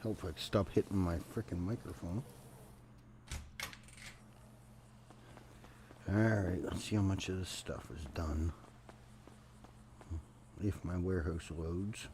Hope I stop hitting my frickin' microphone. Alright, let's see how much of this stuff is done. If my warehouse loads.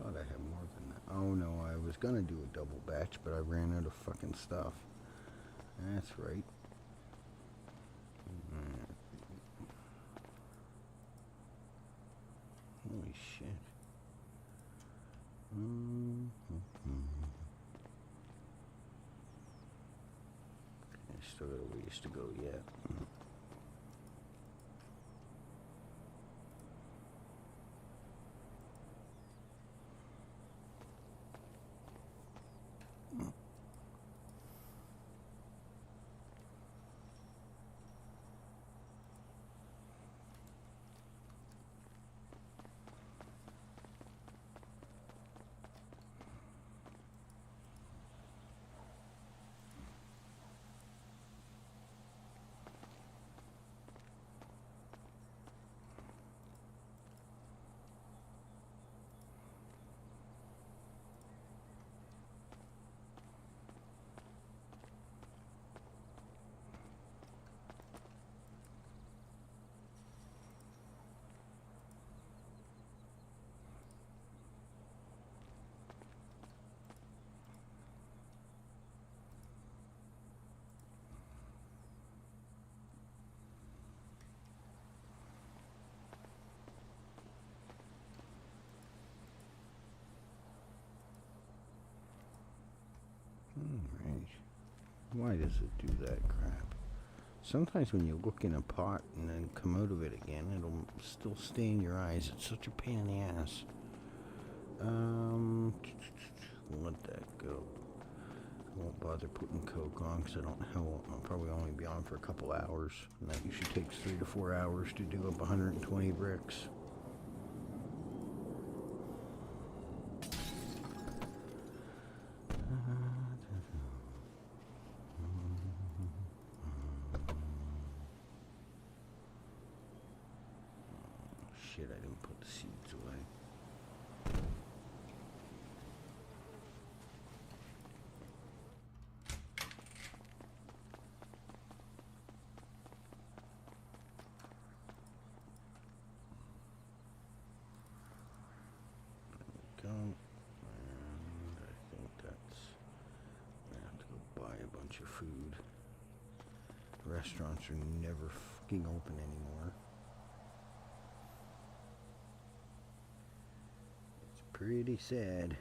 Thought I had more than that. Oh no, I was gonna do a double batch, but I ran out of fucking stuff. That's right. Holy shit. I still got a ways to go yet. Alright. Why does it do that crap? Sometimes when you look in a pot and then come out of it again, it'll still stay in your eyes. It's such a pain in the ass. Let that go. I won't bother putting Coke on because I don't know. I'll probably only be on for a couple hours. And that usually takes 3 to 4 hours to do up 120 bricks. Shit, I didn't put the seeds away. There we go. And I think that's... I have to go buy a bunch of food. Restaurants are never fucking open anymore. Pretty sad.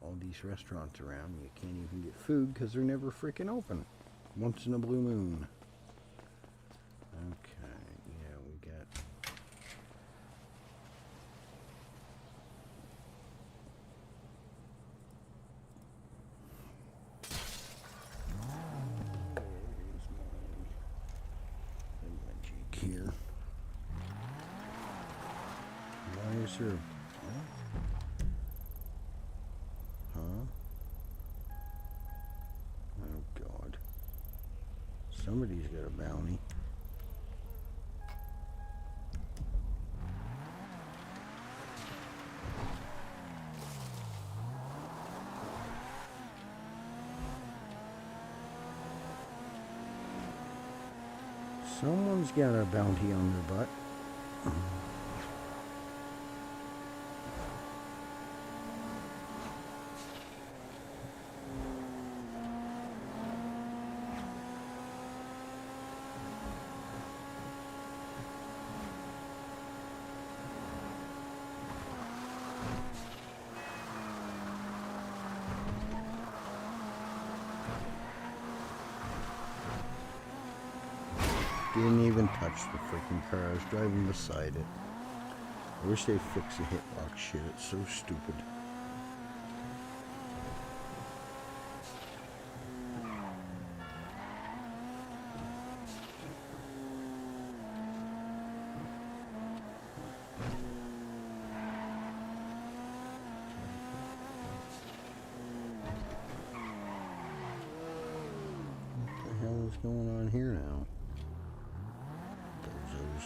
All these restaurants around, you can't even get food because they're never freaking open. Once in a blue moon. Okay, yeah, we got... There's my jig here. Why is there... Somebody's got a bounty. Someone's got a bounty on their butt. Didn't even touch the freaking car. I was driving beside it. I wish they'd fix the hitbox shit. It's so stupid. What the hell is going on here now? Bozos.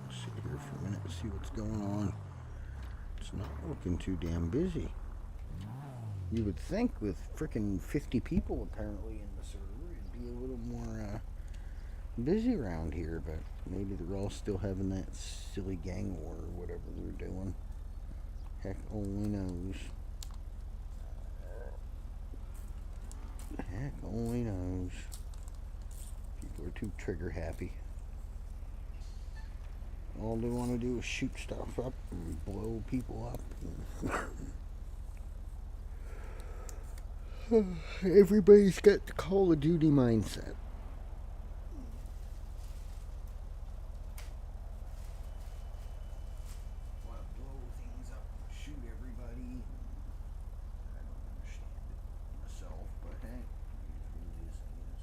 Sit here for a minute and see what's going on. It's not looking too damn busy. You would think with frickin' 50 people apparently in the server, it'd be a little more busy around here, but maybe they're all still having that silly gang war or whatever they're doing. Heck only knows. Heck only knows. People are too trigger happy. All they want to do is shoot stuff up and blow people up. Everybody's got the Call of Duty mindset. Want to blow things up and shoot everybody. I don't understand it myself, but hey, it is what it is, I guess.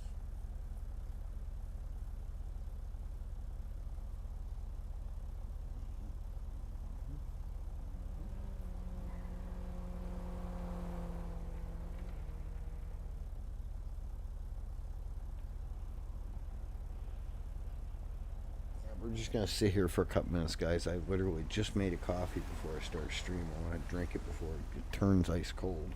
We're just going to sit here for a couple minutes, guys. I literally just made a coffee before I start streaming. I want to drink it before it turns ice cold.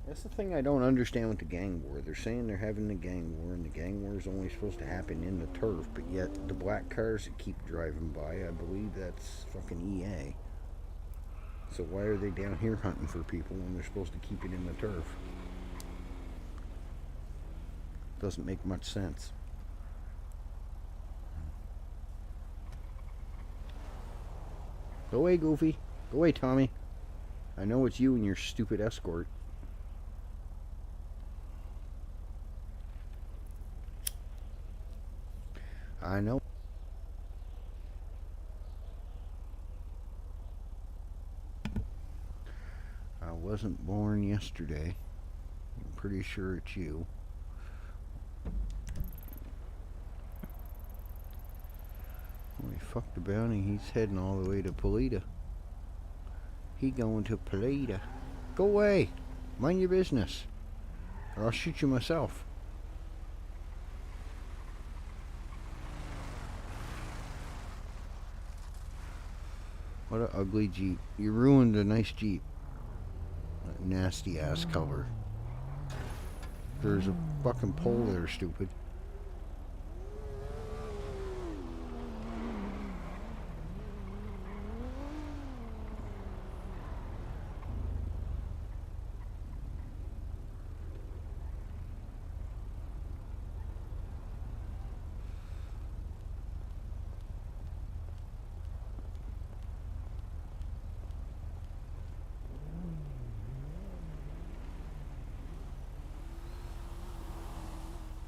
That's the thing I don't understand with the gang war. They're saying they're having the gang war, and the gang war is only supposed to happen in the turf, but yet the black cars that keep driving by, I believe that's fucking EA. So why are they down here hunting for people when they're supposed to keep it in the turf? Doesn't make much sense. Go away, Goofy. Go away, Tommy. I know it's you and your stupid escort. I know. I wasn't born yesterday. I'm pretty sure it's you. Holy fuck the bounty. He's heading all the way to Polita. He going to Polita. Go away. Mind your business. Or I'll shoot you myself. What an ugly Jeep. You ruined a nice Jeep. That nasty ass color. There's a fucking pole there, stupid.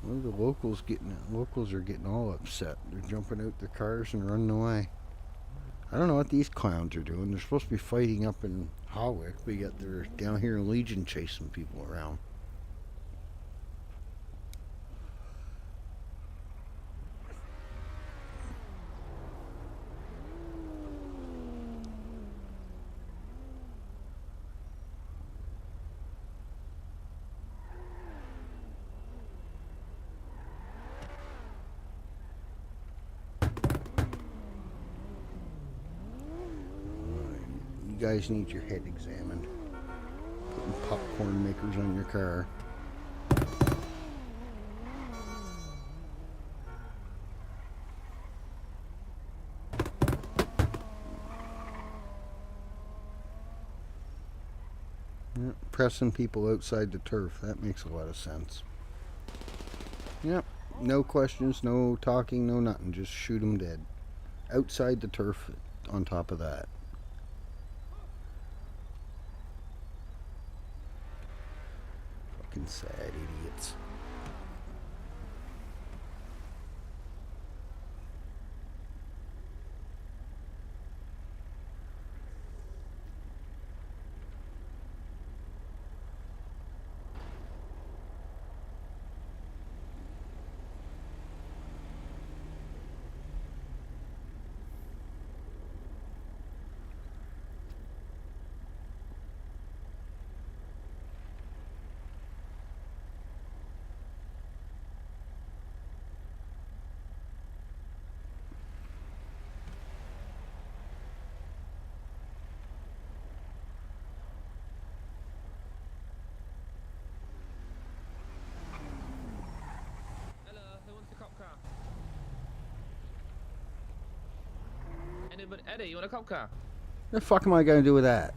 Well, the locals are getting all upset. They're jumping out their cars and running away. I don't know what these clowns are doing. They're supposed to be fighting up in Hawick, but yet they're down here in Legion chasing people around. You guys need your head examined. Putting popcorn makers on your car. Yep, pressing people outside the turf. That makes a lot of sense. Yep. No questions, no talking, no nothing. Just shoot them dead. Outside the turf on top of that. Fucking sad idiots. But Eddie, you want a cop car? The fuck am I gonna do with that?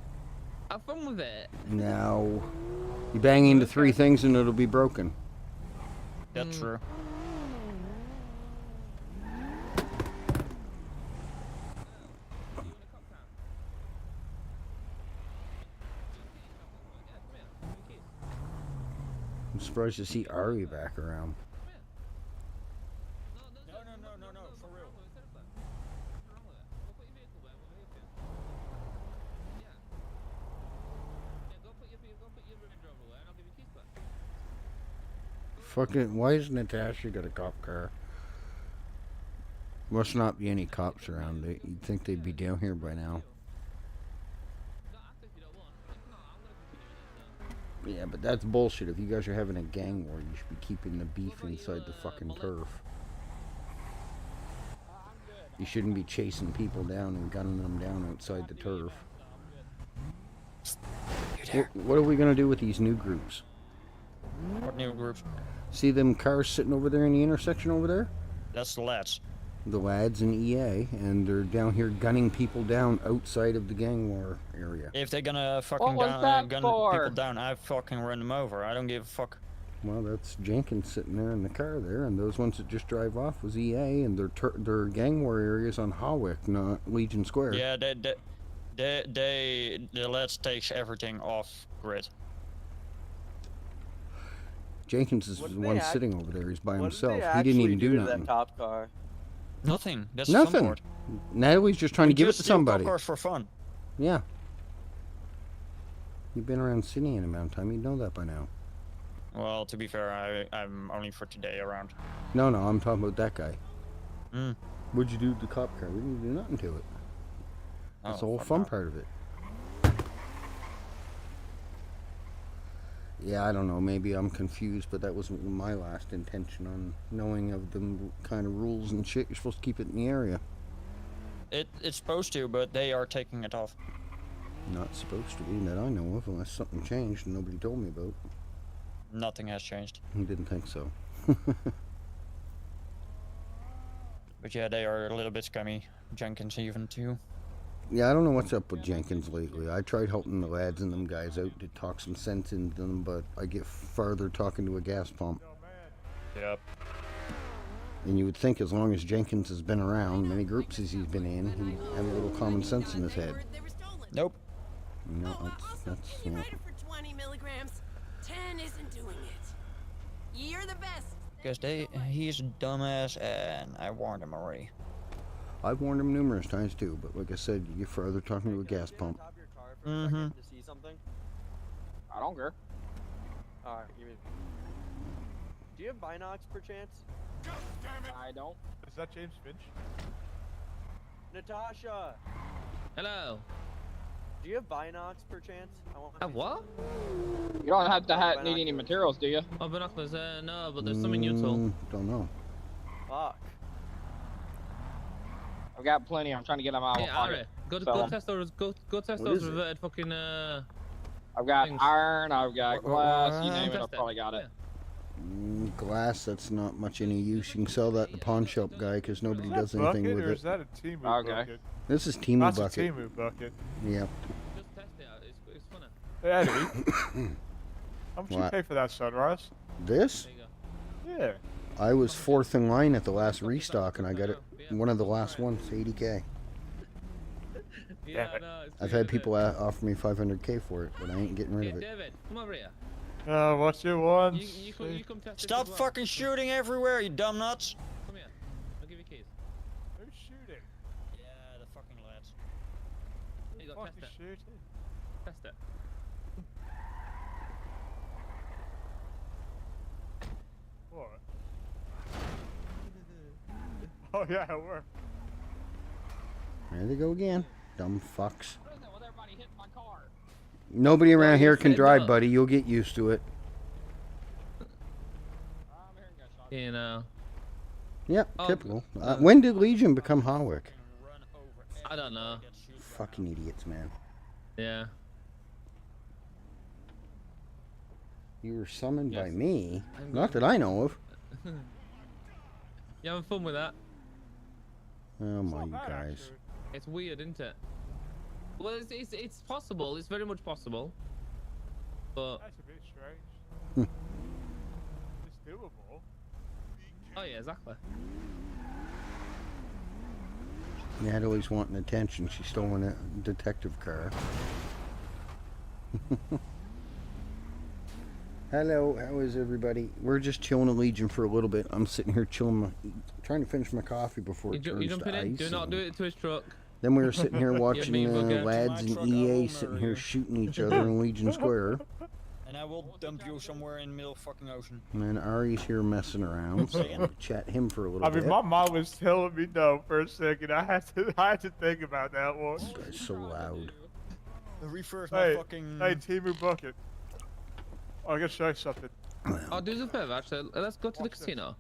Have fun with it. No. You bang into three things and it'll be broken. That's true. I'm surprised to see Ari back around. No, for real. Fucking, why is Natasha got a cop car? Must not be any cops around. You'd think they'd be down here by now. Yeah, but that's bullshit. If you guys are having a gang war, you should be keeping the beef inside the fucking turf. You shouldn't be chasing people down and gunning them down outside the turf. What are we gonna do with these new groups? What new groups? See them cars sitting over there in the intersection over there? That's the lads. The lads in EA, and they're down here gunning people down outside of the gang war area. If they're gonna fucking gun people down, I fucking run them over. I don't give a fuck. Well, that's Jenkins sitting there in the car there, and those ones that just drive off was EA, and their gang war areas on Hawick, not Legion Square. Yeah, the lads takes everything off grid. Jenkins is the one sitting over there. He's by himself. He didn't even do nothing. That cop car? Nothing. That's nothing. Fun Natalie's just trying to give it to somebody. Cop cars for fun. Yeah. You've been around Sydney an amount of time. You'd know that by now. Well, to be fair, I'm only for today around. No, I'm talking about that guy. Mm. What'd you do with the cop car? We didn't do nothing to it. That's the whole fun part of it. Yeah, I don't know. Maybe I'm confused, but that wasn't my last intention on knowing of the kind of rules and shit. You're supposed to keep it in the area. It's supposed to, but they are taking it off. Not supposed to be that I know of, unless something changed and nobody told me about. Nothing has changed. I didn't think so. But yeah, they are a little bit scummy. Jenkins even too. Yeah, I don't know what's up with Jenkins lately. I tried helping the lads and them guys out to talk some sense into them, but I get farther talking to a gas pump. Yep. And you would think as long as Jenkins has been around, many groups as he's been in, he'd have a little common sense in his head. Nope. No, that's You write it for 20 milligrams. 10 isn't doing it. You're the best. Because he's a dumbass, and I warned him already. I've warned him numerous times too, but like I said, you get further talking to a gas pump. Mm-hmm. To see something? I don't care. Alright, do you have binocs perchance? I don't. Is that James Finch? Natasha! Hello. Do you have binocs perchance? What? You don't have to need any materials, do you? Oh, binoculars, no, but there's something useful. Don't know. Fuck. I've got plenty. I'm trying to get them out of my pocket. Go Sell 'em. test those. Go test What those is it? reverted fucking I've got things. iron, I've got glass, you name it, Test I've probably got it. Glass, that's not much any use. You can sell that to the pawn shop guy because nobody does anything bucket, with or it. is that a Timu Okay. bucket? This is Timu That's bucket. a Timu bucket. Yeah. Just test it out. It's funny. Hey, Eddie. How much you What? pay for that sunrise? This? There you go. Yeah. I was fourth in line at the last restock and I got it one of the last ones, 80K. Yeah, Damn it. no, it's I've good, had isn't people it? offer me 500K for it, but I ain't getting rid Hey, of it. David, come over here. What you want? You come test this Stop as well. fucking shooting everywhere, you dumb nuts. Come here. I'll give you keys. Who's shooting? Yeah, the fucking lads. Here you go, Fuck test is it. shooting? Test it. What? Oh yeah, it worked. There they go again. Dumb fucks. What is it with everybody hitting my car? Nobody around you here can said drive, no. buddy. You'll get used to it. I'm hearing gunshots. You know. Yep, Oh, typical. When did Legion become Hawick? Run over I don't know. get shoot by Fucking idiots, man. Yeah. You were summoned by Yes. me. I'm Not that I know of. You having fun with that? Oh It's my not bad, guys. actually. It's weird, isn't it? Well, it's possible. It's very much possible. But That's a bit strange. It's doable. oh yeah, exactly. Natalie's wanting attention. She's stolen a detective car. Hello, how is everybody? We're just chilling at Legion for a little bit. I'm sitting here chilling, trying to finish my coffee before it You turns jumping to in? ice. Do not and do it to his truck. Then we were sitting here watching mean bugger. lads To my in truck, I EA will sitting murder here you. shooting each other in Legion Square. And I will dump you somewhere in the middle of fucking ocean. And then Ari's here messing around, so we'll chat him for a little I mean, bit. my mom was telling me no for a second. I had to think about that one. This guy's so loud. Refresh Hey, my fucking... hey, Timu bucket. Oh, I gotta show you something. Oh, do us a favor, actually. Let's go to the Watch this. casino.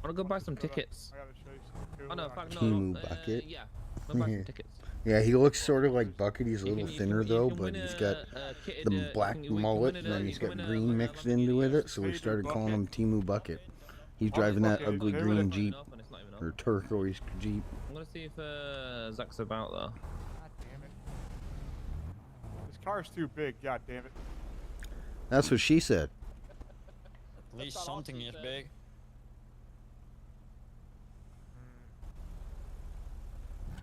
I wanna go buy some I gotta- tickets. I gotta show you something. Oh no, Cool. fuck no. Timu no, bucket. Yeah, I'll buy some tickets. Yeah, he looks sort of like Bucket. He's a You little can- you thinner can- you though, can but win he's a- got a kitted, the black you can mullet, win and a- then you he's can got win a, green like a mixed into with it. So we Timu started calling him Bucket. Timu Bucket. He's I'll driving that fucking ugly do it green if I- Jeep Enough, and it's not even on. or turquoise Jeep. I'm gonna see if Zach's about though. God damn it. This car's too big. God damn it. That's what she said. At least That's not all something she is said. big.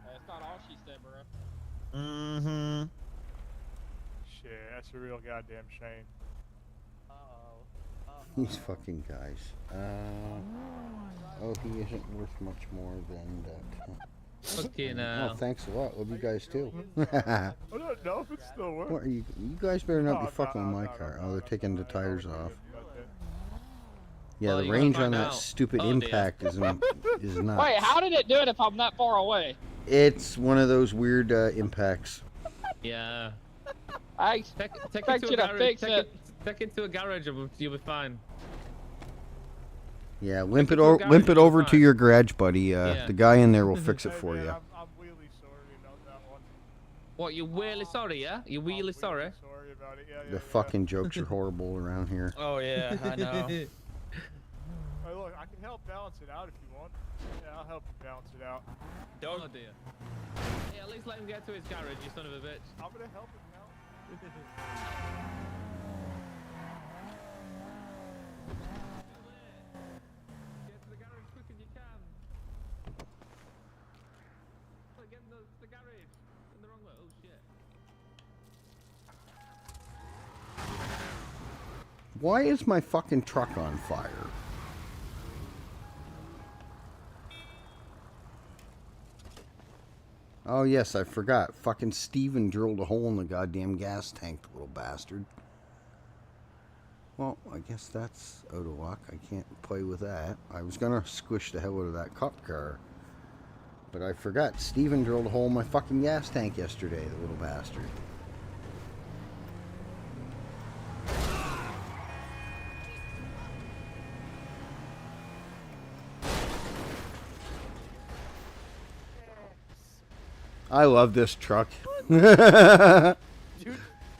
That's not all she said, bro. Mm-hmm. Shit, that's a real goddamn shame. These fucking guys. Oh, he isn't worth much more than that. Fucking Oh, thanks a lot. Love you guys too. I don't know if it still works. What are you? You guys better not be No, fucking with no, my no, car. no, Oh, they're no, taking no, the I tires wouldn't off. do that. Yeah, Well, the you're gonna range on find that out. stupid Oh, dear. impact is nuts. Wait, how did it do it if I'm that far away? It's one of those weird impacts. yeah. I Take Expect it to you a to garage. fix Take it. Take it to a garage, and you'll be fine. Yeah, limp it it, to a garage, limp it it'll be over to fine. your garage, buddy. Yeah. The guy in there will fix it Hey, for man, you. I'm really sorry about that one. What? You really sorry? Yeah. You I'm really sorry? Sorry about it. Yeah, yeah, The yeah. fucking jokes are horrible around here. Oh yeah, I know. Hey, look, I can help balance it out if you want. Yeah, I'll help you balance it out. Oh dear. Yeah, at least let him get to his garage, you son of a bitch. I'm gonna help him out. Get to the garage as quick as you can. Get in the garage. In the wrong way. Oh shit. Why is my fucking truck on fire? Oh yes, I forgot. Fucking Steven drilled a hole in the goddamn gas tank, the little bastard. Well, I guess that's out of luck. I can't play with that. I was gonna squish the hell out of that cop car. But I forgot. Steven drilled a hole in my fucking gas tank yesterday, the little bastard. I love this truck. Dude,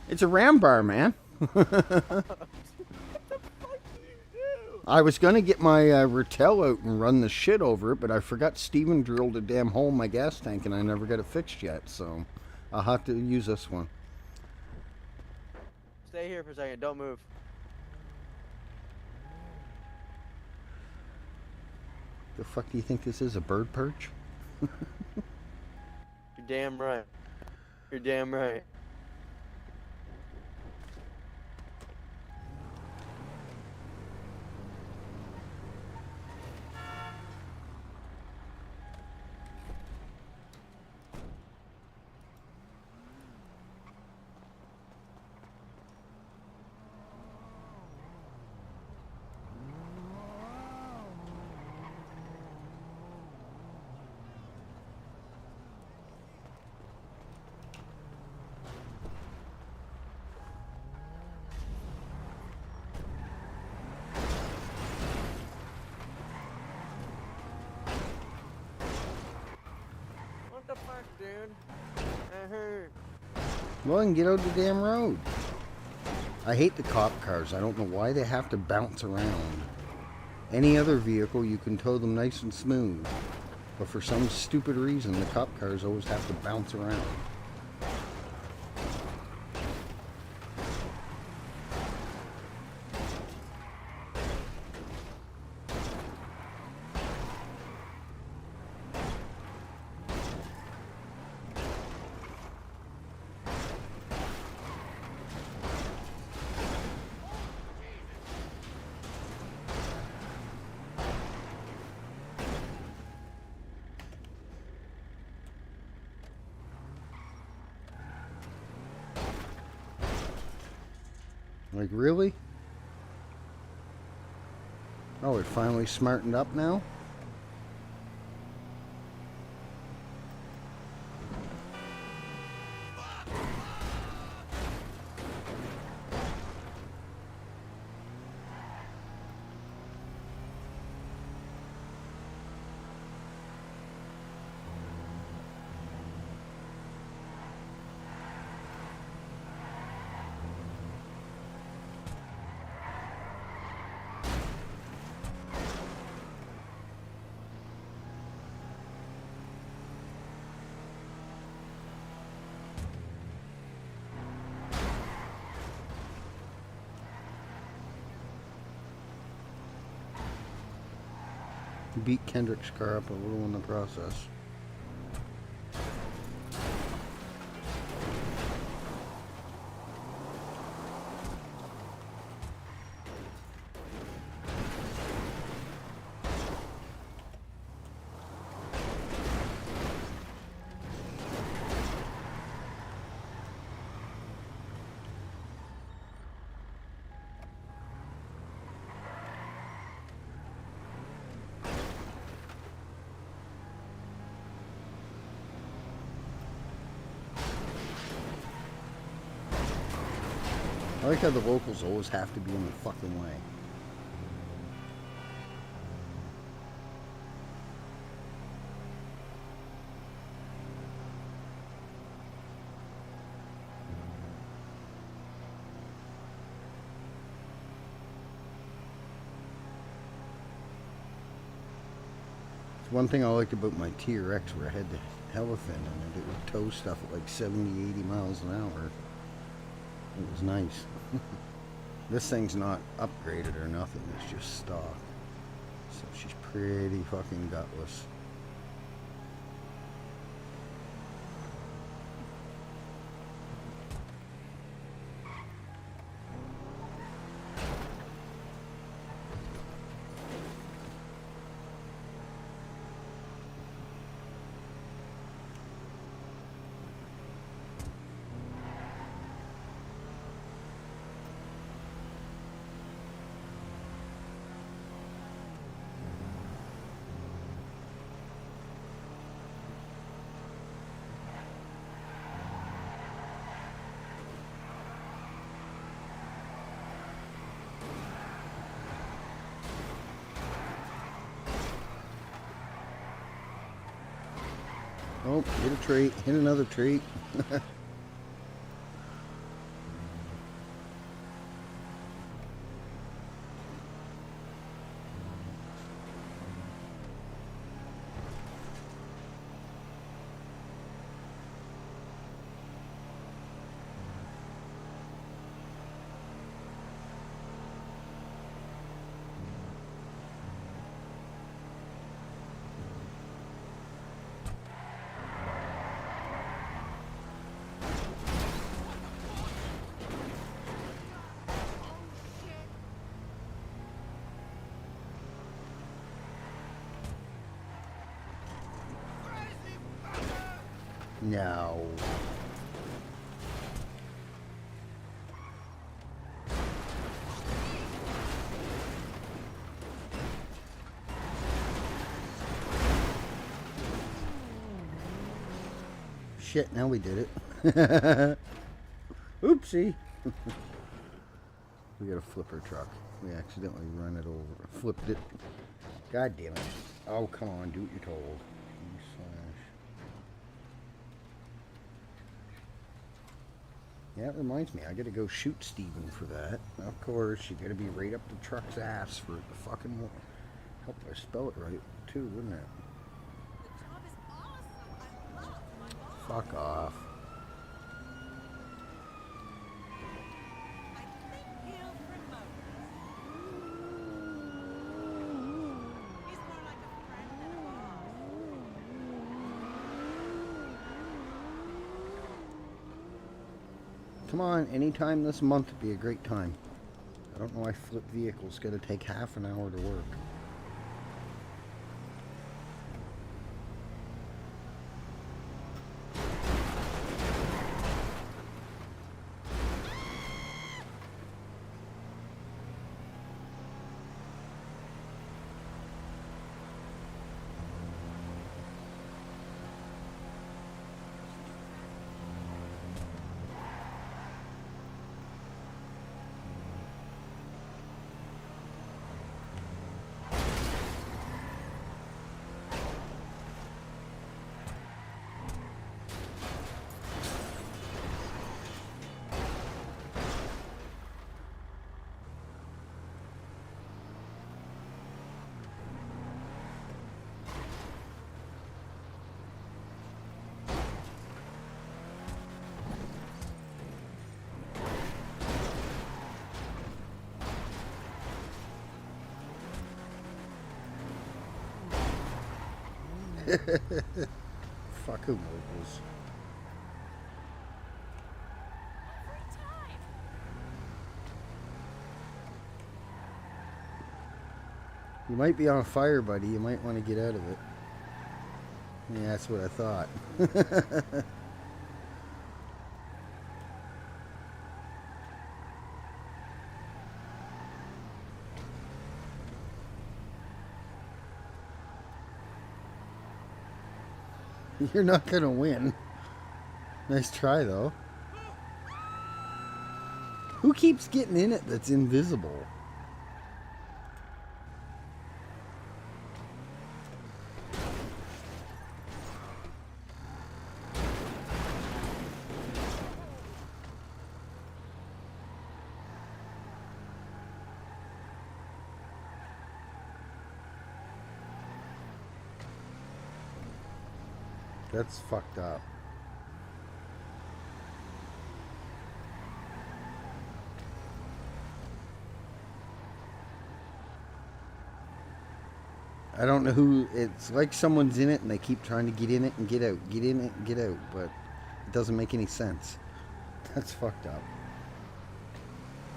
It's a ram bar, man. what the fuck do you do? I was going to get my Ratel out and run the shit over it, but I forgot Steven drilled a damn hole in my gas tank and I never got it fixed yet, so I'll have to use this one. Stay here for a second. Don't move. The fuck do you think this is, a bird perch? You're damn right. You're damn right. What the fuck, dude? I heard. Well, then get out the damn road. I hate the cop cars. I don't know why they have to bounce around. Any other vehicle, you can tow them nice and smooth. But for some stupid reason, the cop cars always have to bounce around. Like, really? Oh, it finally smartened up now? Beat Kendrick's car up a little in the process. I like how the locals always have to be in the fucking way. One thing I liked about my TRX where I had the elephant and it would tow stuff at like 70, 80 miles an hour. It was nice. This thing's not upgraded or nothing, it's just stock. So she's pretty fucking gutless. Oh, hit a tree. Hit another tree. No. Shit, now we did it. Oopsie. We got a flipper truck. We accidentally run it over. Flipped it. God damn it. Oh, come on, do what you're told. Yeah, it reminds me, I gotta go shoot Steven for that. Of course, you gotta be right up the truck's ass for it to fucking help I spell it right, too, wouldn't it? The job is awesome. I love my boss. Fuck off. I think he'll promote us. He's more like a friend than a boss. Come on, anytime this month would be a great time. I don't know why flip vehicles gotta take half an hour to work. Fuck who mobiles. Every time. You might be on fire, buddy. You might want to get out of it. Yeah, that's what I thought. You're not gonna win. Nice try, though. Who keeps getting in it that's invisible? That's fucked up. I don't know who, it's like someone's in it and they keep trying to get in it and get out, get in it and get out, but it doesn't make any sense. That's fucked up.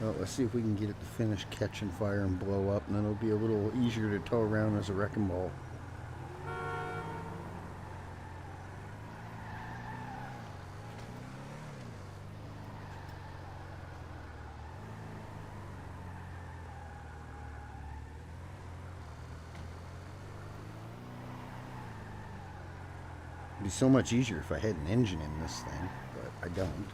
Well, let's see if we can get it to finish catching fire and blow up, and then it'll be a little easier to tow around as a wrecking ball. It'd be so much easier if I had an engine in this thing, but I don't.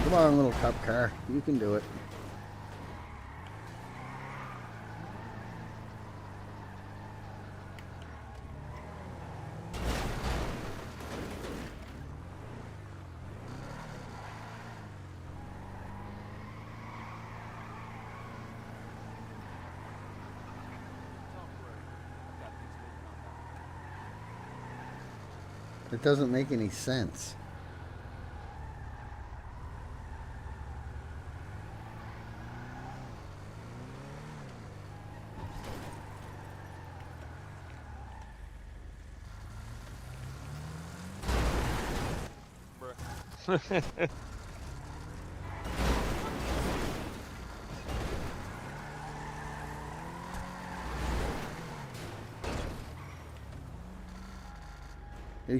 Come on, little cop car. You can do it. It doesn't make any sense.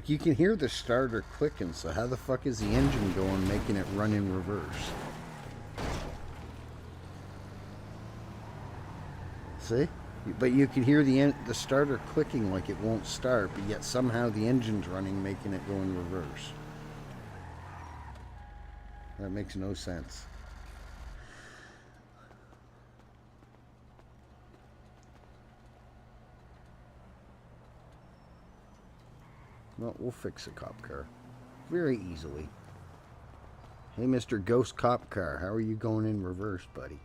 You can hear the starter clicking, so how the fuck is the engine going, making it run in reverse? See? But you can hear the starter clicking like it won't start, but yet somehow the engine's running, making it go in reverse. That makes no sense. Well, we'll fix a cop car very easily. Hey, Mr. Ghost Cop Car, how are you going in reverse, buddy?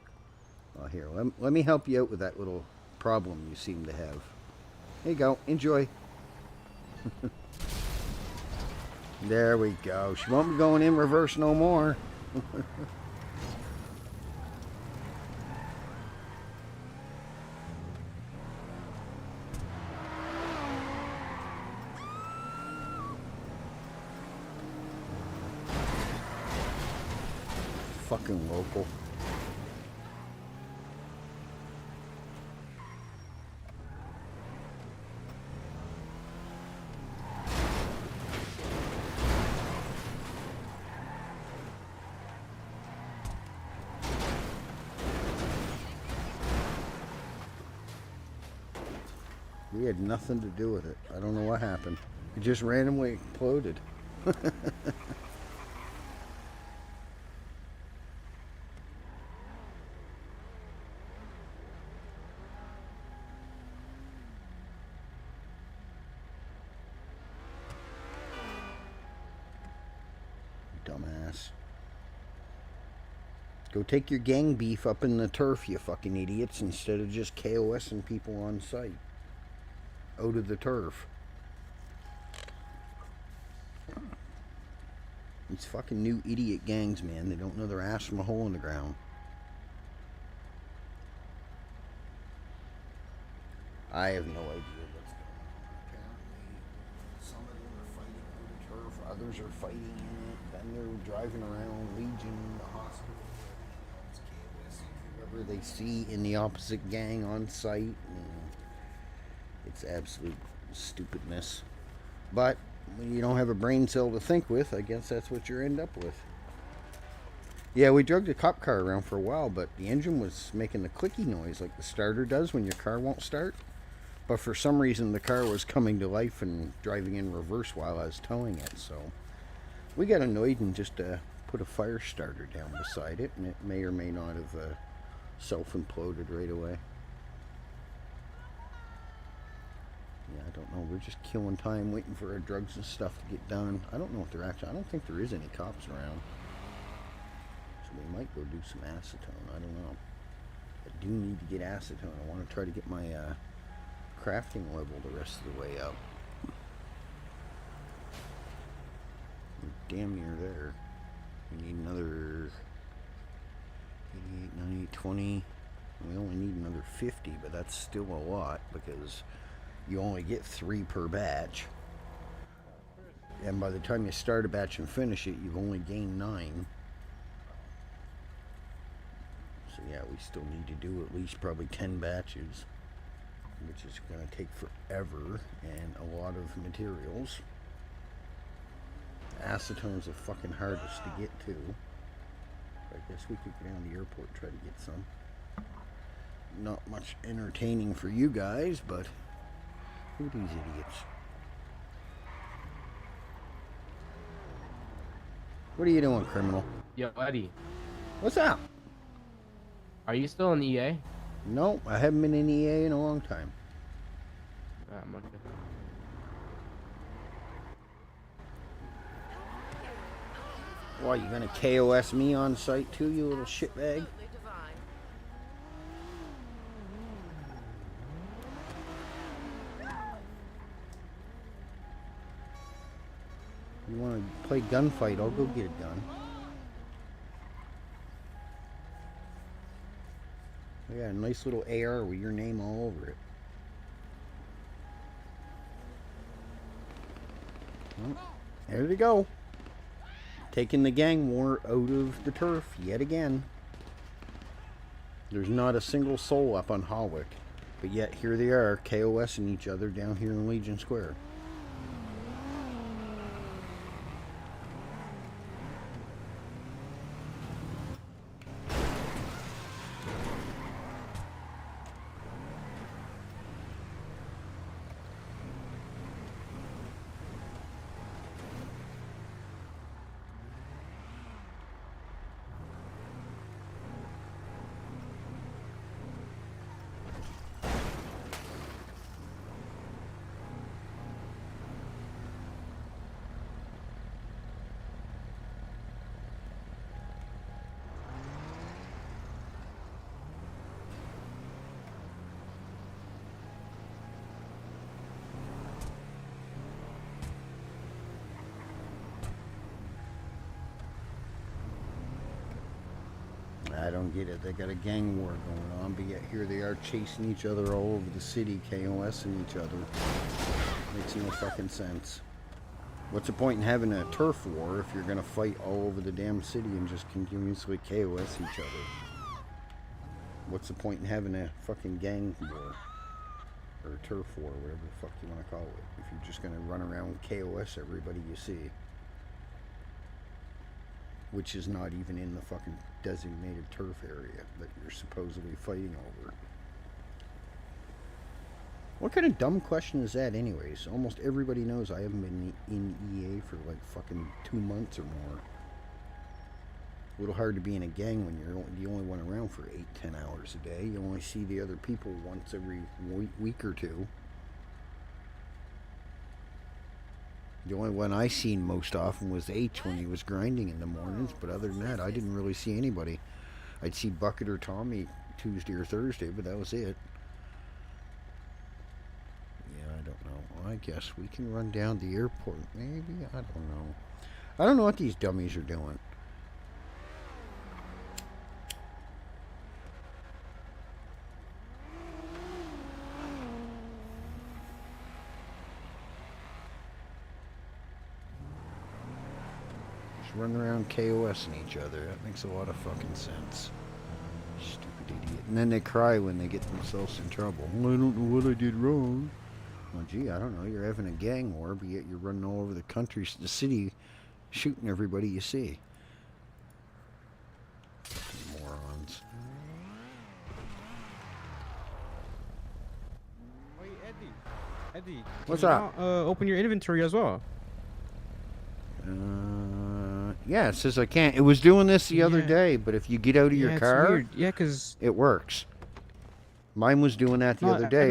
Oh, here, let me help you out with that little problem you seem to have. There you go. Enjoy. There we go. She won't be going in reverse no more. Fucking local. We had nothing to do with it. I don't know what happened. It just randomly exploded. Dumbass. Go take your gang beef up in the turf, you fucking idiots, instead of just KOSing people on site. Out of the turf. These fucking new idiot gangs, man. They don't know their ass from a hole in the ground. I have no idea what's going on. Apparently, some of them are fighting over the turf, others are fighting in it, then they're driving around Legion, the hospital, whoever they see in the opposite gang on site. It's absolute stupidness. But when you don't have a brain cell to think with, I guess that's what you end up with. Yeah, we drug the cop car around for a while, but the engine was making the clicky noise like the starter does when your car won't start. But for some reason, the car was coming to life and driving in reverse while I was towing it. So we got annoyed and just put a fire starter down beside it, and it may or may not have self-imploded right away. Yeah, I don't know. We're just killing time, waiting for our drugs and stuff to get done. I don't know if they're actually... I don't think there is any cops around. So we might go do some acetone. I don't know. I do need to get acetone. I want to try to get my crafting level the rest of the way up. We're damn near there. We need another 88, 98, 20. We only need another 50, but that's still a lot because you only get 3 per batch. And by the time you start a batch and finish it, you've only gained 9. So yeah, we still need to do at least probably 10 batches, which is going to take forever and a lot of materials. Acetone's the fucking hardest to get to. I guess we could go down to the airport and try to get some. Not much entertaining for you guys, but who are these idiots? What are you doing, criminal? Yo, Eddie, What's up? are you still in EA? No, I haven't been in EA in a long time. Okay. Why, you gonna KOS me on site too, you little shitbag? Absolutely divine. You wanna play gunfight, I'll go get a gun. I got a nice little AR with your name all over it. Well, there we go. Taking the gang war out of the turf yet again. There's not a single soul up on Hawick, but yet here they are KOSing each other down here in Legion Square. I don't get it. They got a gang war going on, but yet here they are chasing each other all over the city, KOSing each other. Makes no fucking sense. What's the point in having a turf war if you're gonna fight all over the damn city and just continuously KOS each other? What's the point in having a fucking gang war? Or a turf war, whatever the fuck you want to call it, if you're just gonna run around and KOS everybody you see. Which is not even in the fucking designated turf area that you're supposedly fighting over. What kind of dumb question is that anyways? Almost everybody knows I haven't been in EA for like fucking 2 months or more. A little hard to be in a gang when you're the only one around for 8-10 hours a day. You only see the other people once every week or two. The only one I seen most often was H when he was grinding in the mornings, but other than that, I didn't really see anybody. I'd see Bucket or Tommy Tuesday or Thursday, but that was it. Yeah, I don't know. I guess we can run down the airport, maybe? I don't know. I don't know what these dummies are doing. Run around KOSing each other. That makes a lot of fucking sense. Stupid idiot. And then they cry when they get themselves in trouble. Well, I don't know what I did wrong. Well, gee, I don't know. You're having a gang war, but yet you're running all over the country, the city, shooting everybody you see. Morons. Wait, Eddie. What's up? Open your inventory as well. Yeah, it says I can't. It was doing this the other day, but if you get out of your car, weird. Yeah, cause it works. Mine was doing that the other day.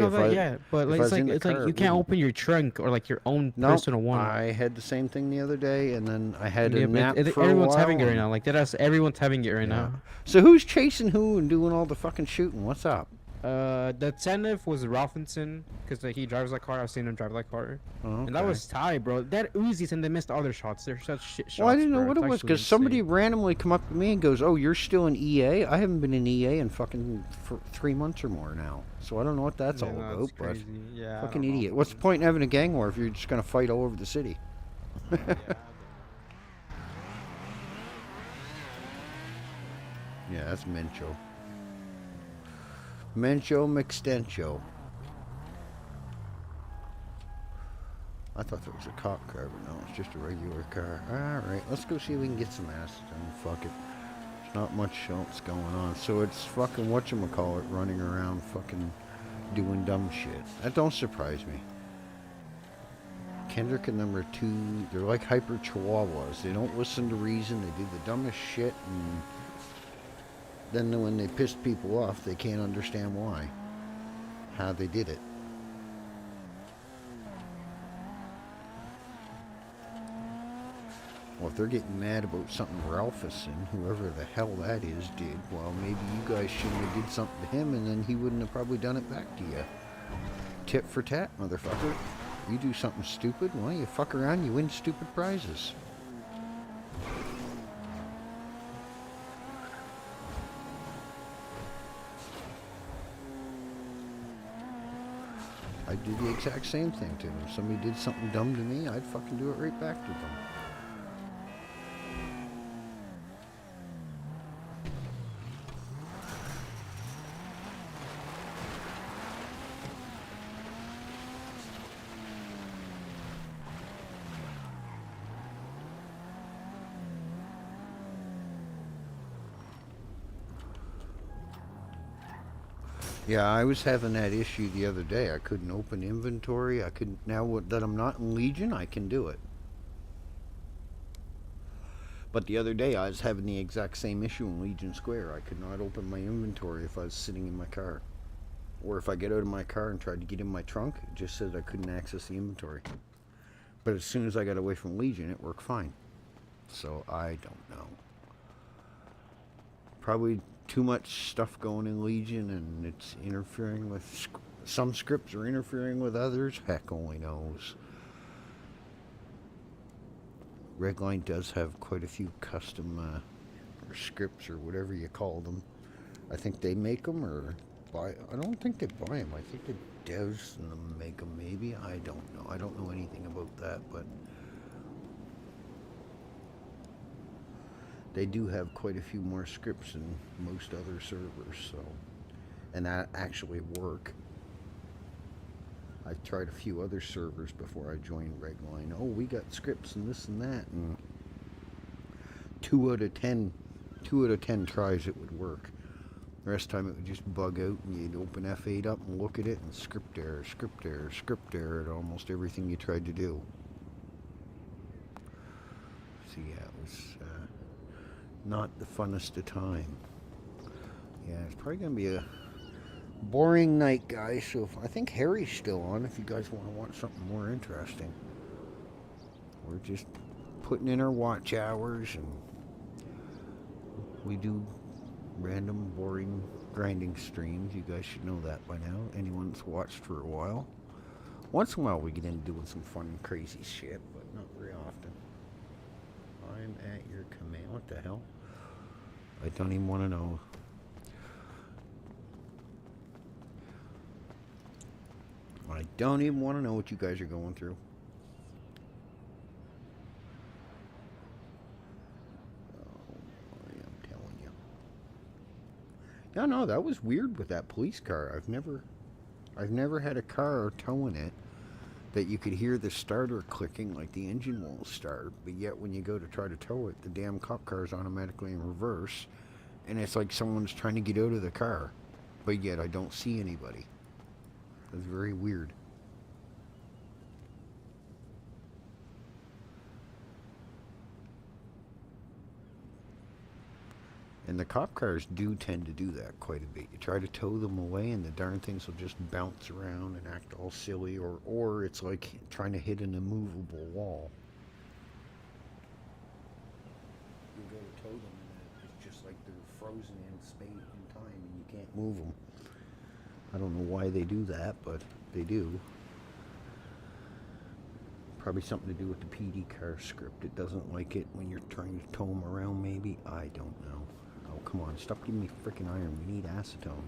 But like, it's like you can't open your trunk or like your own personal one. I had the same thing the other day, and then I had a nap for a while. Everyone's having it right now. Like everyone's having it right now. So who's chasing who and doing all the fucking shooting? What's up? The 10th was Ralphinson, because he drives that car. I've seen him drive that car. Oh, okay. And that was Ty, bro. That Uzis, and they missed other shots. They're such shit shots. Well, I didn't know bro. what it was, because somebody randomly come up to me and goes, "Oh, you're still in EA? I haven't been in EA in fucking for 3 months or more now. So I don't know what that's all about, but yeah, fucking idiot. What's the point in having a gang war if you're just going to fight all over the city? Yeah, that's Mencho. Mencho McStencho. I thought there was a cop car, but no, it's just a regular car. Alright, let's go see if we can get some acid done. Fuck it. There's not much else going on. So it's fucking whatchamacallit running around fucking doing dumb shit. That don't surprise me. Kendrick and them are two, they're like hyper chihuahuas. They don't listen to reason. They do the dumbest shit, and then when they piss people off, they can't understand why. How they did it. Well, if they're getting mad about something Ralphison, whoever the hell that is, did, well, maybe you guys shouldn't have did something to him, and then he wouldn't have probably done it back to you. Tit for tat, motherfucker. You do something stupid, well, you fuck around, you win stupid prizes. I'd do the exact same thing to them. If somebody did something dumb to me, I'd fucking do it right back to them. Yeah, I was having that issue the other day. I couldn't open inventory. I couldn't. Now that I'm not in Legion, I can do it. But the other day, I was having the exact same issue in Legion Square. I could not open my inventory if I was sitting in my car. Or if I get out of my car and tried to get in my trunk, it just said I couldn't access the inventory. But as soon as I got away from Legion, it worked fine. So, I don't know. Probably too much stuff going in Legion, and it's interfering with some scripts are interfering with others. Heck only knows. Redline does have quite a few custom or scripts or whatever you call them. I think they make them or buy. I don't think they buy them. I think the devs and them make them. Maybe, I don't know. I don't know anything about that, but they do have quite a few more scripts than most other servers, so, and that actually work. I've tried a few other servers before I joined Redline. Oh, we got scripts and this and that, and 2 out of 10 tries it would work. The rest of the time it would just bug out, and you'd open F8 up and look at it, and script error, script error, script error at almost everything you tried to do. So yeah, it was not the funnest of time. Yeah, it's probably gonna be a boring night, guys. So I think Harry's still on. If you guys want to watch something more interesting, we're just putting in our watch hours, and we do random, boring, grinding streams. You guys should know that by now. Anyone that's watched for a while. Once in a while, we get into doing some fun, crazy shit, but not very often. I'm at your command. What the hell? I don't even want to know. I don't even want to know what you guys are going through. Oh boy, I'm telling you. Yeah, no, that was weird with that police car. I've never had a car towing it that you could hear the starter clicking like the engine won't start, but yet when you go to try to tow it, the damn cop car is automatically in reverse, and it's like someone's trying to get out of the car, but yet I don't see anybody. That's very weird. And the cop cars do tend to do that quite a bit. You try to tow them away and the darn things will just bounce around and act all silly, or it's like trying to hit an immovable wall. You go to tow them and it's just like they're frozen in space and time and you can't move them. I don't know why they do that, but they do. Probably something to do with the PD car script. It doesn't like it when you're trying to tow them around, maybe. I don't know. Oh, come on. Stop giving me freaking iron. We need acetone.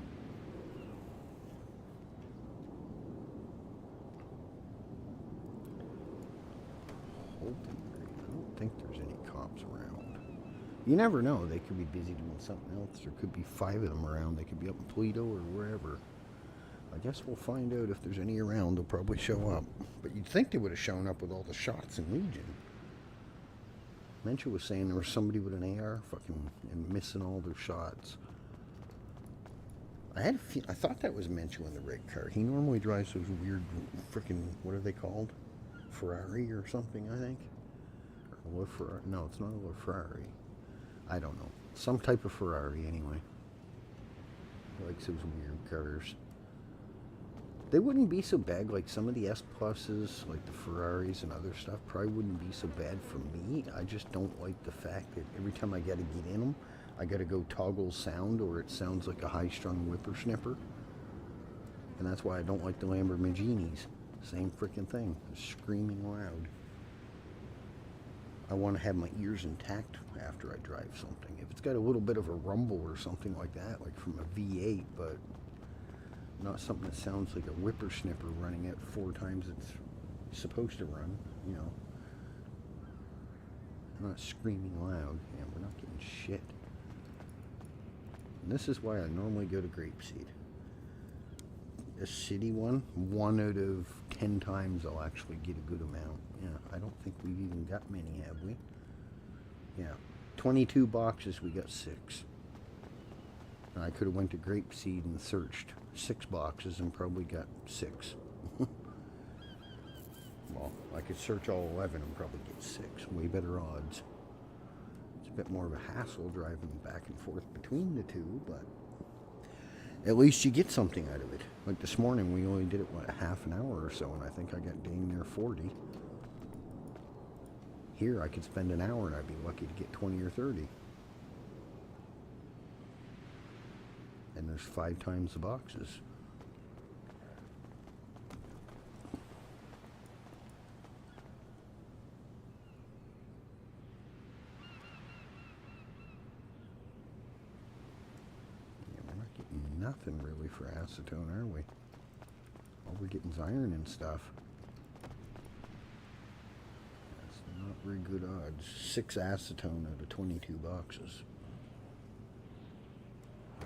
Hoping. I don't think there's any cops around. You never know. They could be busy doing something else. There could be 5 of them around. They could be up in Toledo or wherever. I guess we'll find out if there's any around. They'll probably show up. But you'd think they would have shown up with all the shots in Legion. Mencha was saying there was somebody with an AR fucking and missing all their shots. I thought that was Mencha in the red car. He normally drives those weird freaking, what are they called? Ferrari or something, I think. Or no, it's not a Ferrari. I don't know. Some type of Ferrari, anyway. He likes those weird cars. They wouldn't be so bad, like some of the S Pluses, like the Ferraris and other stuff, probably wouldn't be so bad for me. I just don't like the fact that every time I gotta get in them, I gotta go toggle sound or it sounds like a high-strung whippersnapper. And that's why I don't like the Lamborghinis. Same freaking thing. They're screaming loud. I want to have my ears intact after I drive something. If it's got a little bit of a rumble or something like that, like from a V8, but not something that sounds like a whippersnapper running at 4 times it's supposed to run, you know. Not screaming loud. Yeah, we're not getting shit. And this is why I normally go to Grapeseed. A city one, 1 out of 10 times I'll actually get a good amount. Yeah, I don't think we've even got many, have we? Yeah, 22 boxes, we got 6. I could have went to Grapeseed and searched 6 boxes and probably got 6. Well, I could search all 11 and probably get 6. Way better odds. It's a bit more of a hassle driving back and forth between the two, but at least you get something out of it. Like this morning, we only did it, what, a half an hour or so, and I think I got dang near 40. Here, I could spend an hour and I'd be lucky to get 20 or 30. And there's 5 times the boxes. Nothing really for acetone, are we? All we're getting is iron and stuff. That's not very good odds. 6 acetone out of 22 boxes.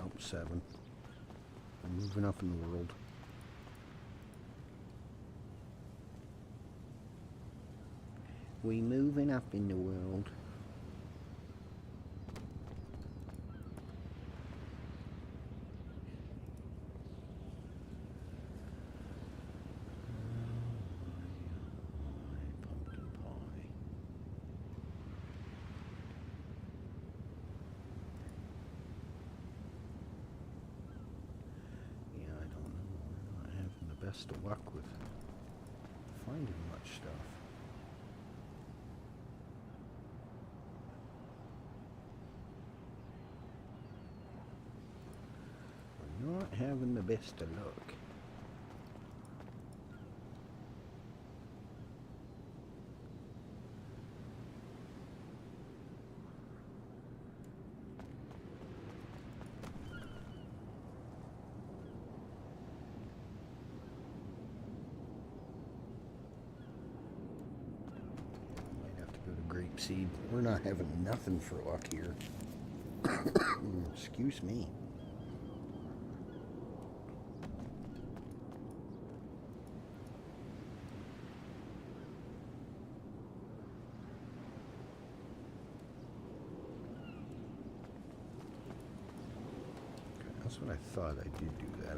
Oh, 7. I'm moving up in the world. We moving up in the world. Best of luck with finding much stuff. We're not having the best of luck. Grapeseed. We're not having nothing for luck here. Excuse me. Okay, that's what I thought. I did do that.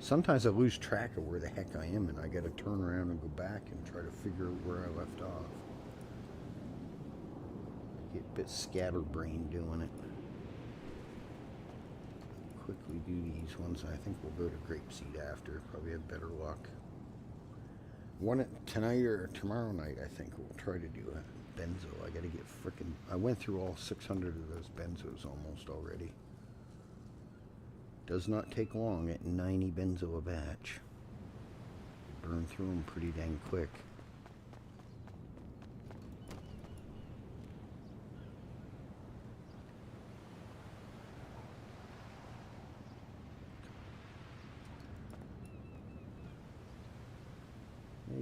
Sometimes I lose track of where the heck I am and I gotta turn around and go back and try to figure out where I left off. Get a bit scatterbrained doing it. Quickly do these ones. I think we'll go to Grapeseed after. Probably have better luck. One tonight or tomorrow night, I think we'll try to do a benzo. I gotta get frickin'. I went through all 600 of those benzos almost already. Does not take long at 90 benzo a batch. Burn through them pretty dang quick.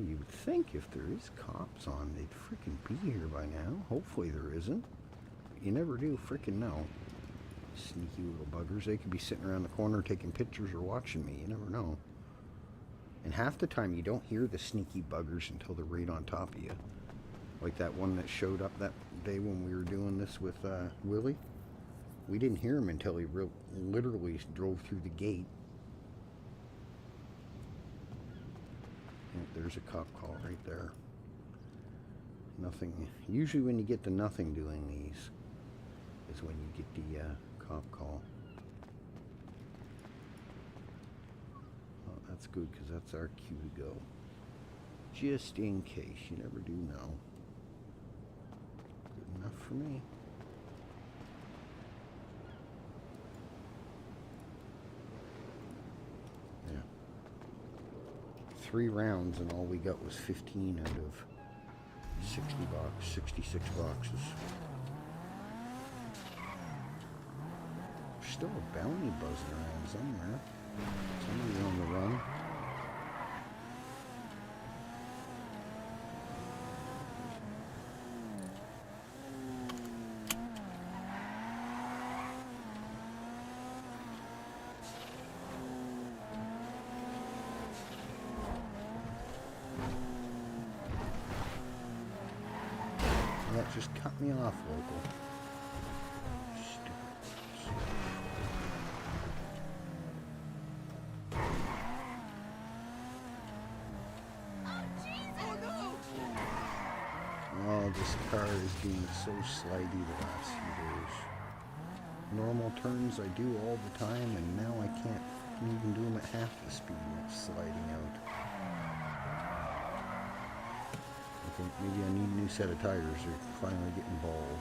You would think if there is cops on, they'd frickin' be here by now. Hopefully there isn't. You never do frickin' know. Sneaky little buggers. They could be sitting around the corner taking pictures or watching me. You never know. And half the time you don't hear the sneaky buggers until they're right on top of you. Like that one that showed up that day when we were doing this with Willie. We didn't hear him until he literally drove through the gate. There's a cop call right there. Nothing. Usually when you get to nothing doing these is when you get the cop call. Oh, that's good because that's our cue to go. Just in case. You never do know. Good enough for me. Yeah. 3 rounds and all we got was 15 out of 66 boxes. There's still a bounty buzzing around somewhere. Somebody's on the run. That just cut me off, local. Stupid. Oh, this car is being so slidey the last few days. Normal turns I do all the time, and now I can't even do them at half the speed and it's sliding out. I think maybe I need a new set of tires. They're finally getting bald.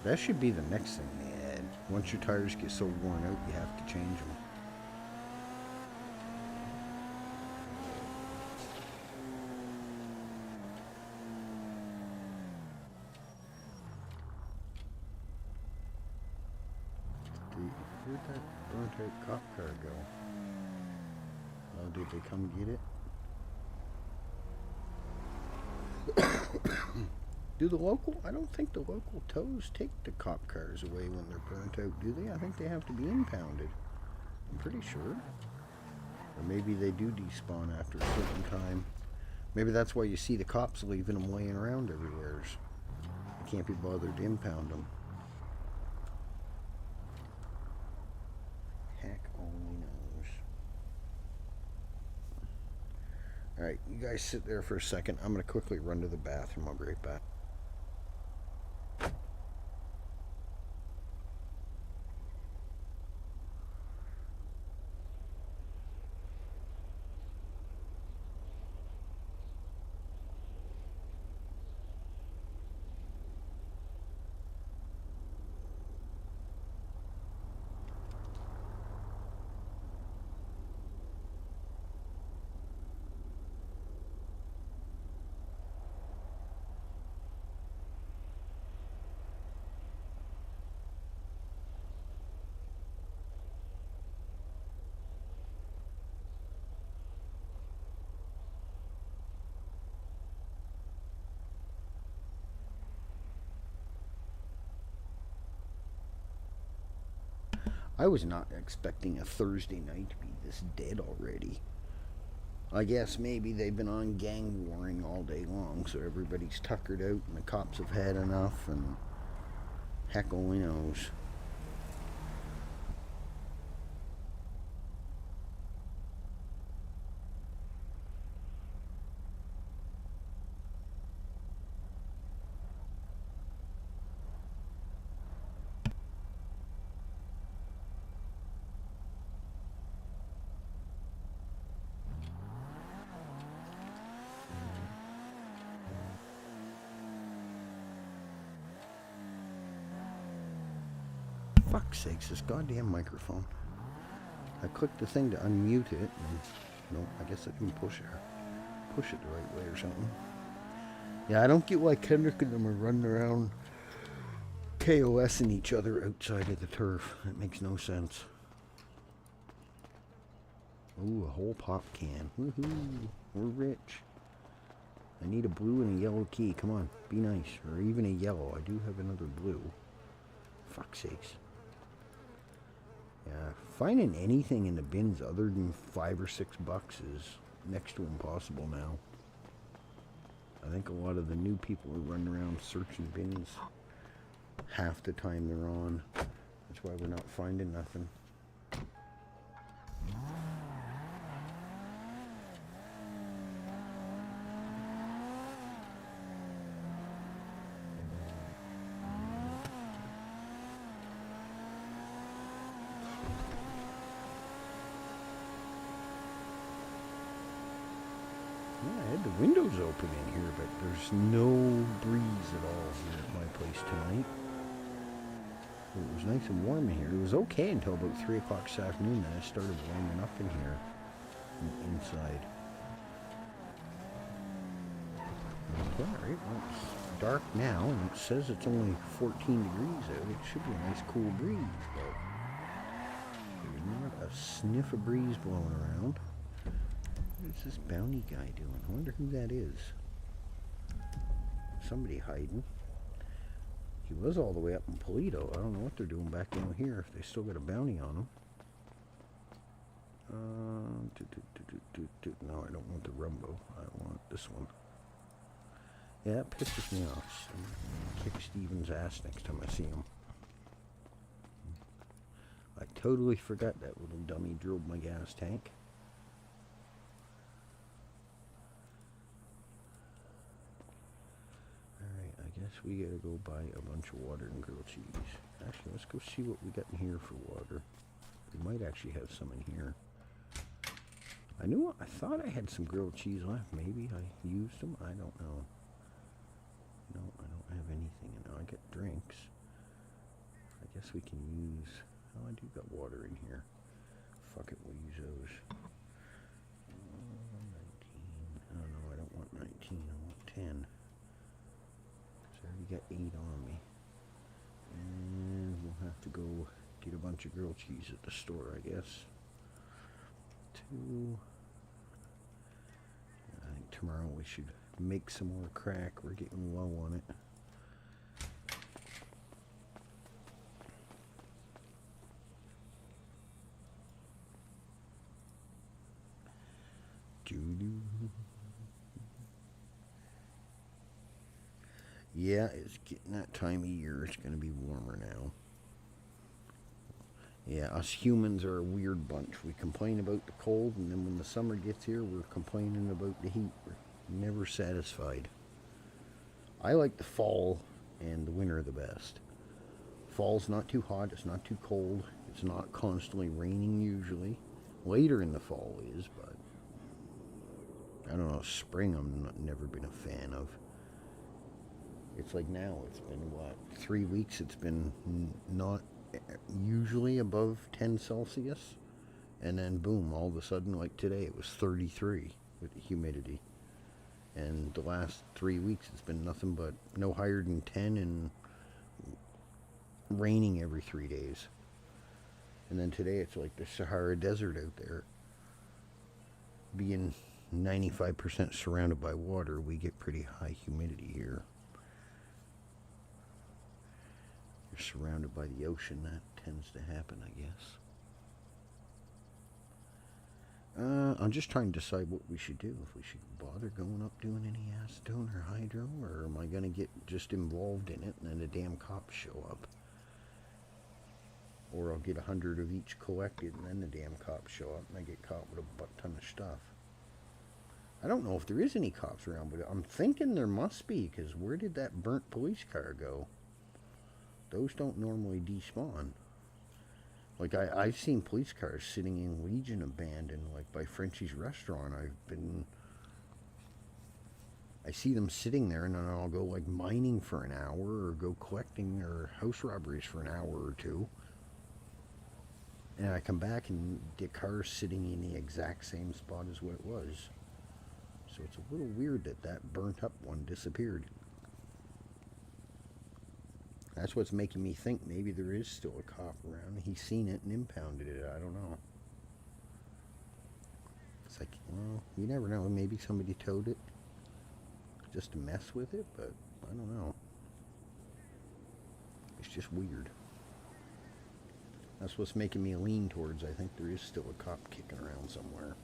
That should be the next thing they add. Once your tires get so worn out, you have to change them. Where'd that burnt out cop car go? Oh, did they come get it? Do the local? I don't think the local tows take the cop cars away when they're burnt out, do they? I think they have to be impounded. I'm pretty sure. Or maybe they do despawn after a certain time. Maybe that's why you see the cops leaving them laying around everywhere. You can't be bothered to impound them. Heck only knows. Alright, you guys sit there for a second. I'm going to quickly run to the bathroom. I'll be right back. I was not expecting a Thursday night to be this dead already. I guess maybe they've been on gang warring all day long, so everybody's tuckered out and the cops have had enough, and heck only knows. Fuck's sakes, this goddamn microphone. I clicked the thing to unmute it, and no, I guess I can push it the right way or something. Yeah, I don't get why Kendrick and them are running around KOSing each other outside of the turf. That makes no sense. Ooh, a whole pop can. Woohoo! We're rich. I need a blue and a yellow key. Come on, be nice. Or even a yellow. I do have another blue. Fuck's sakes. Yeah, finding anything in the bins other than $5 or $6 is next to impossible now. I think a lot of the new people are running around searching bins half the time they're on. That's why we're not finding nothing. Yeah, I had the windows open in here, but there's no breeze at all here at my place tonight. It was nice and warm in here. It was okay until about 3 o'clock this afternoon, then it started warming up in here, inside. Okay, alright, well, it's dark now, and it says it's only 14 degrees out. It should be a nice cool breeze, but there's not a sniff of breeze blowing around. What's this bounty guy doing? I wonder who that is. Somebody hiding. He was all the way up in Polito. I don't know what they're doing back down here, if they still got a bounty on him. No, I don't want the Rumbo. I want this one. Yeah, that pisses me off. Kick Steven's ass next time I see him. I totally forgot that little dummy drilled my gas tank. Alright, I guess we gotta go buy a bunch of water and grilled cheese. Actually, let's go see what we got in here for water. We might actually have some in here. I thought I had some grilled cheese left. Maybe I used them. I don't know. No, I don't have anything. And I get drinks. I guess we can use... Oh, I do got water in here. Fuck it, we'll use those. 19. Oh, no, I don't want 19. I want 10. So I already got 8 on me. And we'll have to go get a bunch of grilled cheese at the store, I guess. 2. I think tomorrow we should make some more crack. We're getting low on it. Yeah, it's getting that time of year. It's going to be warmer now. Yeah, us humans are a weird bunch. We complain about the cold, and then when the summer gets here, we're complaining about the heat. We're never satisfied. I like the fall and the winter the best. Fall's not too hot, it's not too cold, it's not constantly raining usually. Later in the fall is, but I don't know, spring never been a fan of. It's like now, it's been what, 3 weeks, it's been not usually above 10 Celsius, and then boom, all of a sudden, like today, it was 33 with the humidity. And the last 3 weeks, it's been nothing but no higher than 10 and raining every 3 days. And then today, it's like the Sahara Desert out there. Being 95% surrounded by water, we get pretty high humidity here. You're surrounded by the ocean, that tends to happen, I guess. I'm just trying to decide what we should do. If we should bother going up doing any acetone or hydro, or am I going to get just involved in it and then the damn cops show up? Or I'll get 100 of each collected and then the damn cops show up and I get caught with a butt ton of stuff. I don't know if there is any cops around, but I'm thinking there must be, because where did that burnt police car go? Those don't normally despawn. Like, I've seen police cars sitting in Legion abandoned, like by Frenchie's restaurant. I see them sitting there, and then I'll go like mining for an hour, or go collecting, or house robberies for an hour or two. And I come back and the car's sitting in the exact same spot as what it was. So it's a little weird that that burnt up one disappeared. That's what's making me think maybe there is still a cop around. He's seen it and impounded it. I don't know. It's like, well, you never know. Maybe somebody towed it just to mess with it, but I don't know. It's just weird. That's what's making me lean towards, I think there is still a cop kicking around somewhere.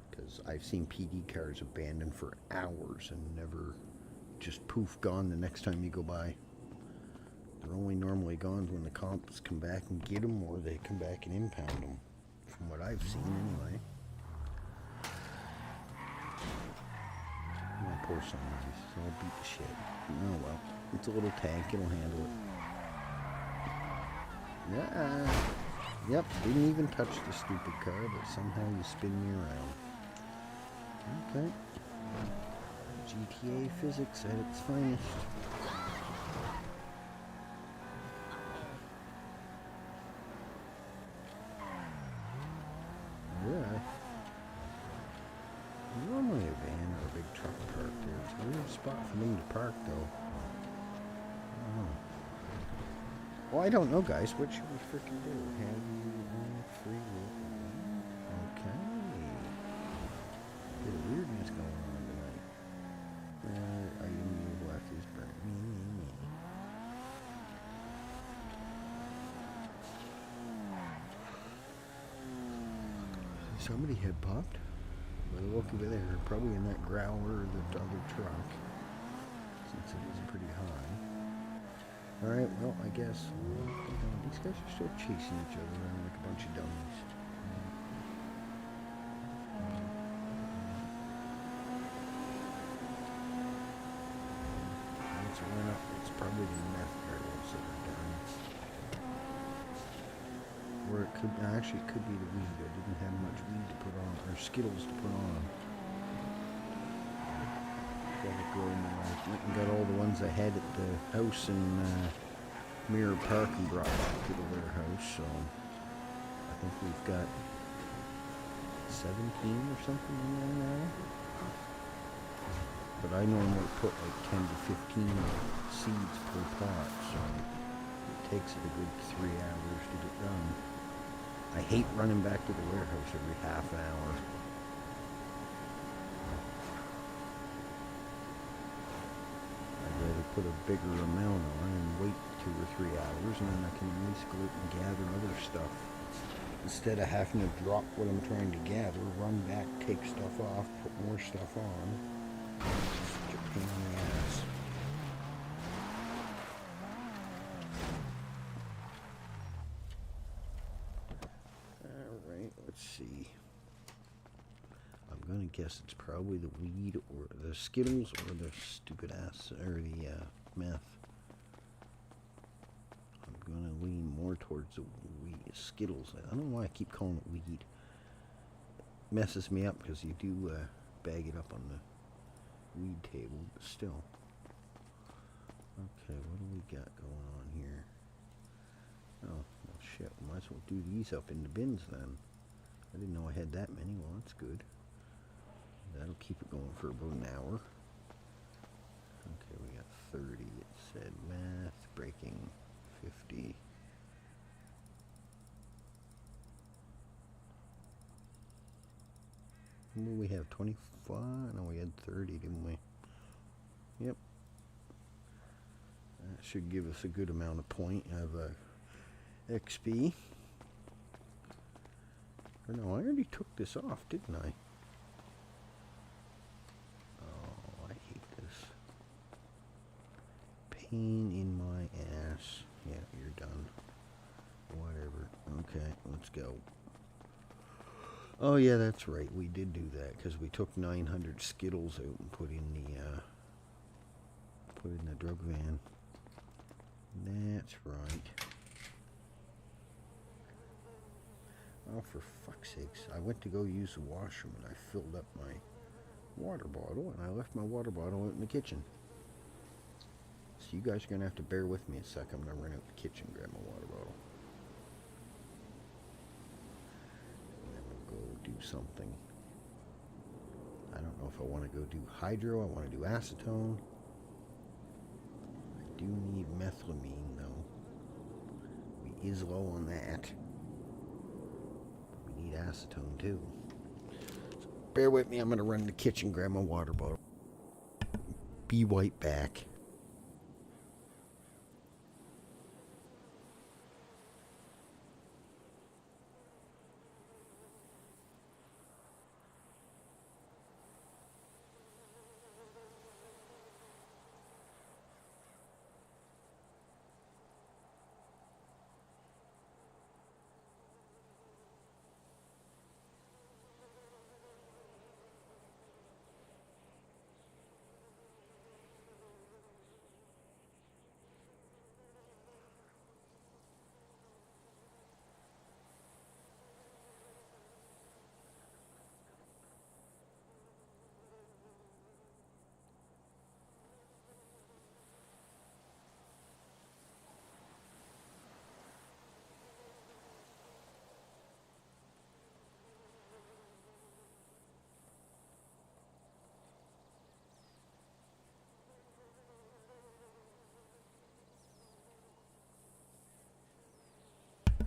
Because I've seen PD cars abandoned for hours and never just poof, gone the next time you go by. They're only normally gone when the cops come back and get them, or they come back and impound them, from what I've seen anyway. My poor son, he's all beat to shit. Oh well, it's a little tank, it'll handle it. Yeah. Yep, didn't even touch the stupid car, but somehow you spin me around. Okay. GTA physics at its finest. Yeah. Normally a van or a big truck parked there. It's a weird spot for me to park though. Oh. Well, I don't know, guys. What should we freaking do? Have you on free will? Okay. Bit of weirdness going on tonight. Are you new? Black is burnt. Me. Somebody had popped. But look over there, probably in that growler or the other truck, since it is pretty high. Alright, well, I guess these guys are still chasing each other around like a bunch of dummies. Once it went up, it's probably the meth barrels that are done. Or it could, actually, it could be the weed. I didn't have much weed to put on, or Skittles to put on. Gotta go and went and got all the ones I had at the house in Mirror Park and brought back to the warehouse. So I think we've got 17 or something in there now. But I normally put like 10 to 15 seeds per pot, so it takes it a good 3 hours to get done. I hate running back to the warehouse every half hour. I'd rather put a bigger amount on and wait 2 or 3 hours, and then I can at least go out and gather other stuff. Instead of having to drop what I'm trying to gather, run back, take stuff off, put more stuff on. It's such a pain in the ass. Alright, let's see. I'm gonna guess it's probably the weed or the Skittles or the stupid ass or the meth. I'm gonna lean more towards the weed. Skittles. I don't know why I keep calling it weed. It messes me up because you do bag it up on the weed table, but still. Okay, what do we got going on here? Oh, well shit, we might as well do these up in the bins then. I didn't know I had that many. Well, that's good. That'll keep it going for about an hour. Okay, we got 30. It said math, breaking 50. What do we have? 25? No, we had 30, didn't we? Yep. That should give us a good amount of point of XP. Or no, I already took this off, didn't I? Oh, I hate this. Pain in my ass. Yeah, you're done. Whatever. Okay, let's go. Oh yeah, that's right. We did do that because we took 900 Skittles out and put in the drug van. That's right. Oh, for fuck's sakes. I went to go use the washroom and I filled up my water bottle and I left my water bottle out in the kitchen. So you guys are going to have to bear with me a sec. I'm going to run out the kitchen and grab my water bottle. And then we'll go do something. I don't know if I want to go do hydro. I want to do acetone. I do need methylamine though. We is low on that. We need acetone too. So bear with me. I'm going to run to the kitchen, grab my water bottle. Be right back.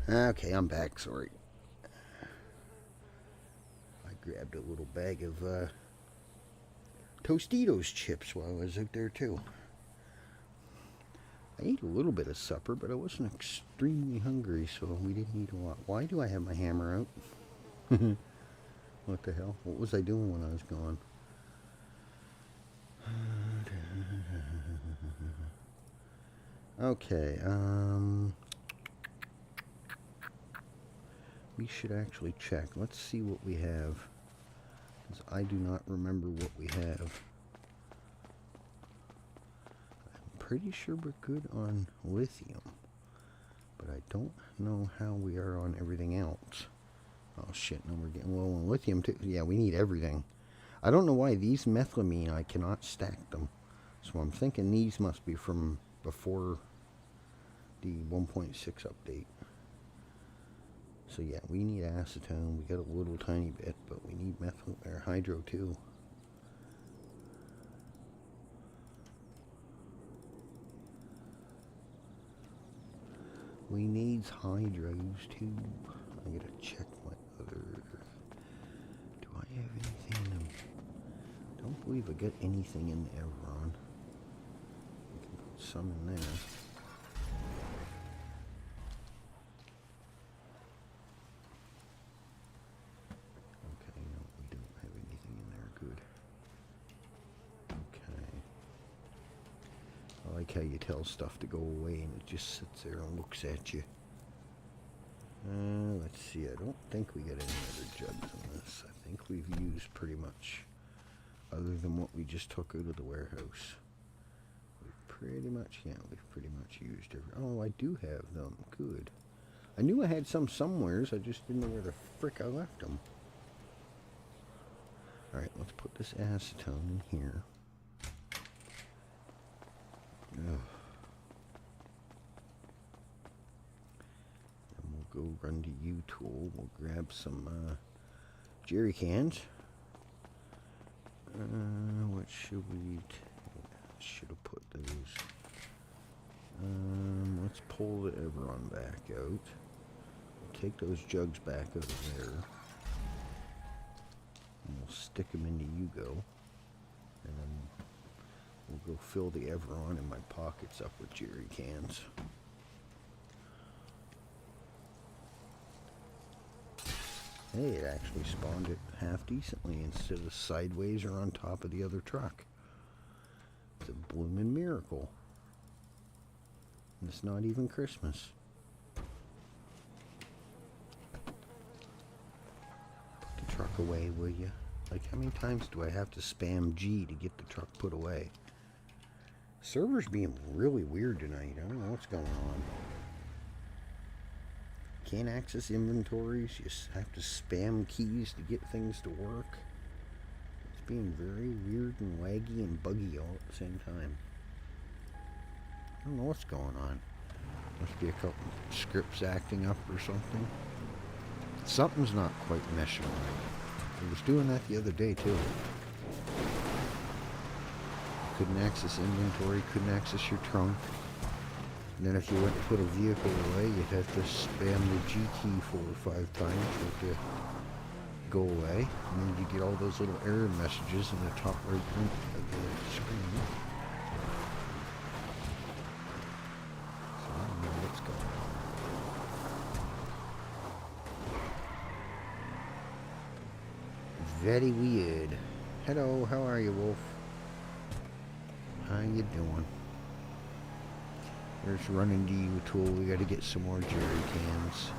Okay, I'm back. Sorry. I grabbed a little bag of Tostitos chips while I was out there too. I ate a little bit of supper, but I wasn't extremely hungry, so we didn't eat a lot. Why do I have my hammer out? What the hell? What was I doing when I was gone? Okay, we should actually check. Let's see what we have, because I do not remember what we have. I'm pretty sure we're good on lithium, but I don't know how we are on everything else. Oh shit, no, we're getting low on lithium too. Yeah, we need everything. I don't know why these methylamine, I cannot stack them. So I'm thinking these must be from before the 1.6 update. So yeah, we need acetone. We got a little tiny bit, but we need methyl or hydro too. We need hydros too. I gotta check my other. Do I have anything in them? I don't believe I got anything in the Evron. I can put some in there. Okay, no, we don't have anything in there. Good. Okay. I like how you tell stuff to go away and it just sits there and looks at you. Let's see, I don't think we got any other jugs on this. I think we've used pretty much, other than what we just took out of the warehouse. We've pretty much, yeah, we've pretty much used every, oh, I do have them, good. I knew I had some somewheres, I just didn't know where the frick I left them. Alright, let's put this acetone in here. Ugh. Go run to U-Tool. We'll grab some jerry cans. What should we should have put those. Let's pull the Everon back out. We'll take those jugs back out of there. And we'll stick them into Yugo. And then we'll go fill the Everon in my pockets up with jerry cans. Hey, it actually spawned it half decently instead of sideways or on top of the other truck. It's a bloomin' miracle. And it's not even Christmas. Put the truck away, will you? Like, how many times do I have to spam G to get the truck put away? Server's being really weird tonight. I don't know what's going on. Can't access inventories. You have to spam keys to get things to work. It's being very weird and laggy and buggy all at the same time. I don't know what's going on. Must be a couple scripts acting up or something. Something's not quite meshing right. It was doing that the other day too. Couldn't access inventory, couldn't access your trunk. And then if you went to put a vehicle away, you'd have to spam the G key 4 or 5 times for it to go away. And then you get all those little error messages in the top right corner of the screen. So I don't know what's going on. Very weird. Hello, how are you, Wolf? How you doing? There's running to U-Tool. We got to get some more jerry cans.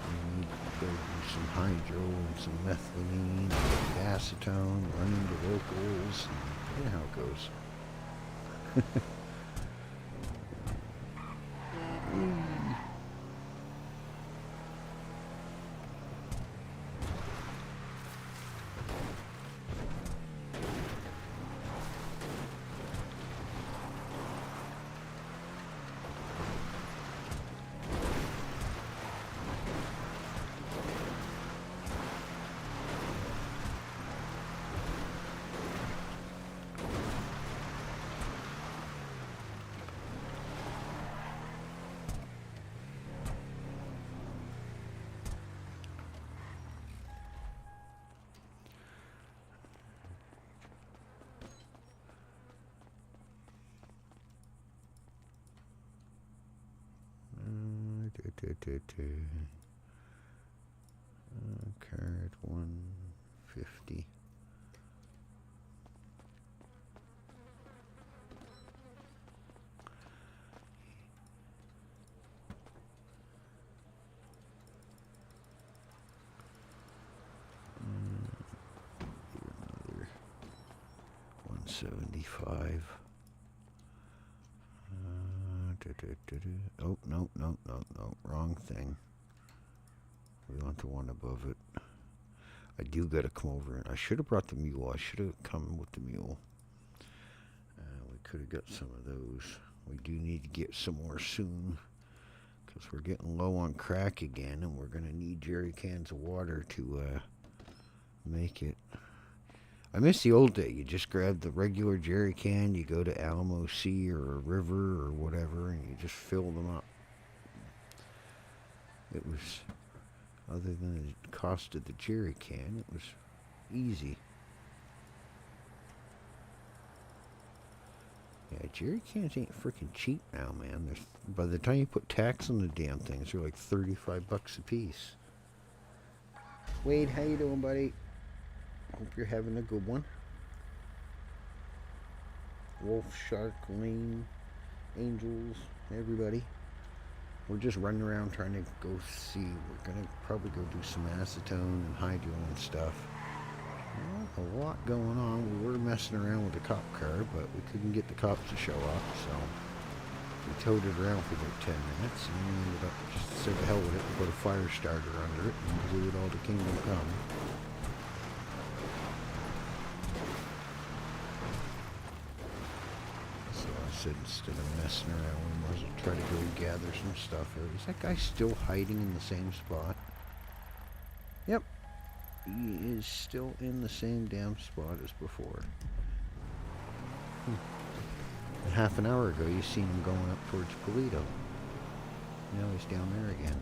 We need to go do some hydro and some methylene, and acetone, running to locals. And you know how it goes. Card 150. Another 175. Oh, no, wrong thing. We want the one above it. I do gotta come over, and I should have brought the mule. I should have come with the mule. We could have got some of those. We do need to get some more soon, because we're getting low on crack again, and we're gonna need jerry cans of water to make it. I miss the old day. You just grab the regular jerry can, you go to Alamo Sea or a river or whatever, and you just fill them up. It was, other than the cost of the jerry can, it was easy. Yeah, jerry cans ain't freaking cheap now, man. By the time you put tax on the damn things, they're like 35 bucks a piece. Wade, how you doing, buddy? Hope you're having a good one. Wolf, Shark, Lane, Angels, everybody. We're just running around trying to go see. We're going to probably go do some acetone and hydro and stuff. Well, a lot going on. We were messing around with the cop car, but we couldn't get the cops to show up, so we towed it around for about 10 minutes, and we ended up just said the hell with it and put a fire starter under it and blew it all to Kingdom Come. Instead of messing around, we must try to go gather some stuff. Is that guy still hiding in the same spot? Yep. He is still in the same damn spot as before. Half an hour ago, you seen him going up towards Polito. Now he's down there again.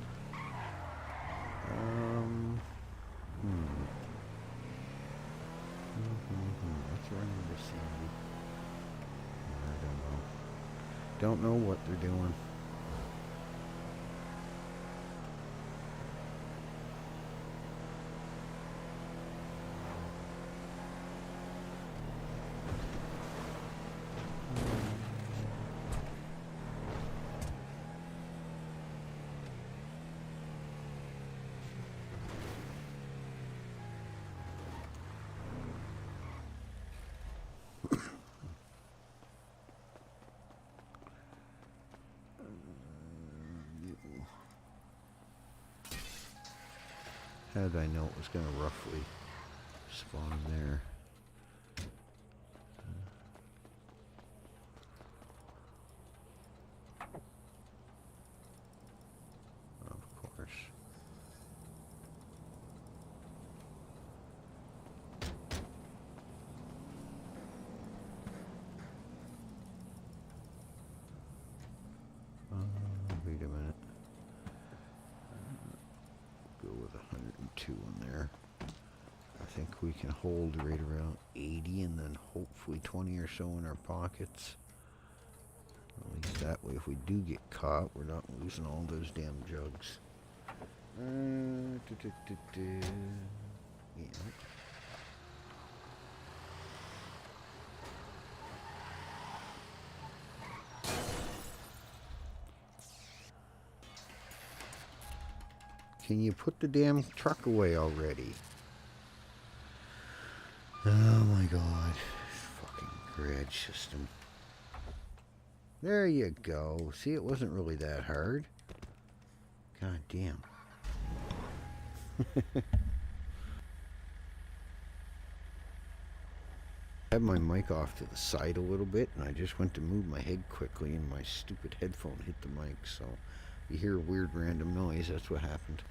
What's wrong with this Sandy? I don't know. Don't know what they're doing. How did I know it was going to roughly spawn there? Of course. Wait a minute. Go with 102 in there. I think we can hold right around 80 and then hopefully 20 or so in our pockets. At least that way if we do get caught, we're not losing all those damn jugs. Yeah. Can you put the damn truck away already? Oh my god. Fucking garage system. There you go. See, it wasn't really that hard. God damn. I had my mic off to the side a little bit, and I just went to move my head quickly, and my stupid headphone hit the mic, so you hear a weird random noise. That's what happened.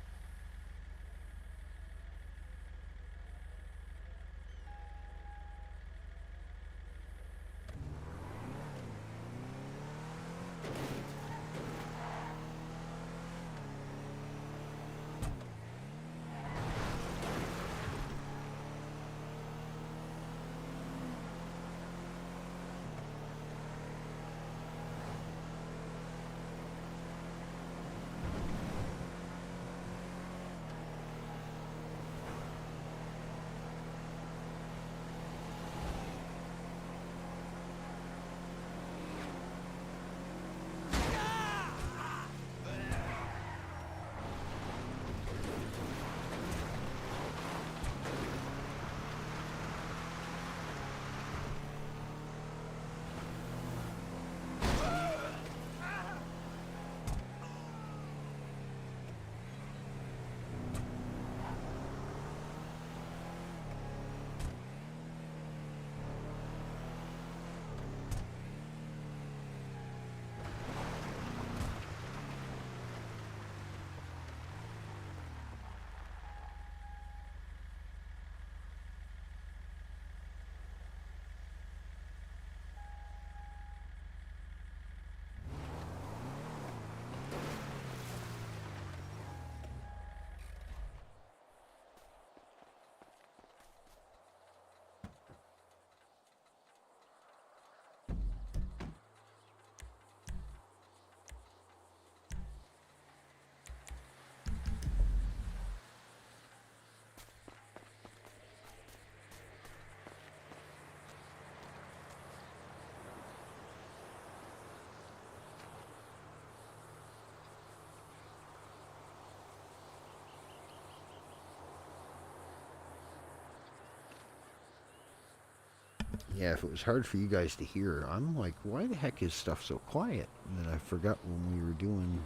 Yeah, if it was hard for you guys to hear, I'm like, why the heck is stuff so quiet? And then I forgot when we were doing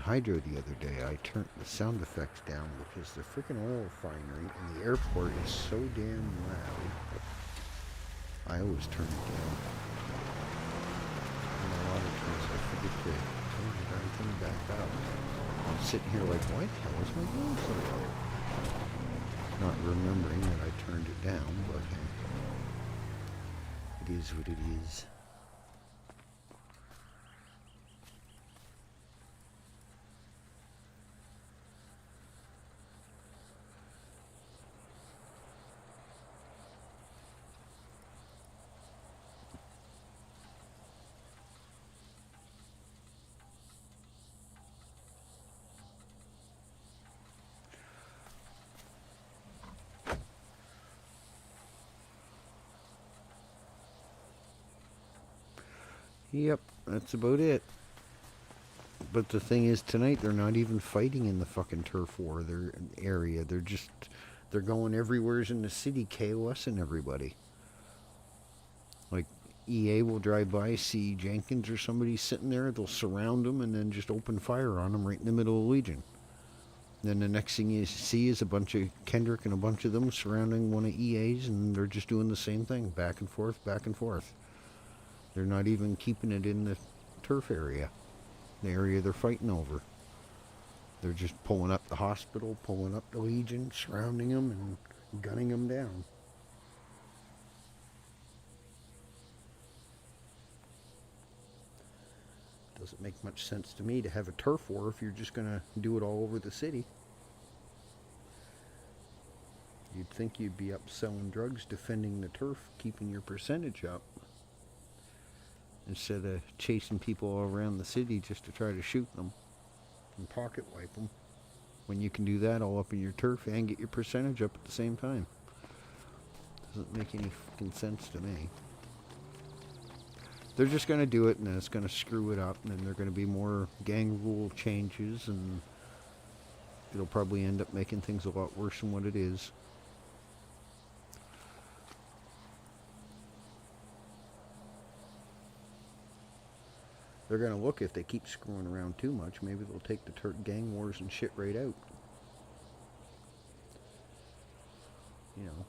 hydro the other day. I turned the sound effects down because the freaking oil refinery in the airport is so damn loud. I always turn it down. And a lot of times I forget to turn the darn thing back up. I'm sitting here like, why the hell is my game so loud? Not remembering that I turned it down, but it is what it is. Yep, that's about it. But the thing is, tonight they're not even fighting in the fucking turf war area. They're going everywheres in the city, KOSing everybody. Like, EA will drive by, see Jenkins or somebody sitting there, they'll surround them and then just open fire on them right in the middle of Legion. Then the next thing you see is a bunch of Kendrick and a bunch of them surrounding one of EA's, and they're just doing the same thing, back and forth, back and forth. They're not even keeping it in the turf area, the area they're fighting over. They're just pulling up the hospital, pulling up the Legion, surrounding them and gunning them down. Doesn't make much sense to me to have a turf war if you're just going to do it all over the city. You'd think you'd be up selling drugs, defending the turf, keeping your percentage up, instead of chasing people all around the city just to try to shoot them and pocket wipe them, when you can do that all up in your turf and get your percentage up at the same time. Doesn't make any fucking sense to me. They're just going to do it, and then it's going to screw it up, and then there are going to be more gang rule changes, and it'll probably end up making things a lot worse than what it is. They're going to look, if they keep screwing around too much, maybe they'll take the gang wars and shit right out. You know.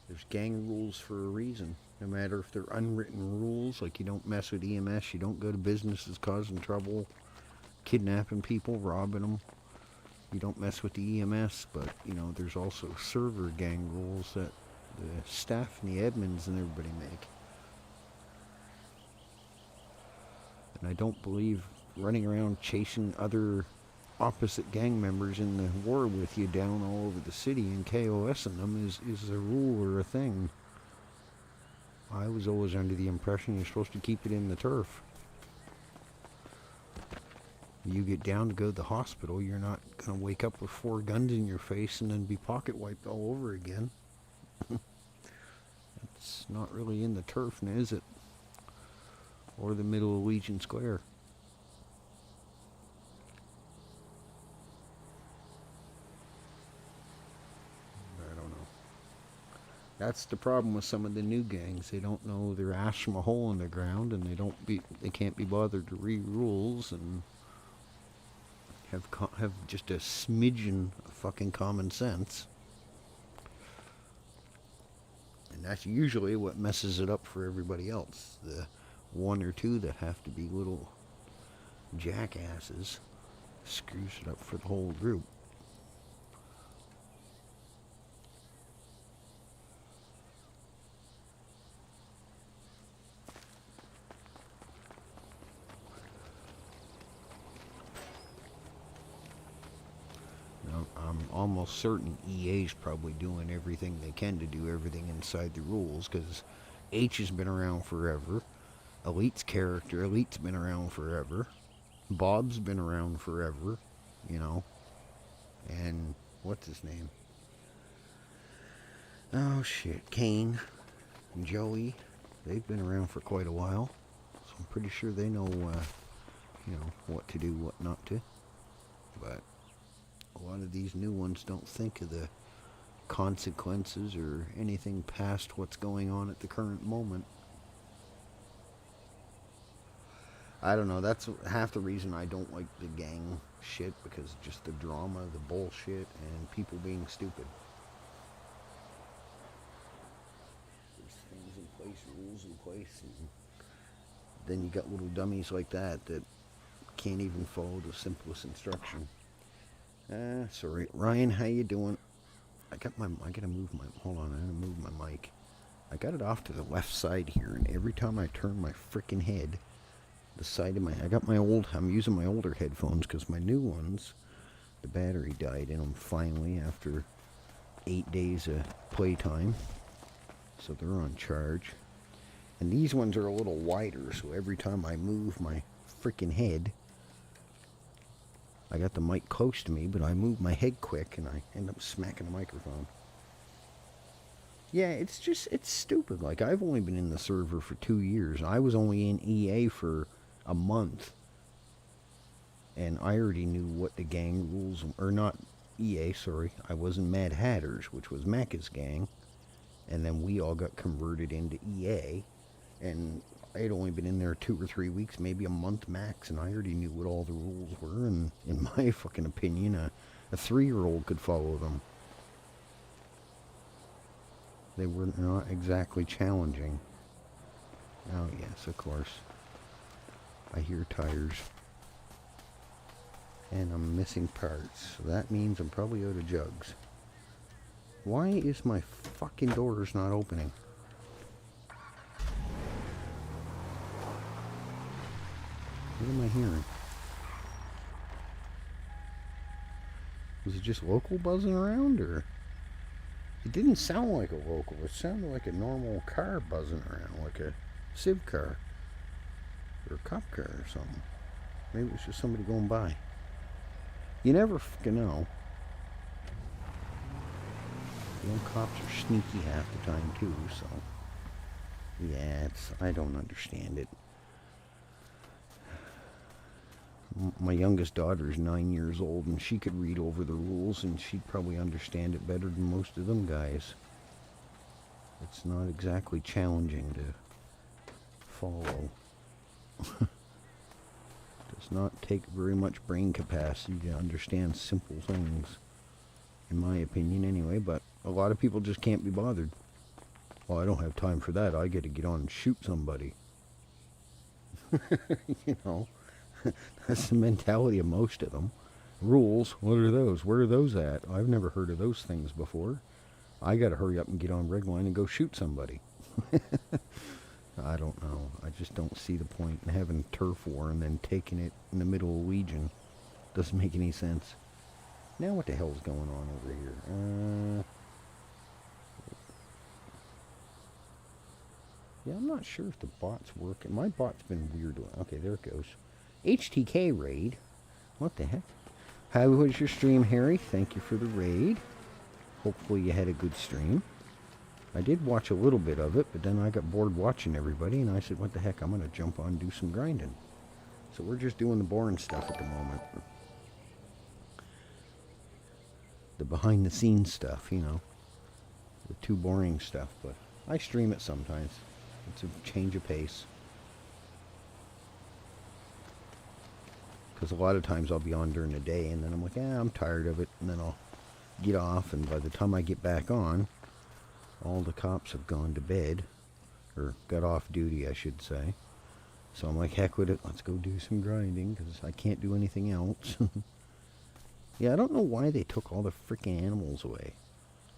There's gang rules for a reason. No matter if they're unwritten rules, like you don't mess with EMS, you don't go to businesses causing trouble, kidnapping people, robbing them. You don't mess with the EMS, but, you know, there's also server gang rules that the staff and the admins and everybody make. And I don't believe running around chasing other opposite gang members in the war with you down all over the city and KOSing them is a rule or a thing. I was always under the impression you're supposed to keep it in the turf. You get down to go to the hospital, you're not going to wake up with 4 guns in your face and then be pocket wiped all over again. It's not really in the turf, now is it? Or the middle of Legion Square. I don't know. That's the problem with some of the new gangs. They don't know their ass from a hole in the ground, and they can't be bothered to read rules and have just a smidgen of fucking common sense. And that's usually what messes it up for everybody else. The 1 or 2 that have to be little jackasses screws it up for the whole group. Now, I'm almost certain EA's probably doing everything they can to do everything inside the rules, because H has been around forever. Elite's been around forever. Bob's been around forever, you know. And what's his name? Oh shit, Kane and Joey. They've been around for quite a while, so I'm pretty sure they know, you know, what to do, what not to. But a lot of these new ones don't think of the consequences or anything past what's going on at the current moment. I don't know, that's half the reason I don't like the gang shit, because just the drama, the bullshit, and people being stupid. There's things in place, rules in place, and then you got little dummies like that can't even follow the simplest instruction. Sorry. Ryan, how you doing? I gotta move my, hold on, I gotta move my mic. I got it off to the left side here, and every time I turn my frickin' head, the side of my, I'm using my older headphones, because my new ones, the battery died in them finally after 8 days of playtime. So they're on charge. And these ones are a little wider, so every time I move my frickin' head, I got the mic close to me, but I move my head quick and I end up smacking the microphone. Yeah, it's stupid. Like, I've only been in the server for 2 years. I was only in EA for a month. And I already knew what the gang rules, or not EA, sorry. I was in Mad Hatters, which was Macca's gang. And then we all got converted into EA. And I had only been in there 2 or 3 weeks, maybe a month max, and I already knew what all the rules were, and in my fucking opinion, a 3-year-old could follow them. They were not exactly challenging. Oh yes, of course. I hear tires. And I'm missing parts, so that means I'm probably out of jugs. Why is my fucking doors not opening? What am I hearing? Was it just local buzzing around, or? It didn't sound like a local. It sounded like a normal car buzzing around, like a civ car. Or a cop car or something. Maybe it was just somebody going by. You never fucking know. The old cops are sneaky half the time too, so. Yeah, I don't understand it. My youngest daughter is 9 years old, and she could read over the rules, and she'd probably understand it better than most of them guys. It's not exactly challenging to follow. Does not take very much brain capacity to understand simple things, in my opinion anyway, but a lot of people just can't be bothered. Well, I don't have time for that. I get to get on and shoot somebody. You know. That's the mentality of most of them. Rules, what are those? Where are those at? I've never heard of those things before. I gotta hurry up and get on Redline and go shoot somebody. I don't know. I just don't see the point in having turf war and then taking it in the middle of Legion. Doesn't make any sense. Now what the hell's going on over here? Yeah, I'm not sure if the bot's working. My bot's been weird. Okay, there it goes. HTK raid. What the heck? How was your stream, Harry? Thank you for the raid. Hopefully you had a good stream. I did watch a little bit of it, but then I got bored watching everybody, and I said, what the heck, I'm going to jump on and do some grinding. So we're just doing the boring stuff at the moment. The behind-the-scenes stuff, you know. The too boring stuff, but I stream it sometimes. It's a change of pace. Because a lot of times I'll be on during the day, and then I'm like, I'm tired of it, and then I'll get off, and by the time I get back on, all the cops have gone to bed, or got off duty, I should say. So I'm like, heck with it, let's go do some grinding, because I can't do anything else. Yeah, I don't know why they took all the freaking animals away.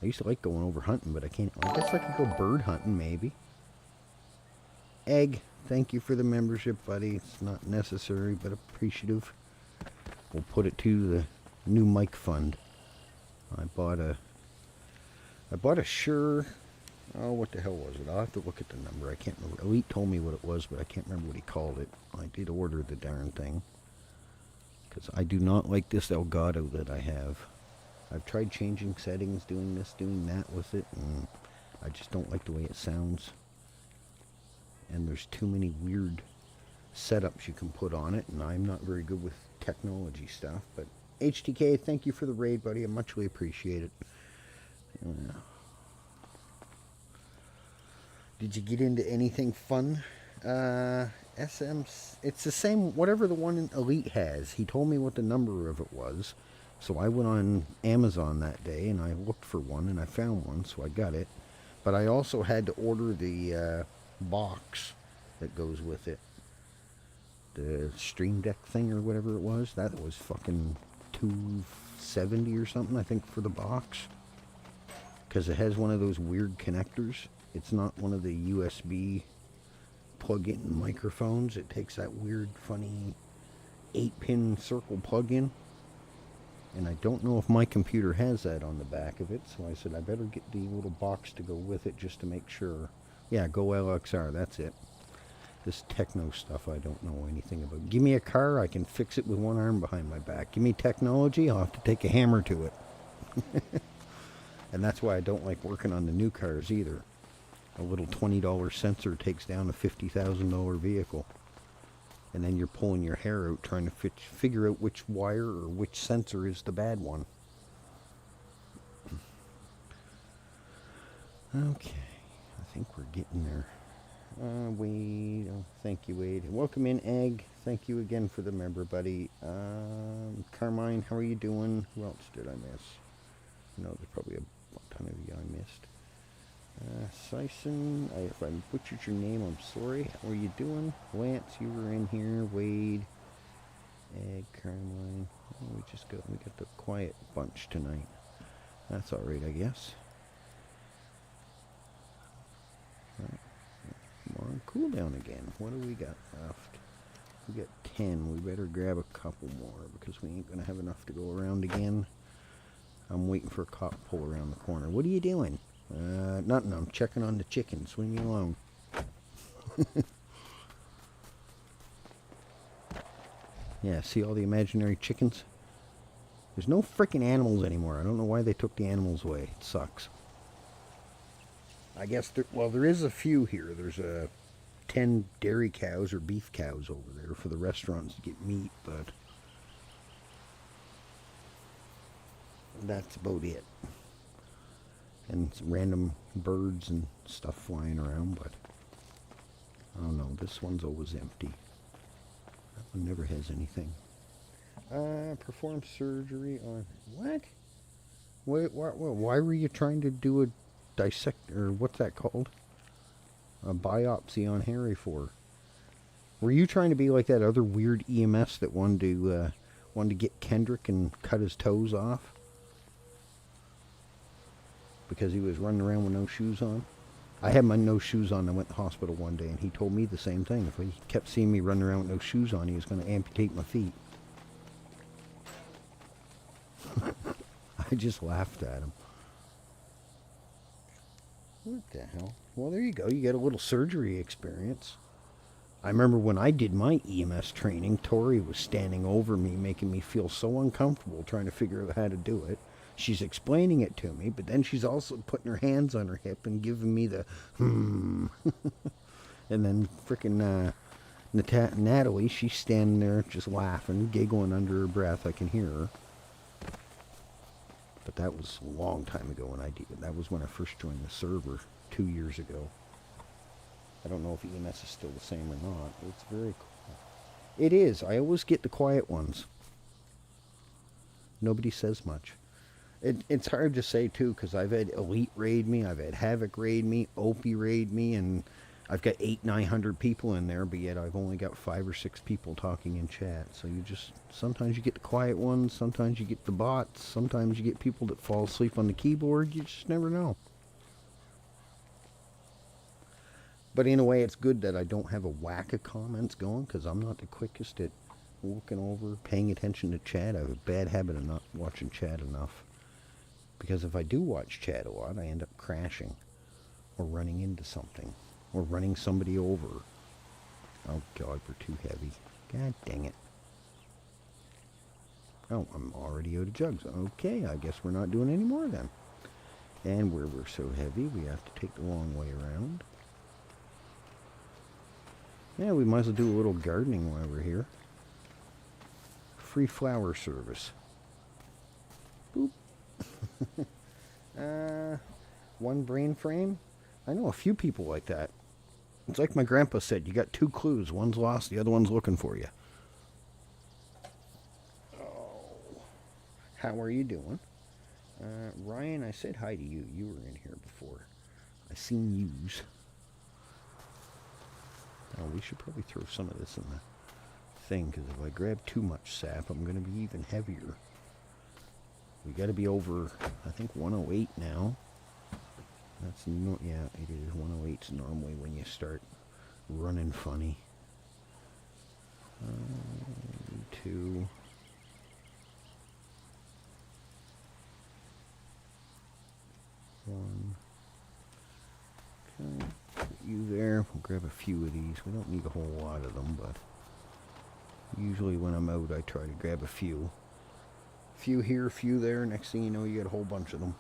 I used to like going over hunting, but I can't. I guess I could go bird hunting, maybe. Egg, thank you for the membership, buddy. It's not necessary, but appreciative. We'll put it to the new mic fund. I bought a Shure. Oh, what the hell was it? I'll have to look at the number. I can't remember. Elite told me what it was, but I can't remember what he called it. I did order the darn thing. Because I do not like this Elgato that I have. I've tried changing settings, doing this, doing that with it, and I just don't like the way it sounds. And there's too many weird setups you can put on it, and I'm not very good with technology stuff. But HTK, thank you for the raid, buddy. I muchly appreciate it. Yeah. Did you get into anything fun? It's the same, whatever the one in Elite has. He told me what the number of it was. So I went on Amazon that day and I looked for one and I found one, so I got it. But I also had to order the box that goes with it. The Stream Deck thing or whatever it was. That was fucking $270 or something, I think, for the box. Because it has one of those weird connectors. It's not one of the USB plug-in microphones. It takes that weird, funny 8-pin circle plug-in. And I don't know if my computer has that on the back of it, so I said I better get the little box to go with it just to make sure. Yeah, Go LXR, that's it. This techno stuff I don't know anything about. Give me a car, I can fix it with one arm behind my back. Give me technology, I'll have to take a hammer to it. And that's why I don't like working on the new cars either. A little $20 sensor takes down a $50,000 vehicle. And then you're pulling your hair out trying to figure out which wire or which sensor is the bad one. Okay, I think we're getting there. Wade, oh, thank you, Wade. Welcome in, Egg. Thank you again for the member, buddy. Carmine, how are you doing? Who else did I miss? No, there's probably a ton of you I missed. Sison, if I butchered your name, I'm sorry. How are you doing? Lance, you were in here. Wade, Egg, Carmine. Oh, we got the quiet bunch tonight. That's all right, I guess. Come on, cool down again. What do we got left? We got 10. We better grab a couple more because we ain't gonna have enough to go around again. I'm waiting for a cop to pull around the corner. What are you doing? Nothing. I'm checking on the chickens. Leave me alone. Yeah, see all the imaginary chickens? There's no freaking animals anymore. I don't know why they took the animals away. It sucks. I guess, there is a few here. There's 10 dairy cows or beef cows over there for the restaurants to get meat, but that's about it. And some random birds and stuff flying around, but I don't know. This one's always empty. That one never has anything. Perform surgery on what? Why were you trying to do a dissect, or what's that called? A biopsy on Harry for? Were you trying to be like that other weird EMS that wanted to get Kendrick and cut his toes off? Because he was running around with no shoes on. I had my no shoes on. I went to the hospital one day and he told me the same thing. If he kept seeing me running around with no shoes on, he was going to amputate my feet. I just laughed at him. What the hell? Well, there you go. You get a little surgery experience. I remember when I did my EMS training, Tori was standing over me, making me feel so uncomfortable trying to figure out how to do it. She's explaining it to me, but then she's also putting her hands on her hip and giving me the And then frickin' Natalie, she's standing there just laughing, giggling under her breath. I can hear her. But that was a long time ago when I did it. That was when I first joined the server 2 years ago. I don't know if EMS is still the same or not. It's very cool. It is. I always get the quiet ones. Nobody says much. It's hard to say, too, because I've had Elite raid me, I've had Havoc raid me, Opie raid me, and I've got 800-900 people in there, but yet I've only got 5 or 6 people talking in chat. So sometimes you get the quiet ones, sometimes you get the bots, sometimes you get people that fall asleep on the keyboard. You just never know. But in a way, it's good that I don't have a whack of comments going, because I'm not the quickest at looking over, paying attention to chat. I have a bad habit of not watching chat enough. Because if I do watch chat a lot, I end up crashing or running into something or running somebody over. Oh God, we're too heavy. God dang it. Oh, I'm already out of jugs. Okay, I guess we're not doing any more then. And where we're so heavy, we have to take the long way around. Yeah, we might as well do a little gardening while we're here. Free flower service. Boop. One brain frame? I know a few people like that. It's like my grandpa said, you got 2 clues. One's lost, the other one's looking for you. Oh. How are you doing? Ryan, I said hi to you. You were in here before. I seen yous. Oh, we should probably throw some of this in the thing, because if I grab too much sap, I'm going to be even heavier. We got to be over, I think, 108 now. That's no, yeah, it is. 108's normally when you start running funny. 2. One. Okay, put you there. We'll grab a few of these. We don't need a whole lot of them, but usually when I'm out, I try to grab a few. Few here, few there. Next thing you know, you get a whole bunch of them.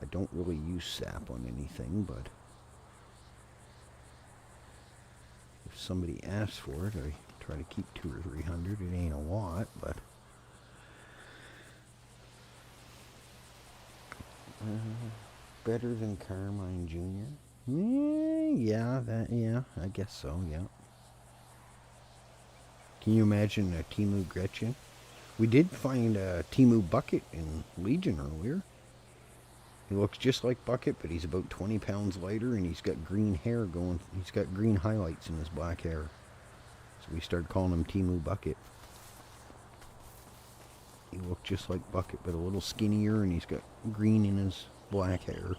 I don't really use sap on anything, but if somebody asks for it, I try to keep 200 or 300. It ain't a lot, but better than Carmine Jr. Yeah, I guess so. Yeah. Can you imagine a Timu Gretchen? We did find a Timu Bucket in Legion earlier. He looks just like Bucket, but he's about 20 pounds lighter, and he's got green hair going. He's got green highlights in his black hair. So we started calling him Timu Bucket. He looked just like Bucket, but a little skinnier, and he's got green in his black hair.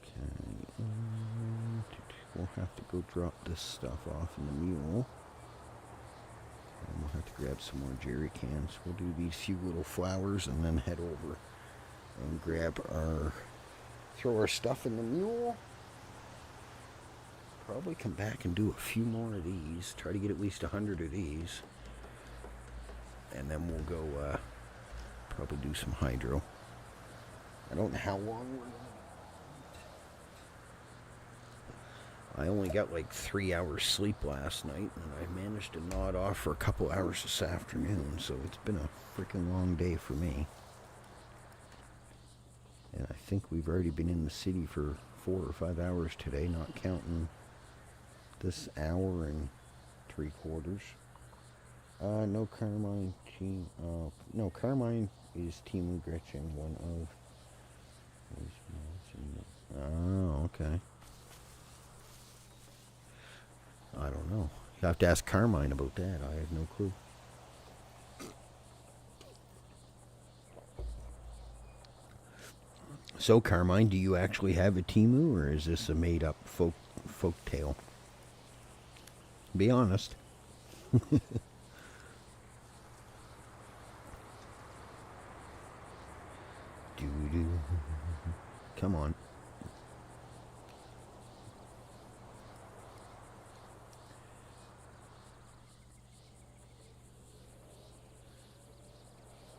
Okay. We'll have to go drop this stuff off in the mule. And we'll have to grab some more jerry cans. We'll do these few little flowers and then head over and throw our stuff in the mule. Probably come back and do a few more of these. Try to get at least 100 of these. And then we'll go probably do some hydro. I don't know how long we're going to. I only got like 3 hours sleep last night, and I managed to nod off for a couple hours this afternoon, so it's been a freaking long day for me. And I think we've already been in the city for 4 or 5 hours today, not counting this hour and 3/4. No Carmine team. No, Carmine is Team Gretchen, one of. Oh, okay. I don't know. You have to ask Carmine about that. I have no clue. So, Carmine, do you actually have a Timu, or is this a made-up folk tale? Be honest. Doo-doo. Come on.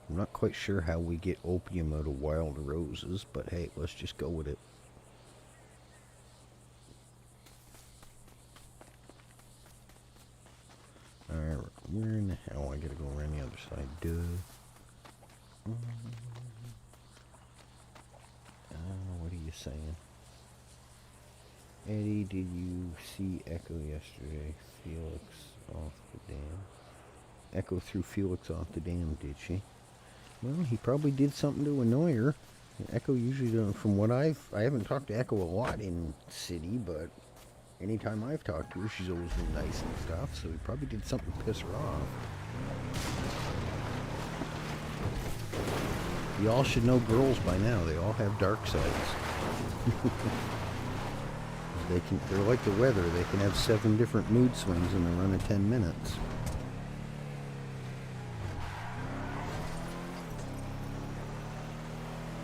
I'm not quite sure how we get opium out of wild roses, but hey, let's just go with it. Alright, where in the hell? I gotta go around the other side. What are you saying? Eddie, did you see Echo yesterday? Felix off the dam. Echo threw Felix off the dam, did she? Well, he probably did something to annoy her. Echo usually doesn't, from what I haven't talked to Echo a lot in city, but anytime I've talked to her, she's always been nice and stuff, so he probably did something to piss her off. You all should know girls by now. They all have dark sides. They're like the weather. They can have 7 different mood swings in the run of 10 minutes.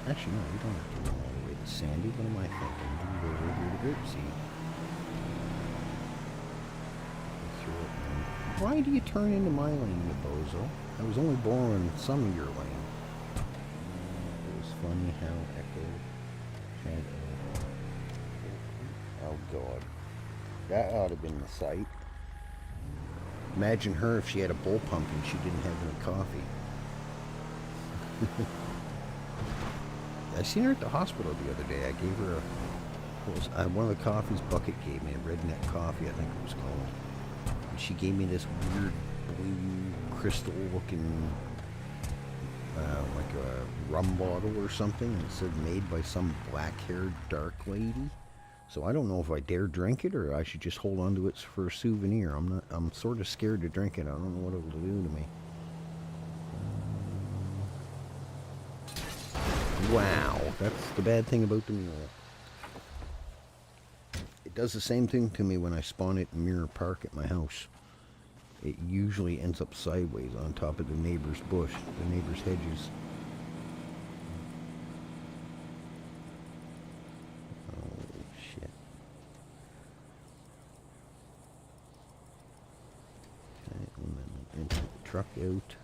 Actually, no, you don't have to run all the way to Sandy. What am I thinking? You can go right here to Grapeseed. Why do you turn into my lane, you bozo? I was only borrowing some of your lane. It was funny how Echo had a... Oh, God. That ought to have been the sight. Imagine her if she had a bull pump and she didn't have any coffee. I seen her at the hospital the other day. I gave her one of the coffees Bucket gave me, a Redneck Coffee, I think it was called. And she gave me this weird blue crystal looking, like a rum bottle or something. And it said made by some black-haired dark lady. So I don't know if I dare drink it or I should just hold on to it for a souvenir. I'm sort of scared to drink it. I don't know what it'll do to me. Wow, that's the bad thing about the mule. It does the same thing to me when I spawn it in Mirror Park at my house. It usually ends up sideways on top of the neighbor's bush, the neighbor's hedges. Oh, shit. Okay, and then the truck out.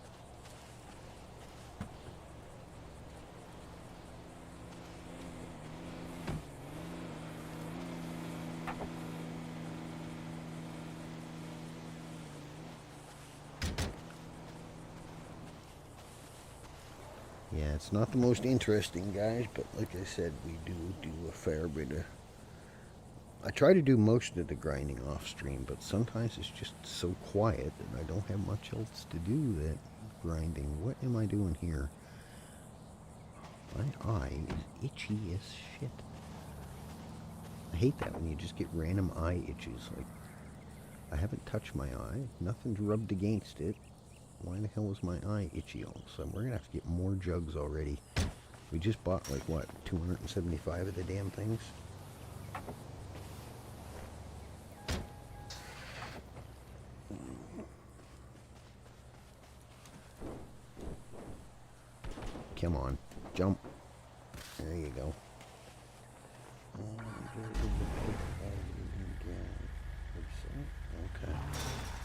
Yeah, it's not the most interesting, guys, but like I said, we do a fair bit of... I try to do most of the grinding off stream, but sometimes it's just so quiet that I don't have much else to do that grinding. What am I doing here? My eye is itchy as shit. I hate that when you just get random eye itches. Like, I haven't touched my eye, nothing's rubbed against it. Why the hell is my eye itchy all of a sudden? We're gonna have to get more jugs already. We just bought like what, 275 of the damn things? Come on, jump. There you go. Okay.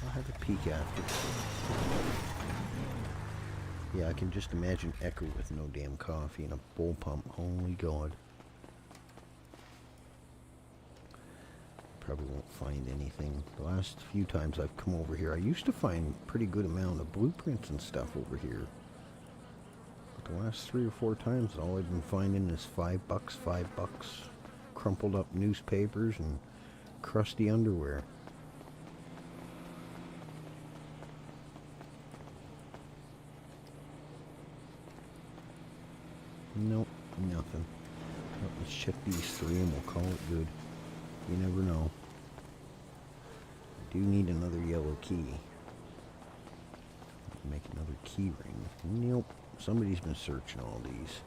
I'll have a peek after. Yeah, I can just imagine Echo with no damn coffee and a bull pump. Holy God. Probably won't find anything. The last few times I've come over here, I used to find a pretty good amount of blueprints and stuff over here. But the last 3 or 4 times, all I've been finding is $5, $5, crumpled up newspapers and crusty underwear. Nope, nothing. Well, let's check these 3 and we'll call it good. You never know. I do need another yellow key. Make another key ring. Nope, somebody's been searching all these.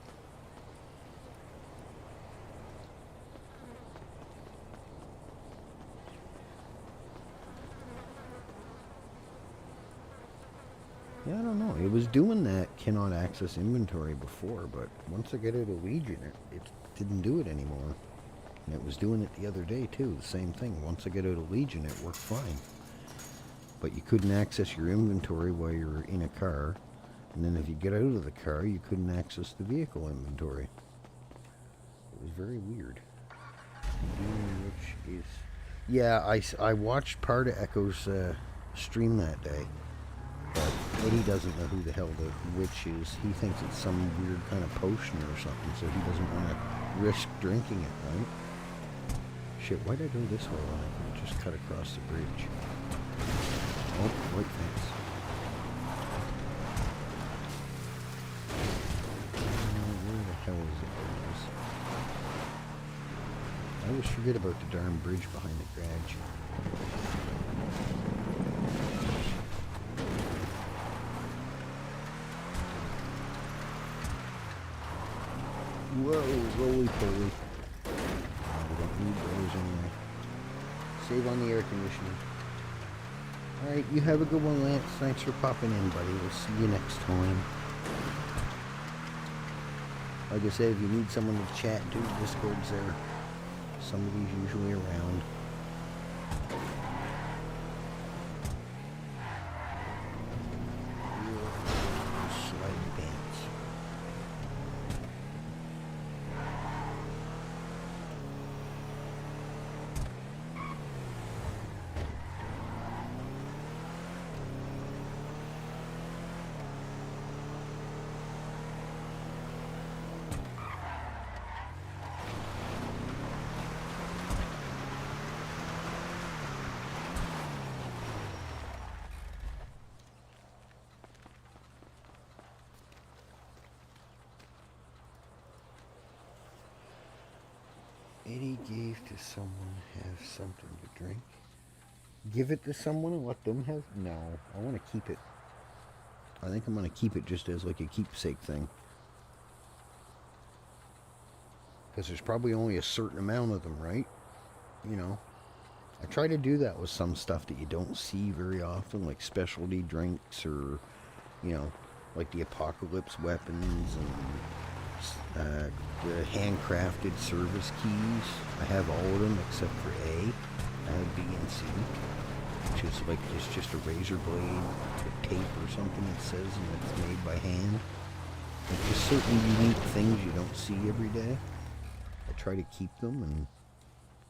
Yeah, I don't know. It was doing that cannot access inventory before, but once I get out of Legion, it didn't do it anymore. And it was doing it the other day too, the same thing. Once I get out of Legion, it worked fine. But you couldn't access your inventory while you were in a car. And then if you get out of the car, you couldn't access the vehicle inventory. It was very weird. Which is... Yeah, I watched part of Echo's stream that day. But Eddie doesn't know who the hell the witch is. He thinks it's some weird kind of potion or something, so he doesn't want to risk drinking it, right? Shit, why'd I go this way when I could just cut across the bridge? Oh, white fence. Where the hell is it, guys? I always forget about the darn bridge behind the garage. Whoa, roly-poly. We don't need those anyway. Save on the air conditioning. Alright, you have a good one, Lance. Thanks for popping in, buddy. We'll see you next time. Like I said, if you need someone to chat to, Discord's there. Somebody's usually around. Eddie gave to someone have something to drink. Give it to someone and let them have? No, I want to keep it. I think I'm going to keep it just as like a keepsake thing. Because there's probably only a certain amount of them, right? You know. I try to do that with some stuff that you don't see very often, like specialty drinks or, you know, like the apocalypse weapons and the handcrafted service keys. I have all of them except for A. I have B and C, which is like it's just a razor blade with tape or something it says, and it's made by hand. Like just certain unique things you don't see every day. I try to keep them, and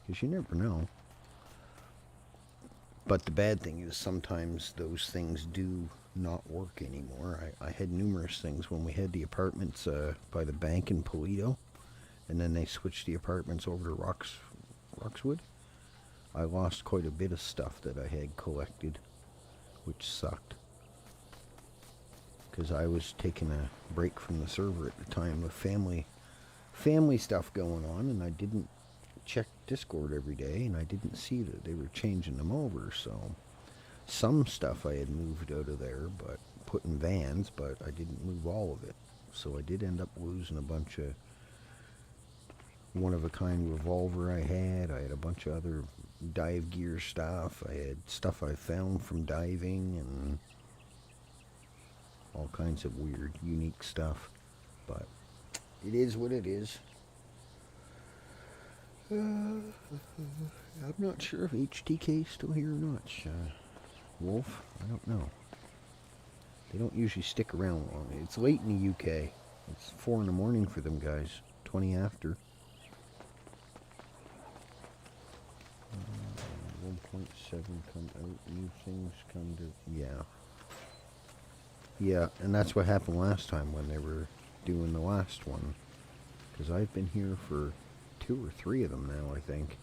because you never know. But the bad thing is sometimes those things do not work anymore. I had numerous things when we had the apartments by the bank in Polito, and then they switched the apartments over to Roxwood. I lost quite a bit of stuff that I had collected, which sucked. Because I was taking a break from the server at the time with family stuff going on, and I didn't check Discord every day, and I didn't see that they were changing them over, so some stuff I had moved out of there, but put in vans, but I didn't move all of it. So I did end up losing a bunch of one-of-a-kind revolver I had a bunch of other dive gear stuff, I had stuff I found from diving, and all kinds of weird, unique stuff, but it is what it is. I'm not sure if HTK's still here or not. Wolf? I don't know. They don't usually stick around long. It's late in the UK. It's 4 in the morning for them guys. 20 after. 1.7 come out. New things come to... Yeah. Yeah, and that's what happened last time when they were doing the last one. Because I've been here for 2 or 3 of them now, I think.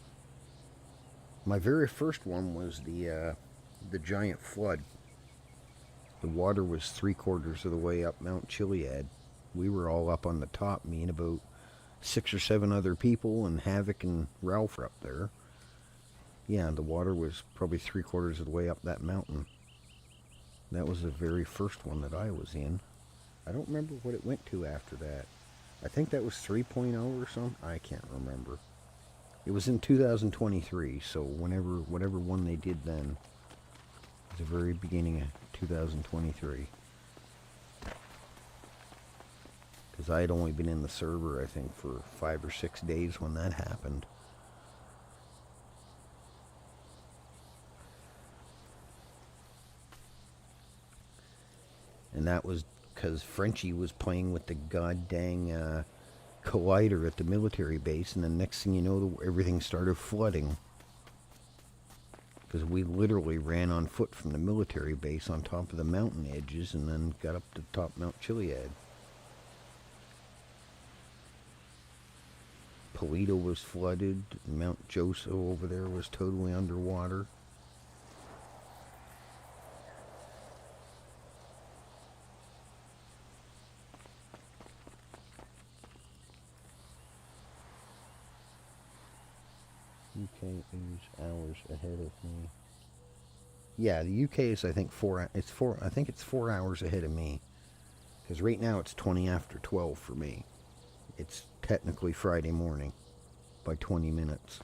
My very first one was the giant flood. The water was 3/4 of the way up Mount Chiliad. We were all up on the top, me and about 6 or 7 other people, and Havoc and Ralph were up there. Yeah, the water was probably 3/4 of the way up that mountain. That was the very first one that I was in. I don't remember what it went to after that. I think that was 3.0 or something. I can't remember. It was in 2023, so whatever one they did then, at the very beginning of 2023. Because I had only been in the server, I think, for 5 or 6 days when that happened. And that was because Frenchie was playing with the goddamn collider at the military base, and the next thing you know, everything started flooding. Because we literally ran on foot from the military base on top of the mountain edges and then got up to top Mount Chiliad. Polito was flooded. Mount Joseph over there was totally underwater. UK is hours ahead of me. Yeah, the UK is I think 4 hours ahead of me. Because right now it's 20 after 12 for me. It's technically Friday morning by 20 minutes.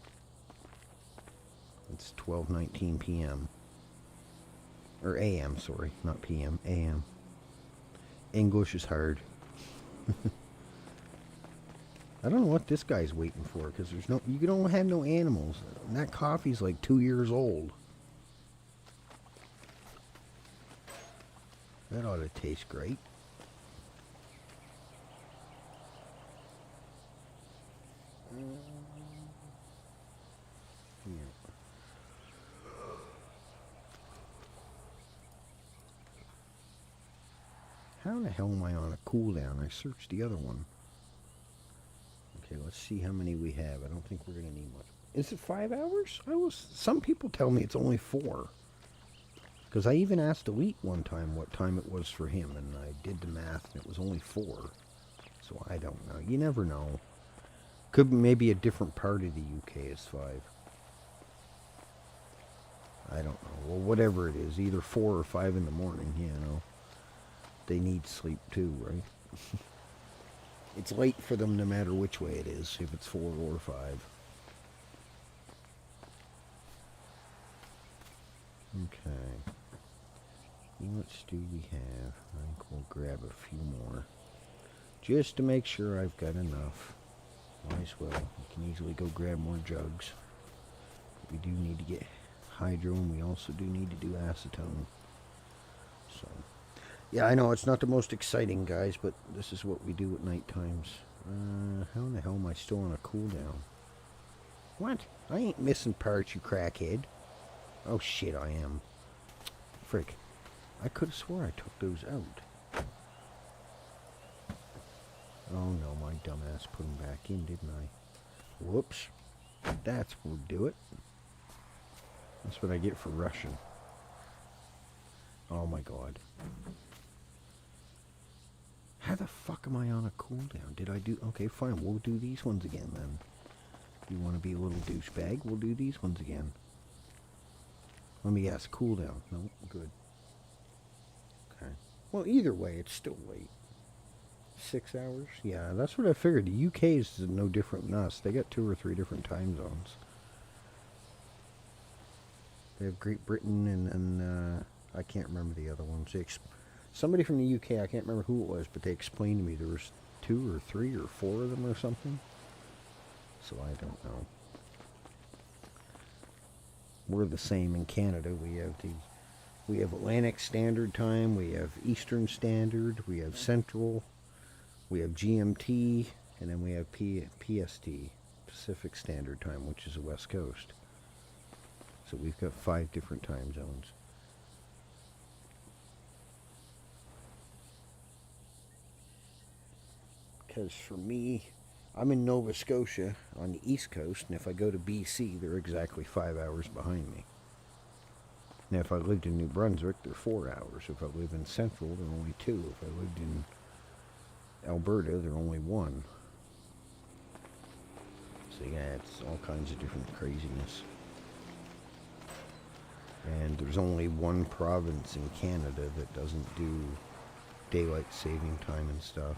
It's 12:19 p.m. Or a.m., sorry, not p.m., a.m. English is hard. I don't know what this guy's waiting for, because you don't have no animals. And that coffee's like 2 years old. That ought to taste great. How the hell am I on a cooldown? I searched the other one. Okay, let's see how many we have. I don't think we're going to need much. Is it 5 hours? Some people tell me it's only 4. Because I even asked Elite one time what time it was for him, and I did the math, and it was only 4. So I don't know. You never know. Could be maybe a different part of the UK is 5. I don't know. Well, whatever it is, either 4 or 5 in the morning, you know. They need sleep too, right? It's late for them no matter which way it is, if it's 4 or 5. Okay. How much do we have? I think we'll grab a few more. Just to make sure I've got enough. Might as well. We can easily go grab more jugs. We do need to get hydro, and we also do need to do acetone. So, yeah, I know it's not the most exciting, guys, but this is what we do at night times. How in the hell am I still on a cooldown? What? I ain't missing parts, you crackhead. Oh shit, I am. Frick. I could have swore I took those out. Oh no, my dumbass put them back in, didn't I? Whoops. That's what would do it. That's what I get for rushing. Oh my god. How the fuck am I on a cooldown? Did I do... Okay, fine, we'll do these ones again then. You want to be a little douchebag? We'll do these ones again. Let me guess, cooldown. No, good. Okay. Well, either way, it's still late. 6 hours? Yeah, that's what I figured. The UK is no different than us. They got 2 or 3 different time zones. They have Great Britain and I can't remember the other ones. Somebody from the UK, I can't remember who it was, but they explained to me there was 2 or 3 or 4 of them or something. So I don't know. We're the same in Canada. We have Atlantic Standard Time, we have Eastern Standard, we have Central, we have GMT, and then we have PST, Pacific Standard Time, which is the West Coast. So we've got 5 different time zones. Because for me, I'm in Nova Scotia on the East Coast, and if I go to BC, they're exactly 5 hours behind me. Now, if I lived in New Brunswick, they're 4 hours. If I live in Central, they're only 2. If I lived in Alberta, they're only 1. So yeah, it's all kinds of different craziness. And there's only one province in Canada that doesn't do daylight saving time and stuff.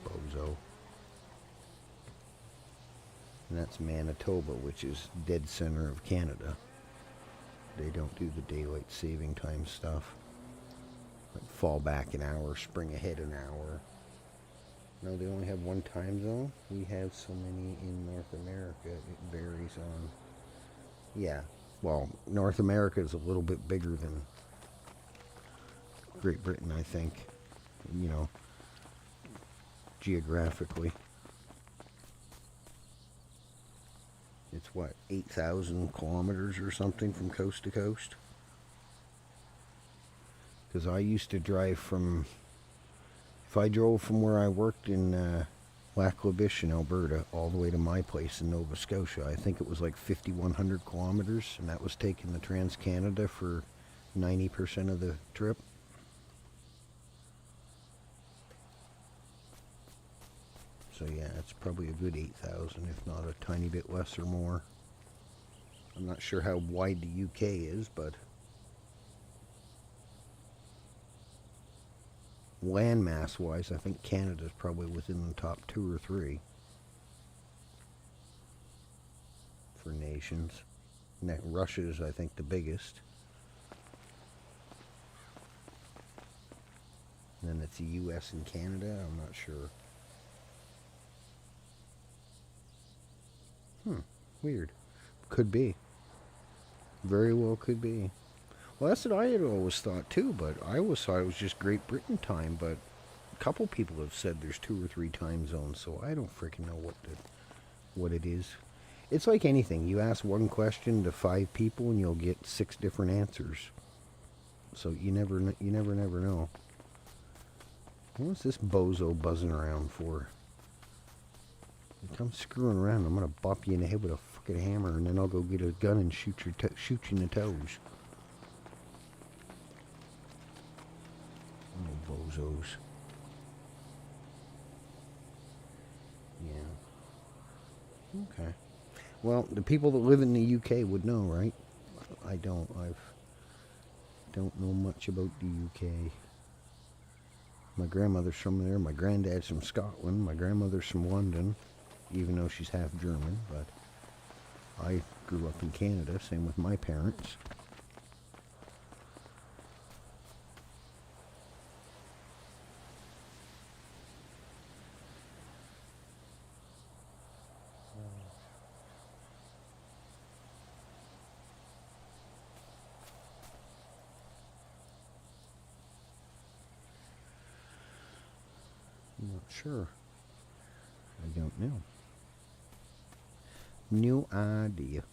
Bozo. And that's Manitoba, which is dead center of Canada. They don't do the daylight saving time stuff. Like fall back an hour, spring ahead an hour. No, they only have one time zone. We have so many in North America. It varies on... Yeah, well, North America is a little bit bigger than Great Britain, I think. You know, geographically. It's what, 8,000 kilometers or something from coast to coast? Because I used to drive from... If I drove from where I worked in Lac La Biche in Alberta all the way to my place in Nova Scotia, I think it was like 5,100 kilometers, and that was taking the Trans-Canada for 90% of the trip. So yeah, it's probably a good 8,000, if not a tiny bit less or more. I'm not sure how wide the UK is, but landmass wise, I think Canada's probably within the top 2 or 3 for nations. Russia's, I think, the biggest. And then it's the US and Canada, I'm not sure. Weird. Could be. Very well could be. Well, that's what I had always thought too, but I always thought it was just Great Britain time, but a couple people have said there's 2 or 3 time zones, so I don't freaking know what it is. It's like anything. You ask one question to 5 people and you'll get 6 different answers. So you never know. What's this bozo buzzing around for? Come screwing around. I'm gonna bop you in the head with a fucking hammer, and then I'll go get a gun and shoot you in the toes. Oh bozos. Yeah. Okay. Well, the people that live in the UK would know, right? I don't. Don't know much about the UK. My grandmother's from there. My granddad's from Scotland. My grandmother's from London, even though she's half German. But I grew up in Canada. Same with my parents. I'm not sure. I don't know. No idea.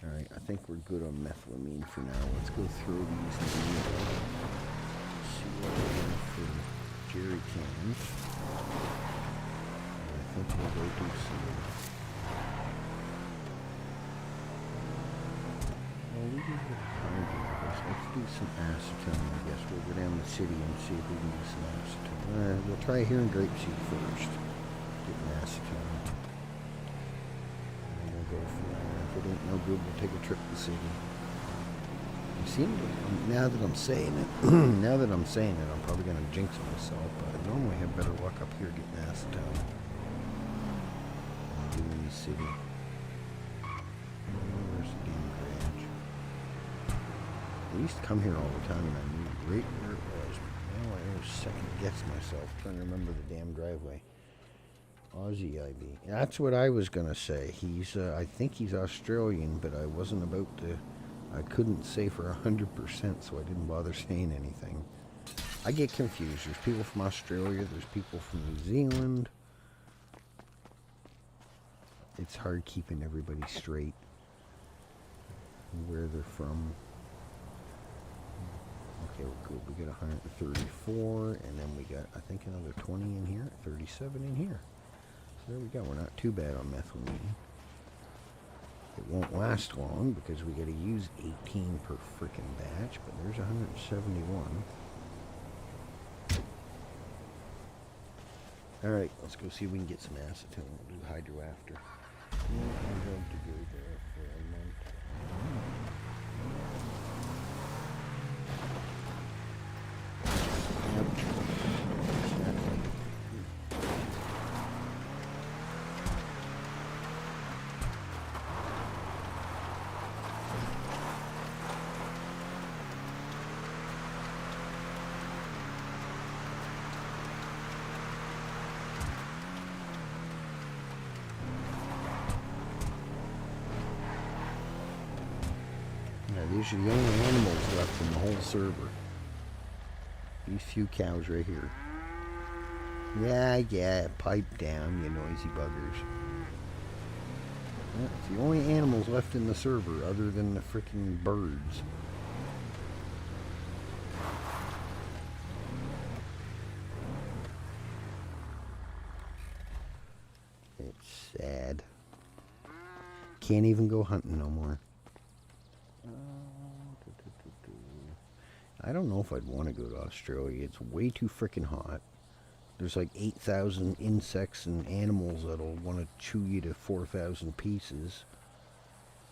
Alright, I think we're good on methylamine for now. Let's go through these and see what we have for jerry cans. And I think we'll go do some. Well, we can get hard levels. Let's do some acetone, I guess. We'll go down the city and see if we can do some acetone. We'll try here in grapeseed first. Get an acetone. And we'll go from there. If it ain't no good, we'll take a trip to the city. You seem to, now that I'm saying it, I'm probably going to jinx myself, but I normally have better luck up here getting acetone than I do in the city. Where's the damn garage? I used to come here all the time and I knew right where it was. Now I always second guess myself trying to remember the damn driveway. Aussie IB. That's what I was gonna say. He's, I think he's Australian, but I wasn't about to. I couldn't say for 100%, so I didn't bother saying anything. I get confused. There's people from Australia. There's people from New Zealand. It's hard keeping everybody straight. Where they're from. Okay, we're good. We got 134, and then we got, I think, another 20 in here, 37 in here. So there we go. We're not too bad on methylamine. It won't last long because we got to use 18 per frickin' batch, but there's 171. All right, let's go see if we can get some acetone. We'll do hydro after. I'm going to go there for a month. These are the only animals left in the whole server. These few cows right here. Yeah, pipe down, you noisy buggers. That's the only animals left in the server other than the freaking birds. It's sad. Can't even go hunting no more. I don't know if I'd want to go to Australia. It's way too freaking hot. There's like 8,000 insects and animals that'll want to chew you to 4,000 pieces.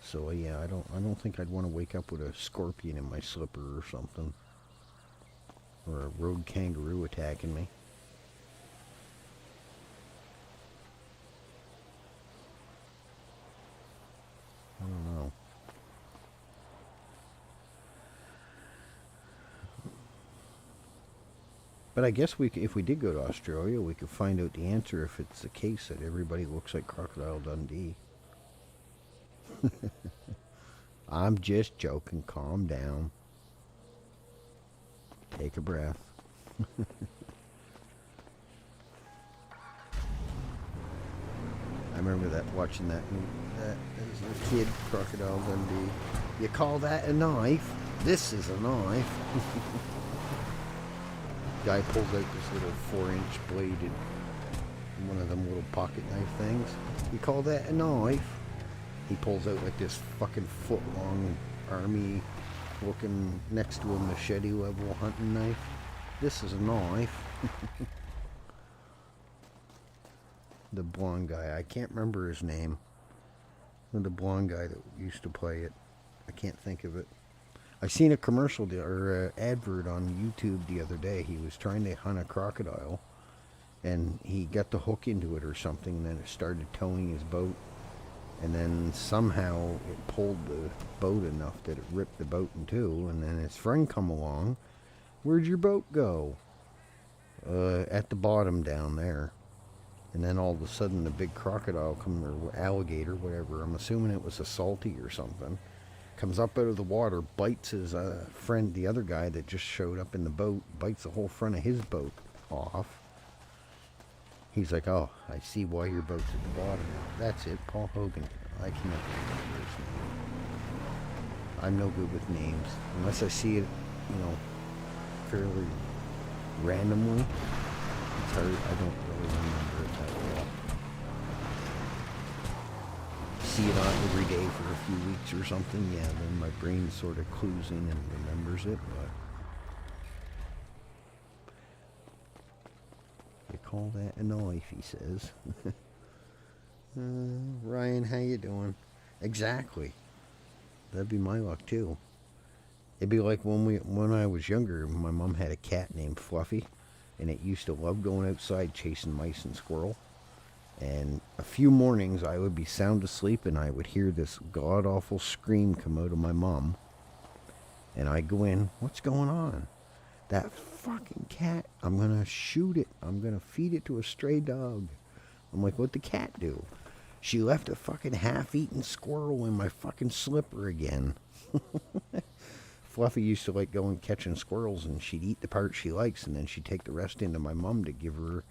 So yeah, I don't think I'd want to wake up with a scorpion in my slipper or something, or a road kangaroo attacking me. I don't know. But I guess if we did go to Australia, we could find out the answer if it's the case that everybody looks like Crocodile Dundee. I'm just joking. Calm down. Take a breath. I remember watching that as a kid, Crocodile Dundee. You call that a knife? This is a knife. Guy pulls out this little 4-inch bladed, one of them little pocket knife things. You call that a knife? He pulls out like this fucking foot-long army looking next to a machete level hunting knife. This is a knife. The blonde guy, I can't remember his name. The blonde guy that used to play it. I can't think of it. I seen a commercial or advert on YouTube the other day. He was trying to hunt a crocodile, and he got the hook into it or something, and then it started towing his boat, and then somehow it pulled the boat enough that it ripped the boat in two, and then his friend come along. Where'd your boat go? At the bottom down there. And then all of a sudden the big crocodile come, or alligator, whatever, I'm assuming it was a salty or something, comes up out of the water, bites his friend, the other guy that just showed up in the boat, bites the whole front of his boat off. He's like, oh, I see why your boat's at the bottom. That's it, Paul Hogan. I cannot remember his name. I'm no good with names. Unless I see it, you know, fairly randomly. It's hard, I don't really remember it that well. See it on every day for a few weeks or something, yeah, then my brain sort of clues in and remembers it, but you call that a knife, he says. Ryan, how you doing? Exactly. That'd be my luck too. It'd be like when I was younger, my mom had a cat named Fluffy, and it used to love going outside chasing mice and squirrel. And a few mornings I would be sound asleep and I would hear this god-awful scream come out of my mom. And I'd go in, what's going on? That fucking cat, I'm gonna shoot it. I'm gonna feed it to a stray dog. I'm like, what'd the cat do? She left a fucking half-eaten squirrel in my fucking slipper again. Fluffy used to like going catching squirrels, and she'd eat the part she likes, and then she'd take the rest into my mom to give her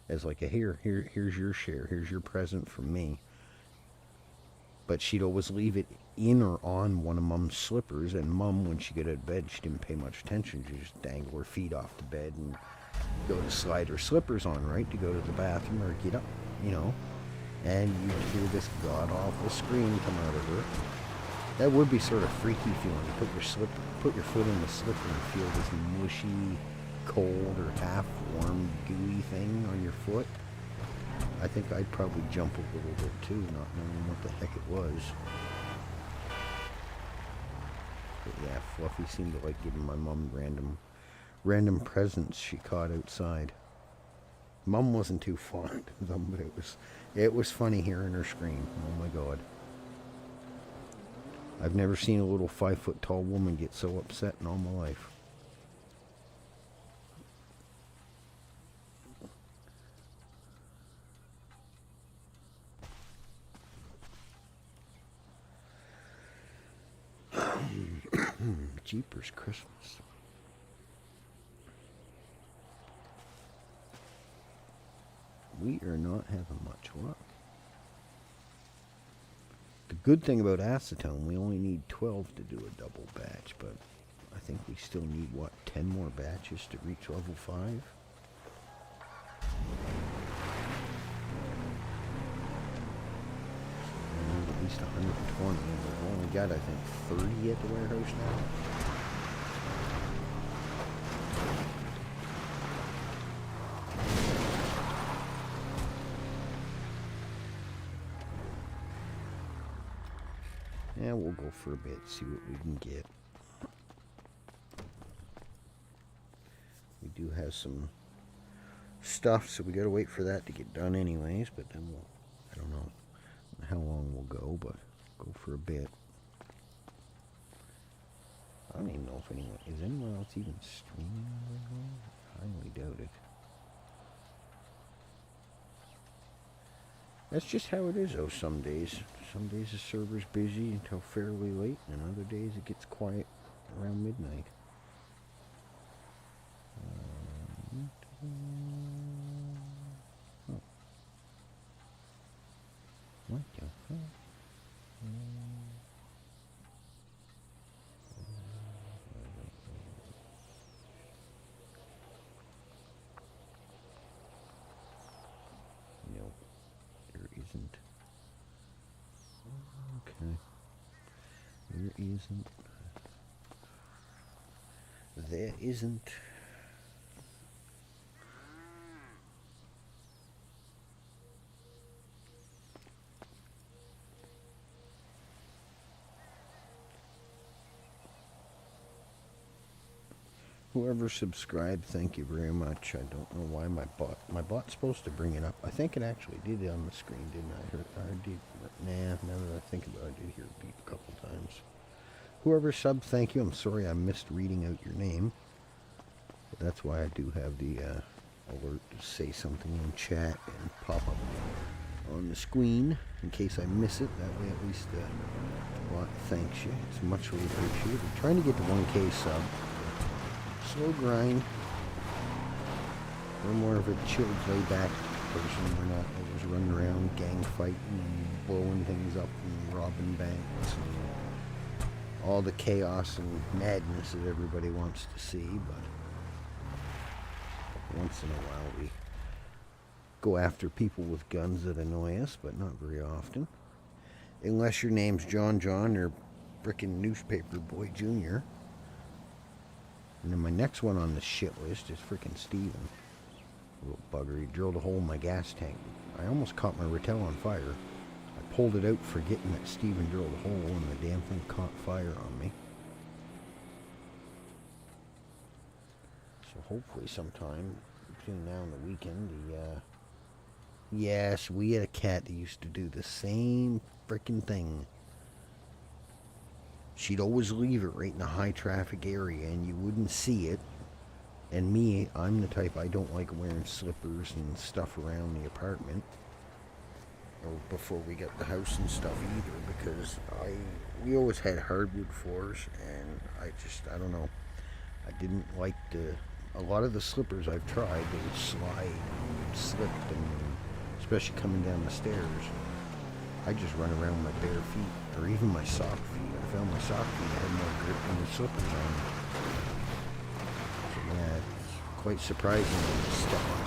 as like a here's your share, here's your present from me. But she'd always leave it in or on one of Mom's slippers, and Mom, when she got out of bed, she didn't pay much attention. She just dangled her feet off the bed and go to slide her slippers on, right, to go to the bathroom or get up, you know. And you'd hear this god-awful scream come out of her. That would be sort of freaky feeling. You put your foot in the slipper and feel this mushy, cold, or half-warm, gooey thing on your foot. I think I'd probably jump a little bit too, not knowing what the heck it was. But yeah, Fluffy seemed to like giving my mom random presents she caught outside. Mom wasn't too fond of them, but it was funny hearing her scream. Oh my God. I've never seen a little 5-foot-tall woman get so upset in all my life. Jeepers Christmas. We are not having much luck. The good thing about acetone, we only need 12 to do a double batch, but I think we still need, what, 10 more batches to reach level 5? We need at least 120, and we've only got, I think, 30 at the warehouse now. Yeah, we'll go for a bit, see what we can get. We do have some stuff, so we gotta wait for that to get done anyways, but then we'll, I don't know how long we'll go, but go for a bit. I don't even know if anyone else even streaming right now? I highly doubt it. That's just how it is, though, some days. Some days the server's busy until fairly late, and other days it gets quiet around midnight. Oh. What the hell? Nope, there isn't. Okay. There isn't. there isn't. Whoever subscribed, thank you very much. I don't know why my bot's supposed to bring it up. I think it actually did it on the screen, didn't I? I did. Nah, now that I think about it, I did hear it beep a couple times. Whoever subbed, thank you. I'm sorry I missed reading out your name. But that's why I do have the alert to say something in chat and pop up on the screen in case I miss it. That way at least thanks you. It's much really appreciated. Trying to get to 1K sub. Slow grind. We're more of a chilled, laid-back person. We're not always running around gang fighting and blowing things up and robbing banks and all the chaos and madness that everybody wants to see. But once in a while we go after people with guns that annoy us, but not very often. Unless your name's John or frickin' Newspaper Boy Jr. And then my next one on the shit list is frickin' Steven. Little bugger, he drilled a hole in my gas tank. I almost caught my Rattel on fire. I pulled it out forgetting that Steven drilled a hole and the damn thing caught fire on me. So hopefully sometime between now and the weekend, yes, we had a cat that used to do the same frickin' thing. She'd always leave it right in a high traffic area and you wouldn't see it. And me, I'm the type, I don't like wearing slippers and stuff around the apartment. Or before we got the house and stuff either, because we always had hardwood floors and I don't know. I didn't like a lot of the slippers I've tried, they would slide and slip, and especially coming down the stairs. I just run around with my bare feet, or even my sock feet. I found my sock feet had more grip than the slippers on. So yeah, it's quite surprising when you step on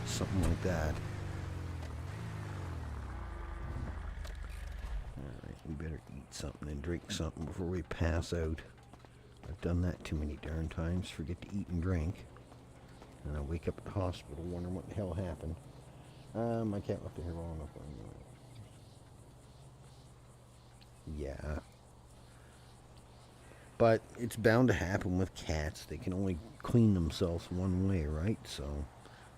something like that. Alright, we better eat something and drink something before we pass out. I've done that too many darn times. Forget to eat and drink. And I wake up at the hospital wondering what the hell happened. My cat left her hair long enough. Yeah. But it's bound to happen with cats. They can only clean themselves one way, right? So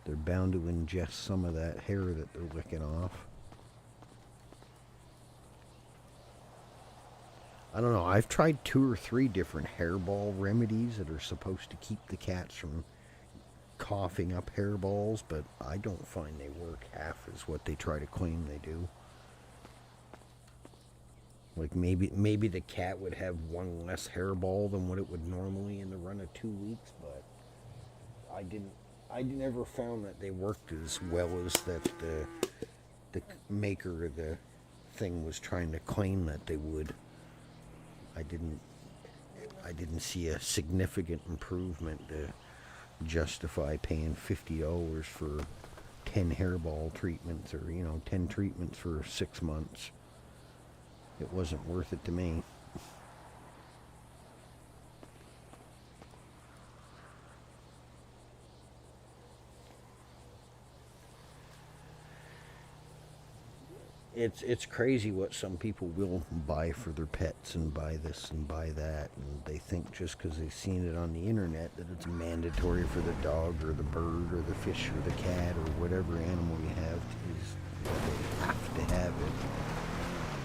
they're bound to ingest some of that hair that they're licking off. I don't know. I've tried 2 or 3 different hairball remedies that are supposed to keep the cats from coughing up hairballs, but I don't find they work half as what they try to claim they do. Like maybe the cat would have 1 less hairball than what it would normally in the run of 2 weeks, but I never found that they worked as well as that the maker of the thing was trying to claim that they would. I didn't see a significant improvement to justify paying $50 for 10 hairball treatments, or 10 treatments for 6 months. It wasn't worth it to me. It's crazy what some people will buy for their pets and buy this and buy that, and they think just because they've seen it on the internet that it's mandatory for the dog or the bird or the fish or the cat or whatever animal you have is they have to have it.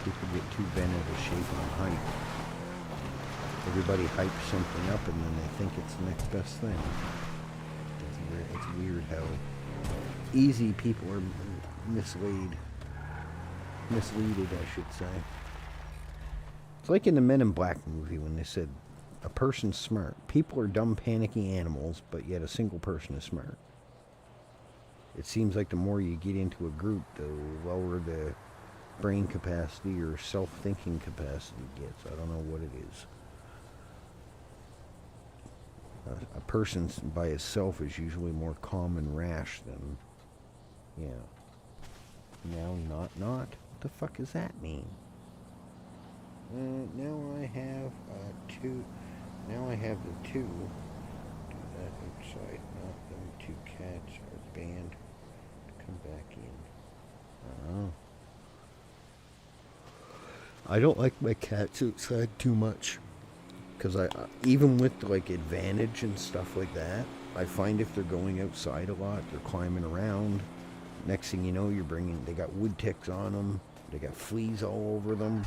People get too bent out of shape on hype. Everybody hypes something up and then they think it's the next best thing. It's weird how easy people are misleaded, I should say. It's like in the Men in Black movie when they said a person's smart. People are dumb, panicky animals, but yet a single person is smart. It seems like the more you get into a group, the lower the brain capacity or self-thinking capacity gets. I don't know what it is. A person by itself is usually more calm and rash than, Now not. What the fuck does that mean? Now I have now I have the two. Do that outside. Not them two cats are banned. Come back in. Oh. I don't like my cats outside too much. Because even with like Advantage and stuff like that, I find if they're going outside a lot, they're climbing around. Next thing you know, they got wood ticks on them. They got fleas all over them.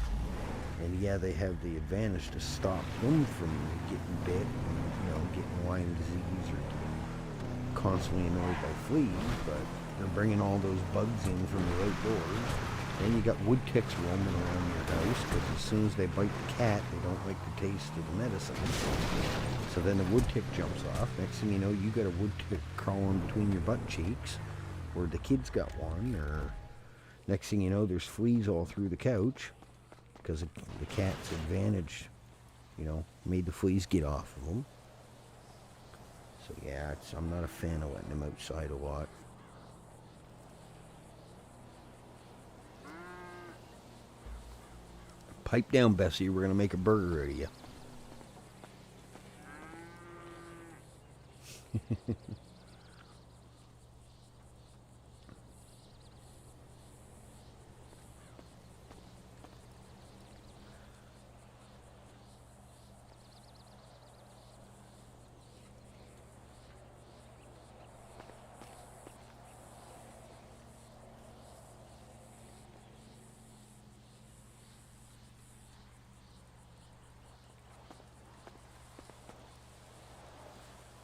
And yeah, they have the advantage to stop them from getting bit, and, getting Lyme disease or constantly annoyed by fleas, but they're bringing all those bugs in from the outdoors. Then you got wood ticks roaming around your house, because as soon as they bite the cat, they don't like the taste of the medicine. So then the wood tick jumps off. Next thing you know, you got a wood tick crawling between your butt cheeks, or the kid's got one, or next thing you know, there's fleas all through the couch, because the cat's advantage, made the fleas get off of them. So yeah, I'm not a fan of letting them outside a lot. Pipe down, Bessie. We're going to make a burger out of you.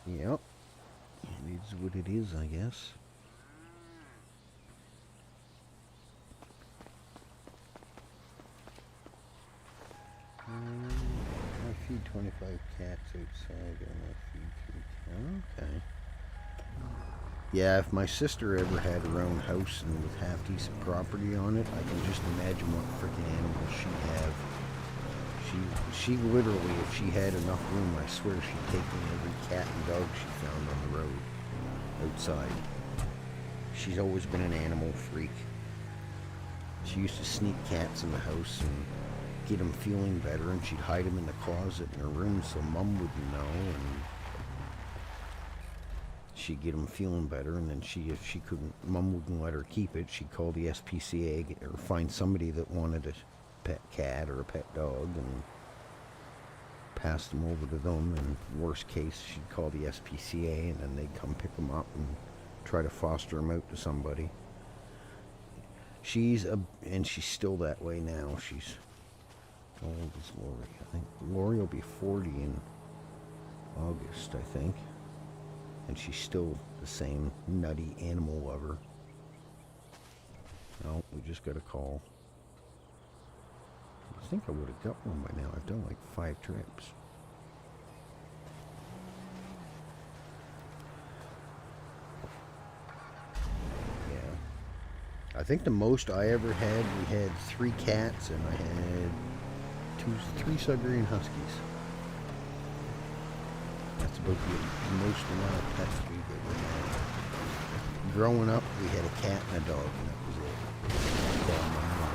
Yep. It is what it is, I guess. I feed 25 cats outside and I feed 3 cats. Okay. Yeah, if my sister ever had her own house and with half decent property on it, I can just imagine what freaking animals she'd have. She literally, if she had enough room, I swear she'd take in every cat and dog she found on the road, outside. She's always been an animal freak. She used to sneak cats in the house and get them feeling better, and she'd hide them in the closet in her room so Mom wouldn't know, and she'd get them feeling better, and then if she couldn't, Mom wouldn't let her keep it, she'd call the SPCA or find somebody that wanted a pet cat or a pet dog and pass them over to them, and worst case she'd call the SPCA and then they'd come pick them up and try to foster them out to somebody. And she's still that way now. How old is Lori? I think Lori will be 40 in August, I think, and she's still the same nutty animal lover. Oh, we just got a call. I think I would have got one by now. I've done like 5 trips. Yeah. I think the most I ever had, we had 3 cats and I had 3 Siberian Huskies. That's about the most amount of pets we've ever had. Growing up, we had a cat and a dog, and that was it. That's all my life.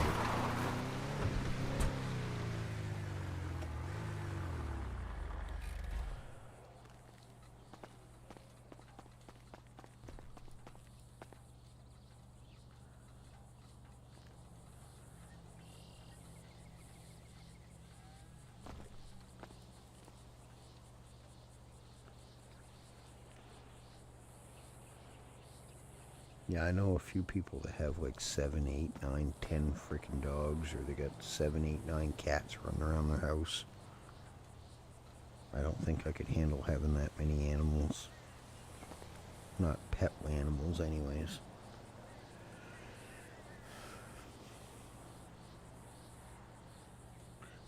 Yeah, I know a few people that have like 7, 8, 9, 10 freaking dogs, or they got 7, 8, 9 cats running around their house. I don't think I could handle having that many animals. Not pet animals, anyways.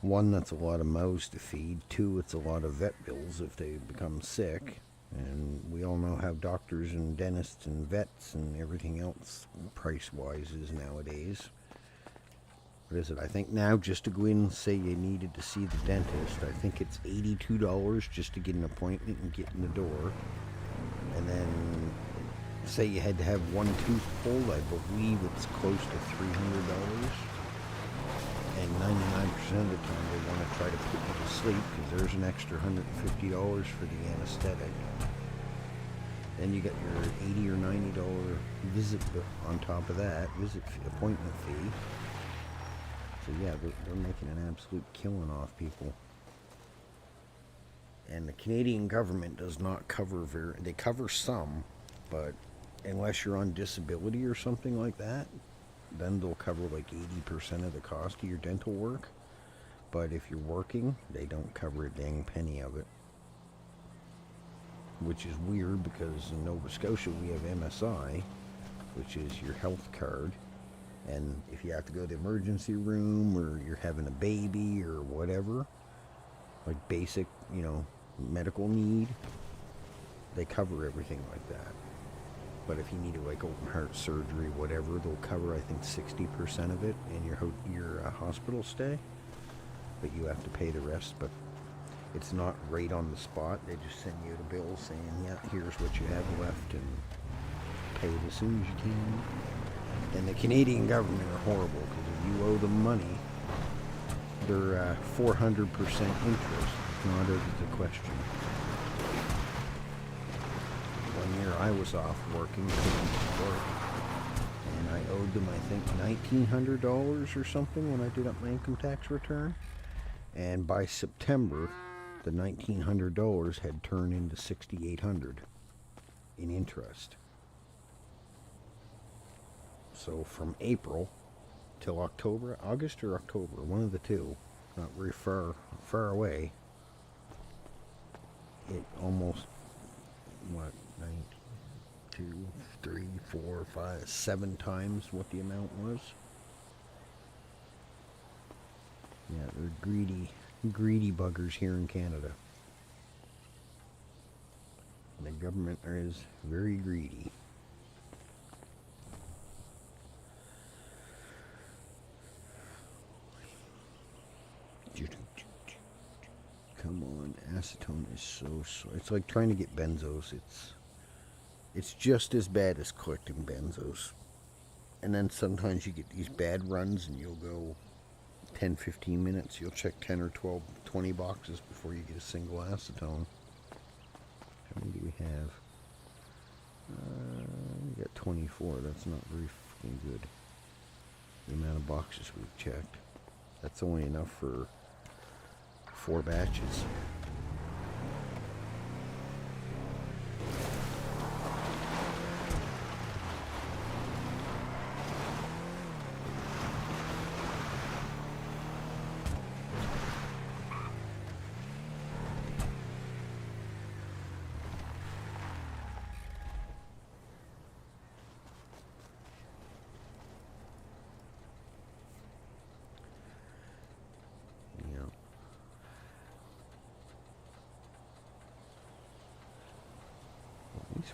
One, that's a lot of mouths to feed. 2, it's a lot of vet bills if they become sick. And we all know how doctors and dentists and vets and everything else price-wise is nowadays. What is it? I think now just to go in and say you needed to see the dentist, I think it's $82 just to get an appointment and get in the door. And then say you had to have 1 tooth pulled, I believe it's close to $300. And 99% of the time they want to try to put you to sleep because there's an extra $150 for the anesthetic. Then you got your $80 or $90 visit on top of that, appointment fee. So yeah, they're making an absolute killing off people. And the Canadian government does not cover they cover some, but unless you're on disability or something like that, then they'll cover like 80% of the cost of your dental work. But if you're working, they don't cover a dang penny of it. Which is weird because in Nova Scotia we have MSI, which is your health card. And if you have to go to the emergency room or you're having a baby or whatever, like basic, medical need, they cover everything like that. But if you need like open heart surgery, whatever, they'll cover I think 60% of it in your hospital stay. But you have to pay the rest. But it's not right on the spot. They just send you a bill saying, yeah, here's what you have left, and pay it as soon as you can. And the Canadian government are horrible because if you owe them money, they're 400% interest. Not out of the question. One year I was off working, couldn't work, and I owed them I think $1,900 or something when I did up my income tax return. And by September, the $1,900 had turned into $6,800 in interest. So from April till October, August or October, one of the two, not very far away, it almost, 7 times what the amount was. Yeah, they're greedy buggers here in Canada. The government is very greedy. Come on, acetone is so slow. It's like trying to get benzos. It's just as bad as collecting benzos. And then sometimes you get these bad runs and you'll go 10-15 minutes. You'll check 10 or 12, 20 boxes before you get a single acetone. How many do we have? We got 24. That's not very fucking good. The amount of boxes we've checked. That's only enough for 4 batches.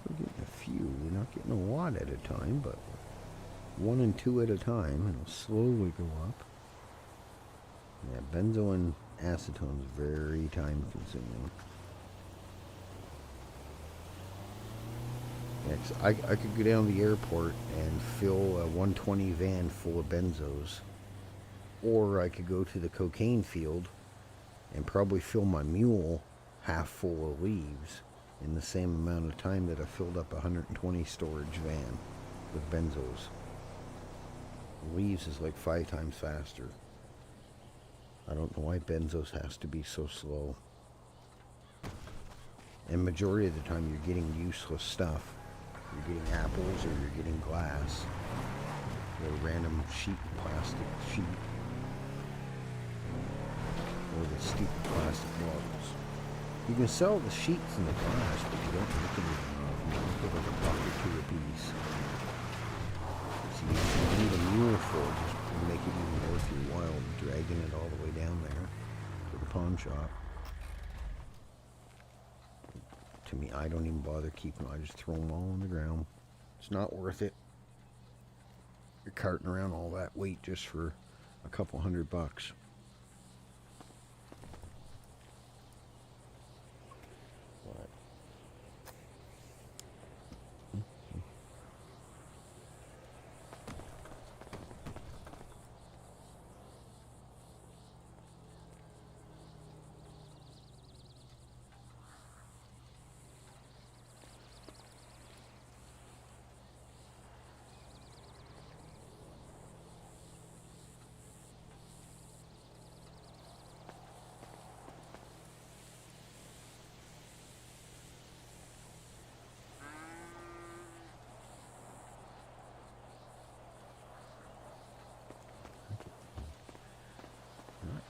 We're getting a few. We're not getting a lot at a time, but 1 and 2 at a time, and it'll slowly go up. Yeah, benzo and acetone is very time consuming. Yeah, I could go down to the airport and fill a 120 van full of benzos, or I could go to the cocaine field and probably fill my mule half full of leaves in the same amount of time that I filled up a 120 storage van with benzos. Leaves is like 5 times faster. I don't know why benzos has to be so slow. And majority of the time you're getting useless stuff. You're getting apples or you're getting glass. Or random plastic sheet. Or the stupid plastic bottles. You can sell the sheets and the glass, but you don't look at it enough. You don't put like a buck or 2 a piece. So you need a mule for it just to make it even worth your while, dragging it all the way down there to the pawn shop. To me, I don't even bother keeping them. I just throw them all on the ground. It's not worth it. You're carting around all that weight just for a couple $100.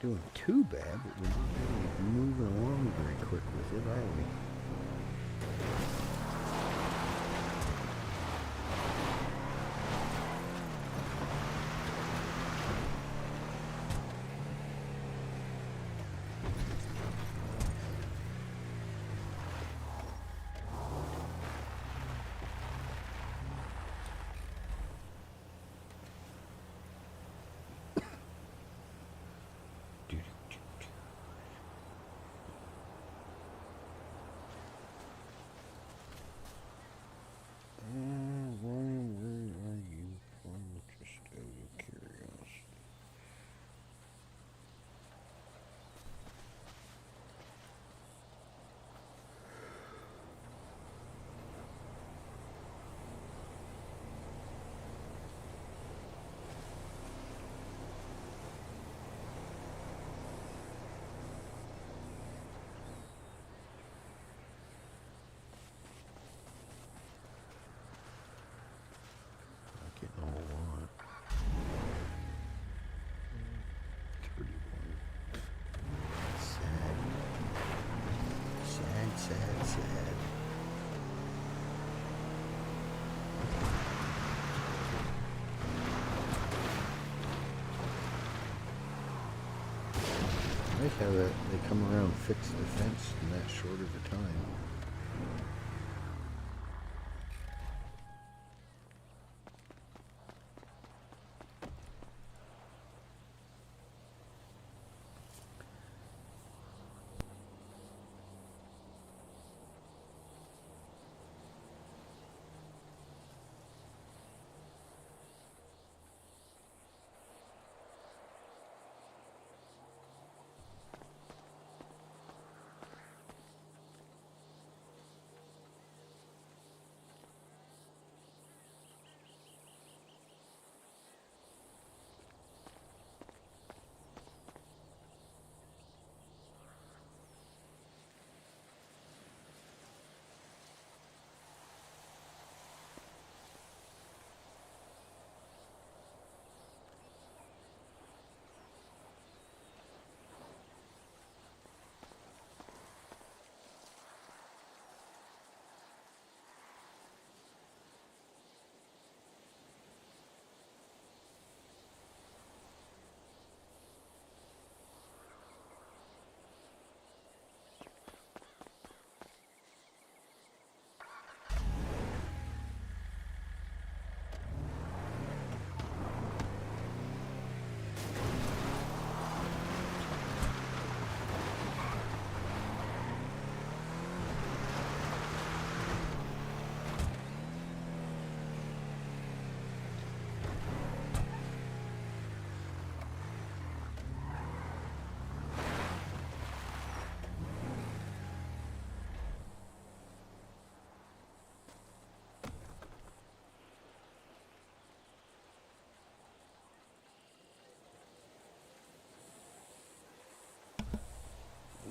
doing too bad, but we're not really moving along very quick with it, are we? Where are you from? Just out of curiosity. Not getting a whole lot. 31. Sad. Sad, sad, sad. I like how that they come around and fix the fence in that short of a time.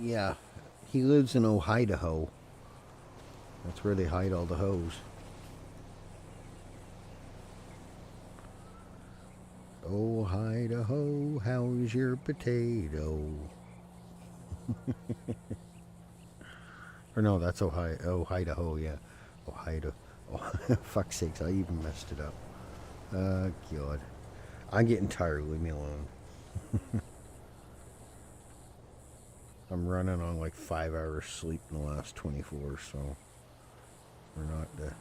Yeah, he lives in Idaho. That's where they hide all the hoes. Oh, Idaho, how's your potato? Or no, that's Ohio. Oh, Idaho, yeah. Ohio. Oh, fuck's sakes, I even messed it up. God. I'm getting tired. Leave me alone. I'm running on like 5 hours sleep in the last 24, so we're not the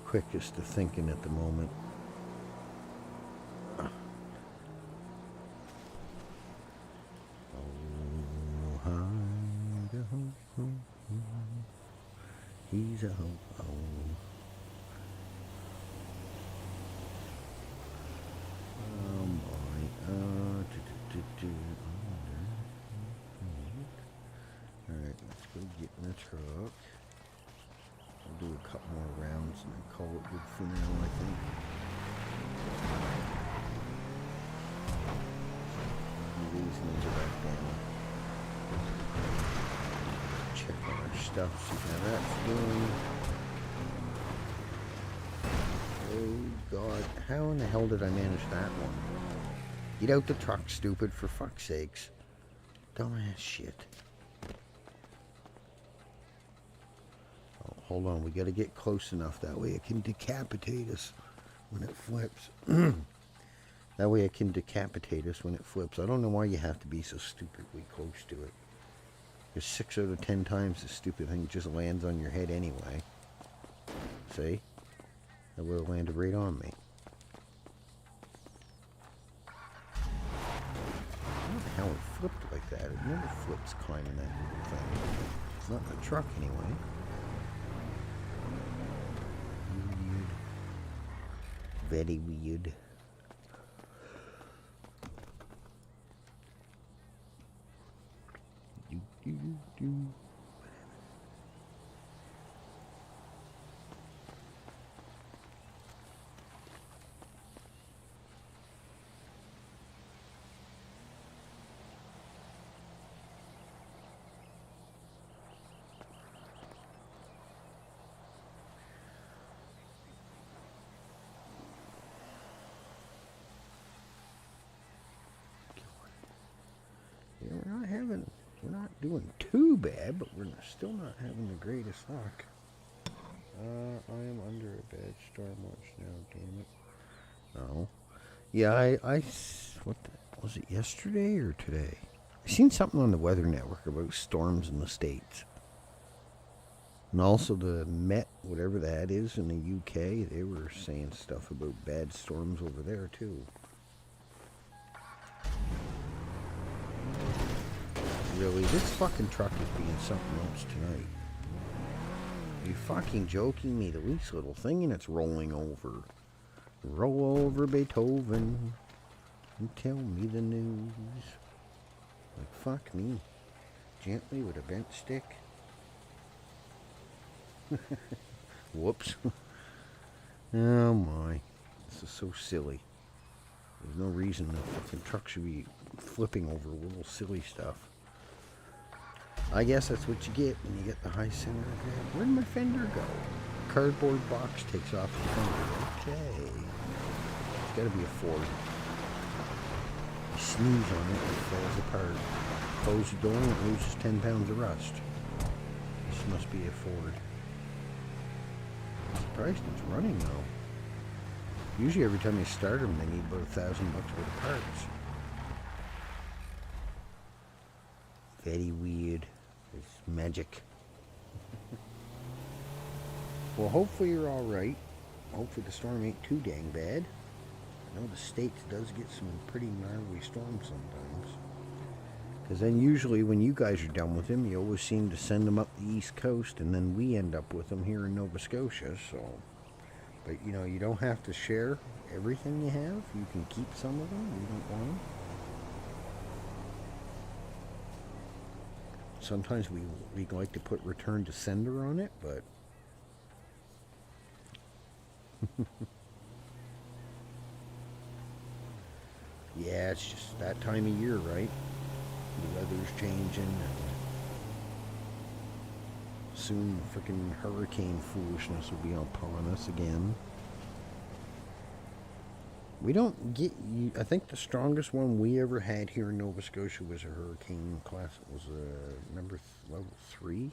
quickest of thinking at the moment. Oh, Idaho, he's a ho-ho. Alright, let's go get in the truck. I'll do a couple more rounds and then call it good for now, I think. These need to back down. Check on our stuff, see how that's doing. Oh God, how in the hell did I manage that one? Get out the truck, stupid, for fuck's sakes. Dumbass shit. Oh, hold on, we gotta get close enough. That way it can decapitate us when it flips. That way it can decapitate us when it flips. I don't know why you have to be so stupidly close to it. Because 6 out of 10 times the stupid thing just lands on your head anyway. See? That would have landed right on me. What the hell, it flipped like that? It never flips climbing that little thing. It's not in the truck anyway. Weird. Very weird. Do. Yeah, we're not doing too bad, but we're still not having the greatest luck. I am under a bad storm watch now, damn it. No. Yeah, what was it, yesterday or today? I seen something on the Weather Network about storms in the States. And also the Met, whatever that is in the UK, they were saying stuff about bad storms over there too. Really, this fucking truck is being something else tonight. Are you fucking joking me? The least little thing and it's rolling over. Roll over, Beethoven, and tell me the news. Like, fuck me. Gently with a bent stick. Whoops. Oh my. This is so silly. There's no reason the fucking truck should be flipping over little silly stuff. I guess that's what you get when you get the high center of gravity. Where'd my fender go? Cardboard box takes off the fender. Okay. It's gotta be a Ford. You sneeze on it and it falls apart. Close the door and it loses 10 pounds of rust. This must be a Ford. I'm surprised it's running though. Usually every time you start them they need about $1,000 worth of parts. Very weird. It's magic. Well, hopefully you're alright. Hopefully the storm ain't too dang bad. I know the States does get some pretty gnarly storms sometimes. Because then usually when you guys are done with them, you always seem to send them up the East Coast, and then we end up with them here in Nova Scotia, so... But, you know, you don't have to share everything you have. You can keep some of them. You don't want them. Sometimes we like to put return to sender on it, but... Yeah, it's just that time of year, right? The weather's changing, and soon freaking hurricane foolishness will be upon us again. We don't get... I think the strongest one we ever had here in Nova Scotia was a hurricane class. It was level 3.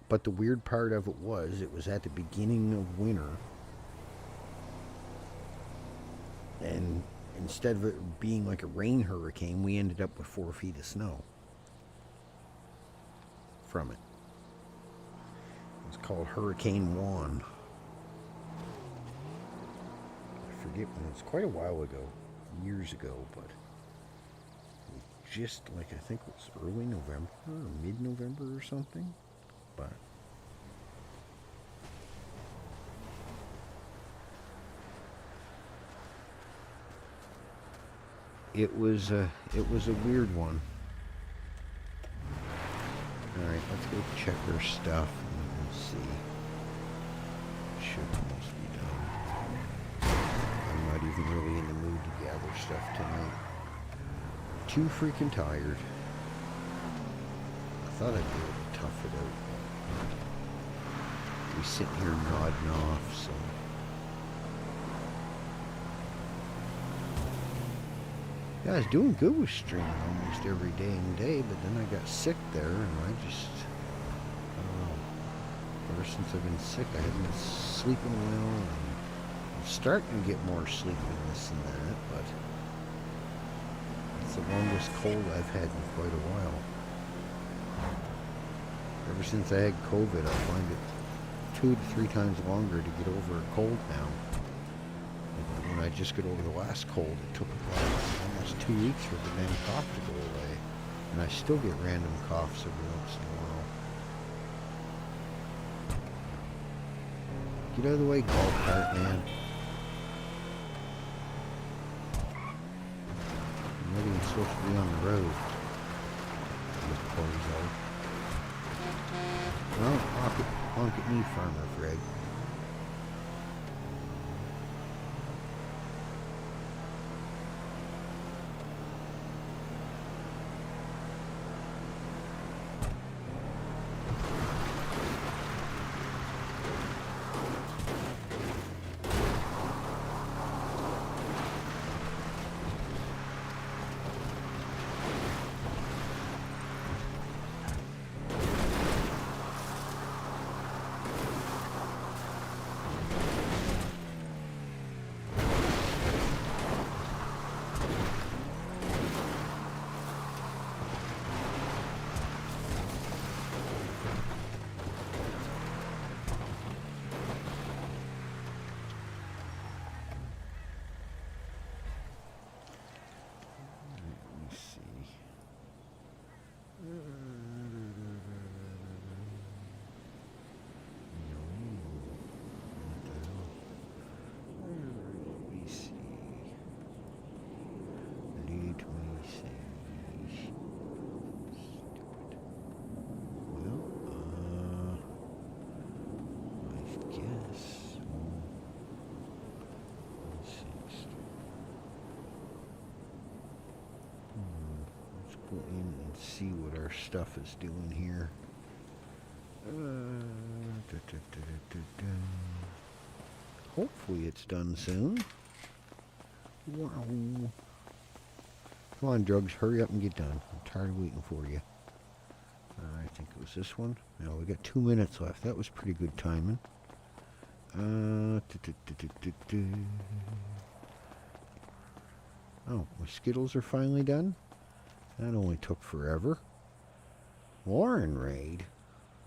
But the weird part of it was at the beginning of winter. And instead of it being like a rain hurricane, we ended up with 4 feet of snow from it. It's called Hurricane Juan. I forget when, it's quite a while ago, years ago, but just like, I think it was early November or mid-November or something, but it was a weird one. Alright, let's go check our stuff and see. Should almost be done. I'm not even really in the mood to gather stuff tonight. Too freaking tired. I thought I'd be able to tough it out. We sit here nodding off, so... Yeah, I was doing good with streaming almost every day and day, but then I got sick there, and I just, I don't know. Ever since I've been sick, I haven't been sleeping well, and I'm starting to get more sleep and this and that, but it's the longest cold I've had in quite a while. Ever since I had COVID, I find it 2 to 3 times longer to get over a cold now. And when I just got over the last cold, it took about almost 2 weeks for the damn cough to go away. And I still get random coughs every once in a while. Get out of the way, golf cart, man. I'm not even supposed to be on the road. Well, honk at me, Farmer Fred. See what our stuff is doing here. Hopefully it's done soon. Wow. Come on, Drugs, hurry up and get done. I'm tired of waiting for you. I think it was this one. No, we got 2 minutes left. That was pretty good timing. Oh, my Skittles are finally done? That only took forever. Warren raid?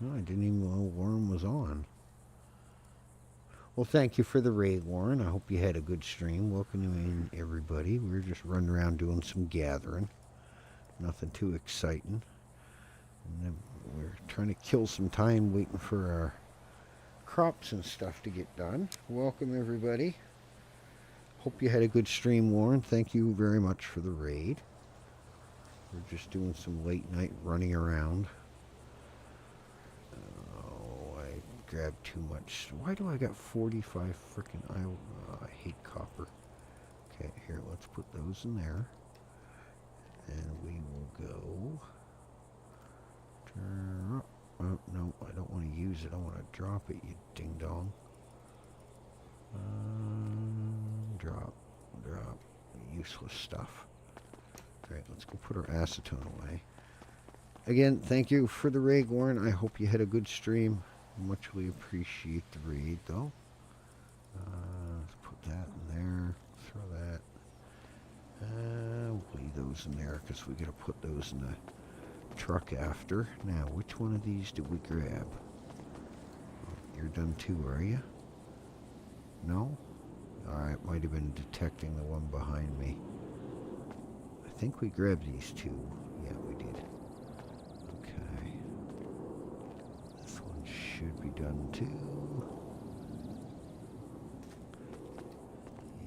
Oh, I didn't even know Warren was on. Well, thank you for the raid, Warren. I hope you had a good stream. Welcome in, everybody. We were just running around doing some gathering. Nothing too exciting. And then we're trying to kill some time waiting for our crops and stuff to get done. Welcome, everybody. Hope you had a good stream, Warren. Thank you very much for the raid. We're just doing some late night running around. Oh, I grabbed too much. Why do I got 45 freaking... I hate copper. Okay, here, let's put those in there. And we will go... Oh, no, I don't want to use it. I want to drop it, you ding-dong. Drop. Useless stuff. Alright, let's go put our acetone away. Again, thank you for the raid, Warren. I hope you had a good stream. Muchly appreciate the raid, though. Let's put that in there. Throw that. We'll leave those in there because we got to put those in the truck after. Now, which one of these did we grab? You're done too, are you? No? Alright, might have been detecting the one behind me. I think we grabbed these two. Yeah, we did. Okay. This one should be done too.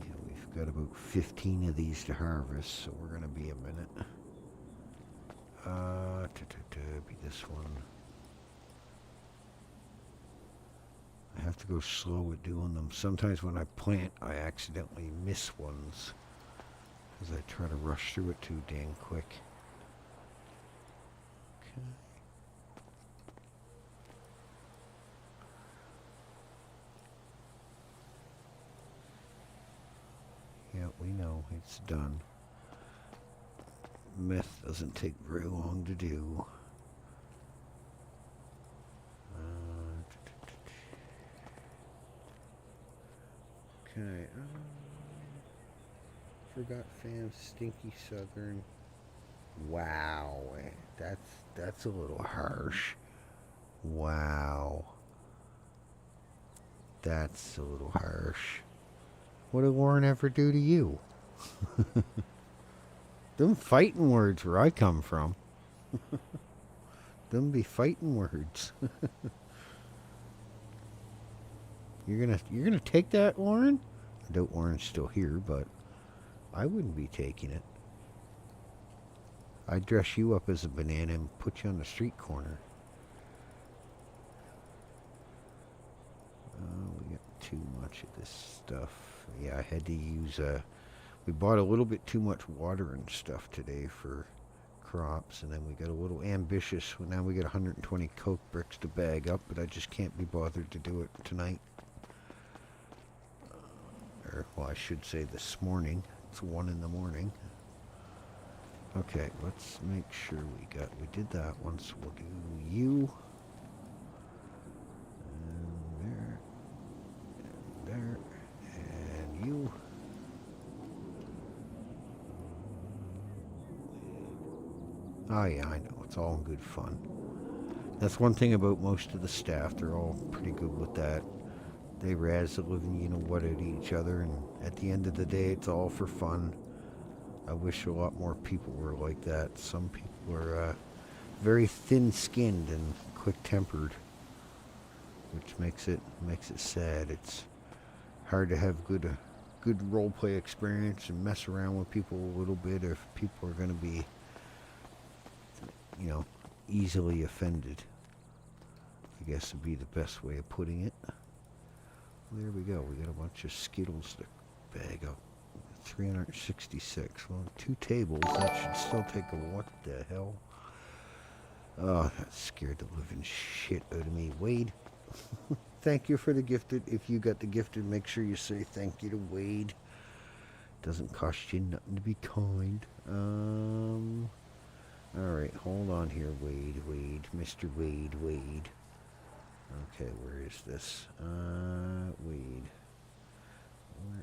Yeah, we've got about 15 of these to harvest, so we're going to be a minute. Be this one. I have to go slow at doing them. Sometimes when I plant, I accidentally miss ones. Because I try to rush through it too dang quick. Okay. Yeah, we know it's done. Meth doesn't take very long to do. Okay. Forgot fam, stinky southern. Wow, that's a little harsh. Wow. That's a little harsh. What did Warren ever do to you? Them fighting words where I come from. Them be fighting words. You're gonna take that, Warren? I doubt Warren's still here, but I wouldn't be taking it. I'd dress you up as a banana and put you on the street corner. We got too much of this stuff. Yeah, I had to use we bought a little bit too much water and stuff today for crops, and then we got a little ambitious. Now we got 120 Coke bricks to bag up, but I just can't be bothered to do it tonight. Or, well, I should say this morning. It's 1 in the morning. Okay, let's make sure we did that once. We'll do you. And there. And there. And you. Oh yeah, I know. It's all in good fun. That's one thing about most of the staff. They're all pretty good with that. They razz the living you-know-what at each other, and at the end of the day, it's all for fun. I wish a lot more people were like that. Some people are very thin-skinned and quick-tempered, which makes it sad. It's hard to have good role-play experience and mess around with people a little bit if people are going to be, you know, easily offended. I guess would be the best way of putting it. There we go. We got a bunch of Skittles to bag up. 366. Well, 2 tables. That should still take a what the hell? Oh, that scared the living shit out of me. Wade, thank you for the gifted. If you got the gifted, make sure you say thank you to Wade. Doesn't cost you nothing to be kind. Alright, hold on here, Wade, Mr. Wade. Okay, where is this? Wade.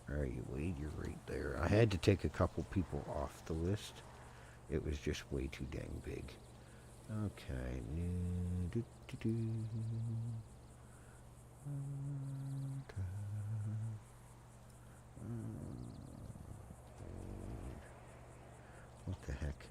Where are you, Wade? You're right there. I had to take a couple people off the list. It was just way too dang big. Okay. What the heck?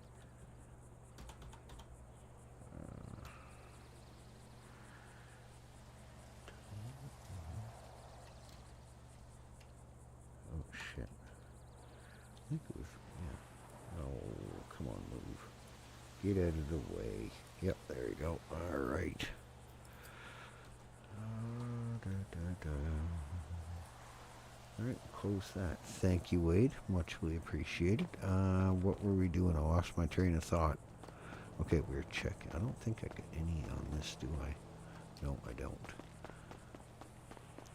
Oh shit. I think it was, yeah. Oh, come on, move. Get out of the way. Yep, there you go. Alright. Alright, close that. Thank you, Wade. Muchly appreciated. What were we doing? I lost my train of thought. Okay, we're checking. I don't think I got any on this, do I? No, I don't.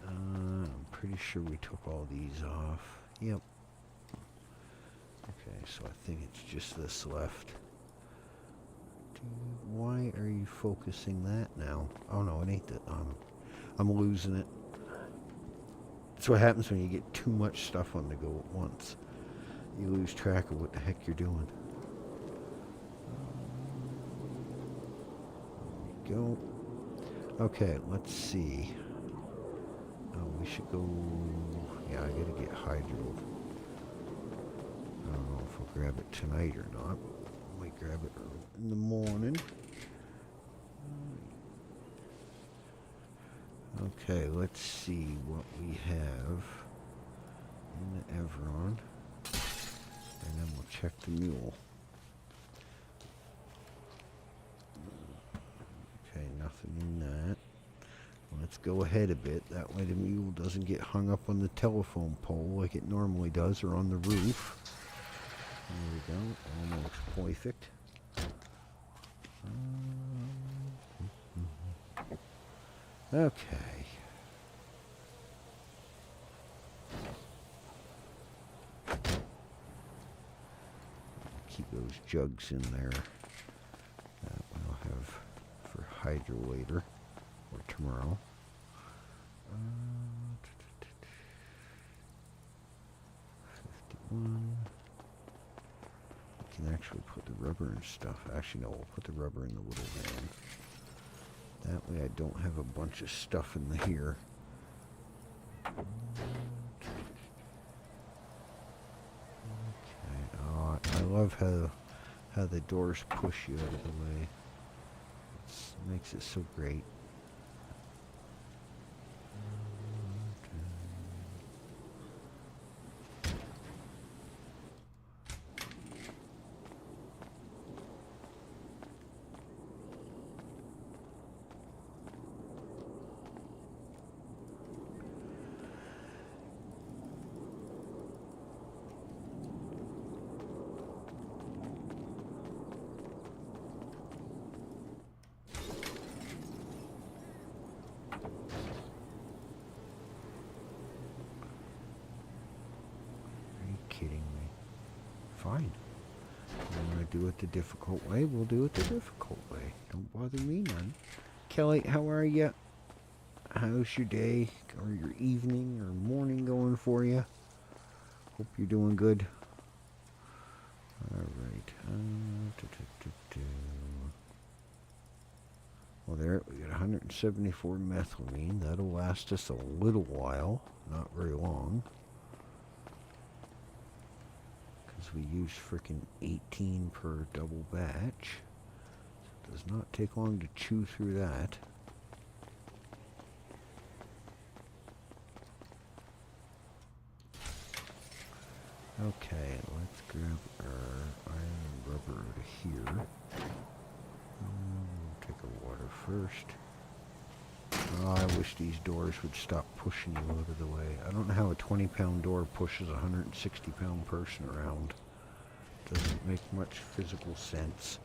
I'm pretty sure we took all these off. Yep. Okay, so I think it's just this left. Why are you focusing that now? Oh no, it ain't that. I'm losing it. That's what happens when you get too much stuff on the go at once. You lose track of what the heck you're doing. There we go. Okay, let's see. We should go. Yeah, I gotta get hydro. I don't know if I'll grab it tonight or not. I might grab it in the morning. Okay, let's see what we have in the Everon. And then we'll check the mule. Okay, nothing in that. Let's go ahead a bit. That way the mule doesn't get hung up on the telephone pole like it normally does, or on the roof. There we go. Almost perfect. Okay. Keep those those jugs in there. That we'll have for hydro later or tomorrow. 51. You can actually put the rubber and stuff. Actually, no, we'll put the rubber in the little van. That way I don't have a bunch of stuff in the here. Okay. Oh, I love how the doors push you out of the way. It makes it so great. Kidding me. Fine. You want to do it the difficult way? We'll do it the difficult way. Don't bother me none. Kelly, how are you? How's your day or your evening or morning going for you? Hope you're doing good. Alright. Well, there we got 174 methylamine. That'll last us a little while. Not very long. We use frickin' 18 per double batch. So it does not take long to chew through that. Okay, let's grab our iron and rubber out of here. We'll take our water first. Oh, I wish these doors would stop pushing you out of the way. I don't know how a 20-pound door pushes a 160-pound person around. Doesn't make much physical sense.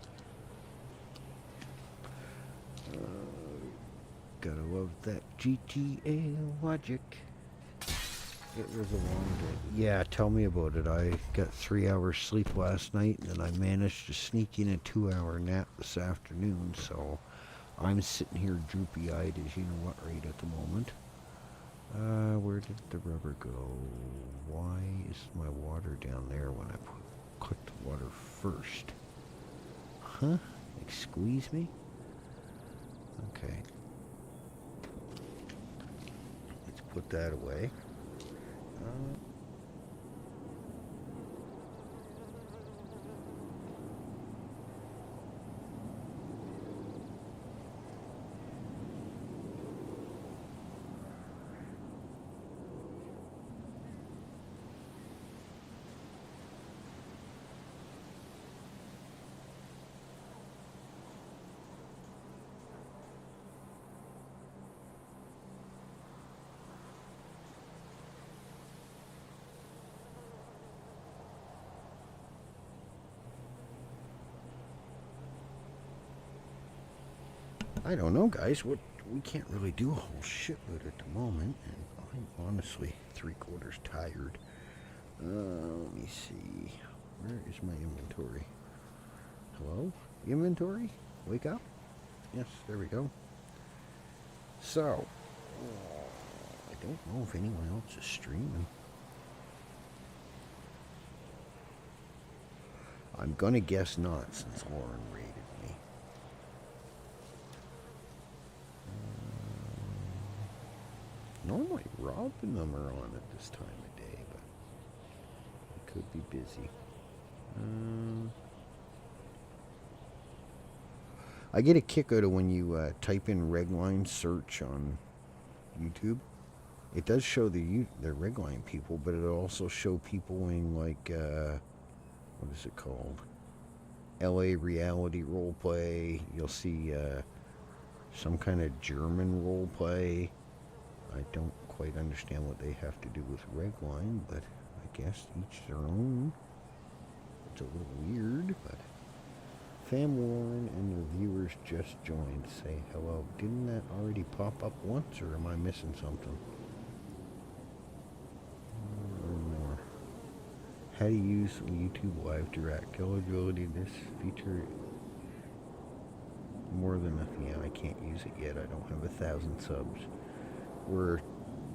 Gotta love that GTA logic. It was a long day. Yeah, tell me about it. I got 3 hours sleep last night, and then I managed to sneak in a 2-hour nap this afternoon, so I'm sitting here droopy-eyed as you know what right at the moment. Where did the rubber go? Why is my water down there when I click the water first? Huh? Like squeeze me? Okay. Let's put that away. I don't know, guys. We can't really do a whole shitload at the moment, and I'm honestly 3/4 tired. Let me see. Where is my inventory? Hello? Inventory? Wake up? Yes, there we go. So, I don't know if anyone else is streaming. I'm gonna guess not, since Lauren raided me. Normally Rob and them are on at this time of day, but it could be busy. I get a kick out of when you type in Redline search on YouTube. It does show the Redline people, but it'll also show people in like what is it called? LA reality roleplay. You'll see some kind of German roleplay. I don't quite understand what they have to do with Redline, but I guess each their own. It's a little weird, but Fam Warren and their viewers just joined. Say hello. Didn't that already pop up once, or am I missing something? More. how to use YouTube Live Direct. Eligibility, this feature more than enough. Yeah, I can't use it yet. I don't have 1,000 subs. We're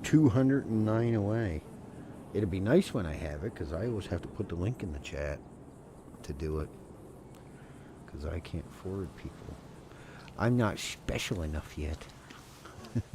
209 away. It'd be nice when I have it, because I always have to put the link in the chat to do it, because I can't forward people. I'm not special enough yet. But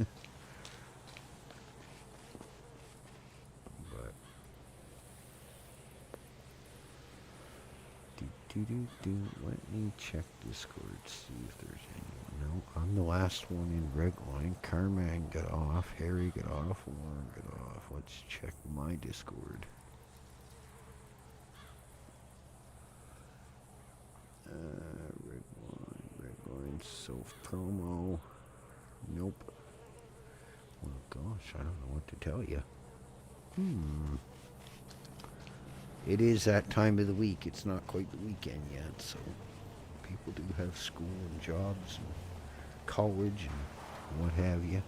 let me check Discord, see if there's anyone. No, I'm the last one in Redline. Carman got off, Harry got off, Warren got off. Let's check my Discord. Redline self promo. Nope. Well, gosh, I don't know what to tell you. It is that time of the week. It's not quite the weekend yet, so people do have school and jobs and college and what have you.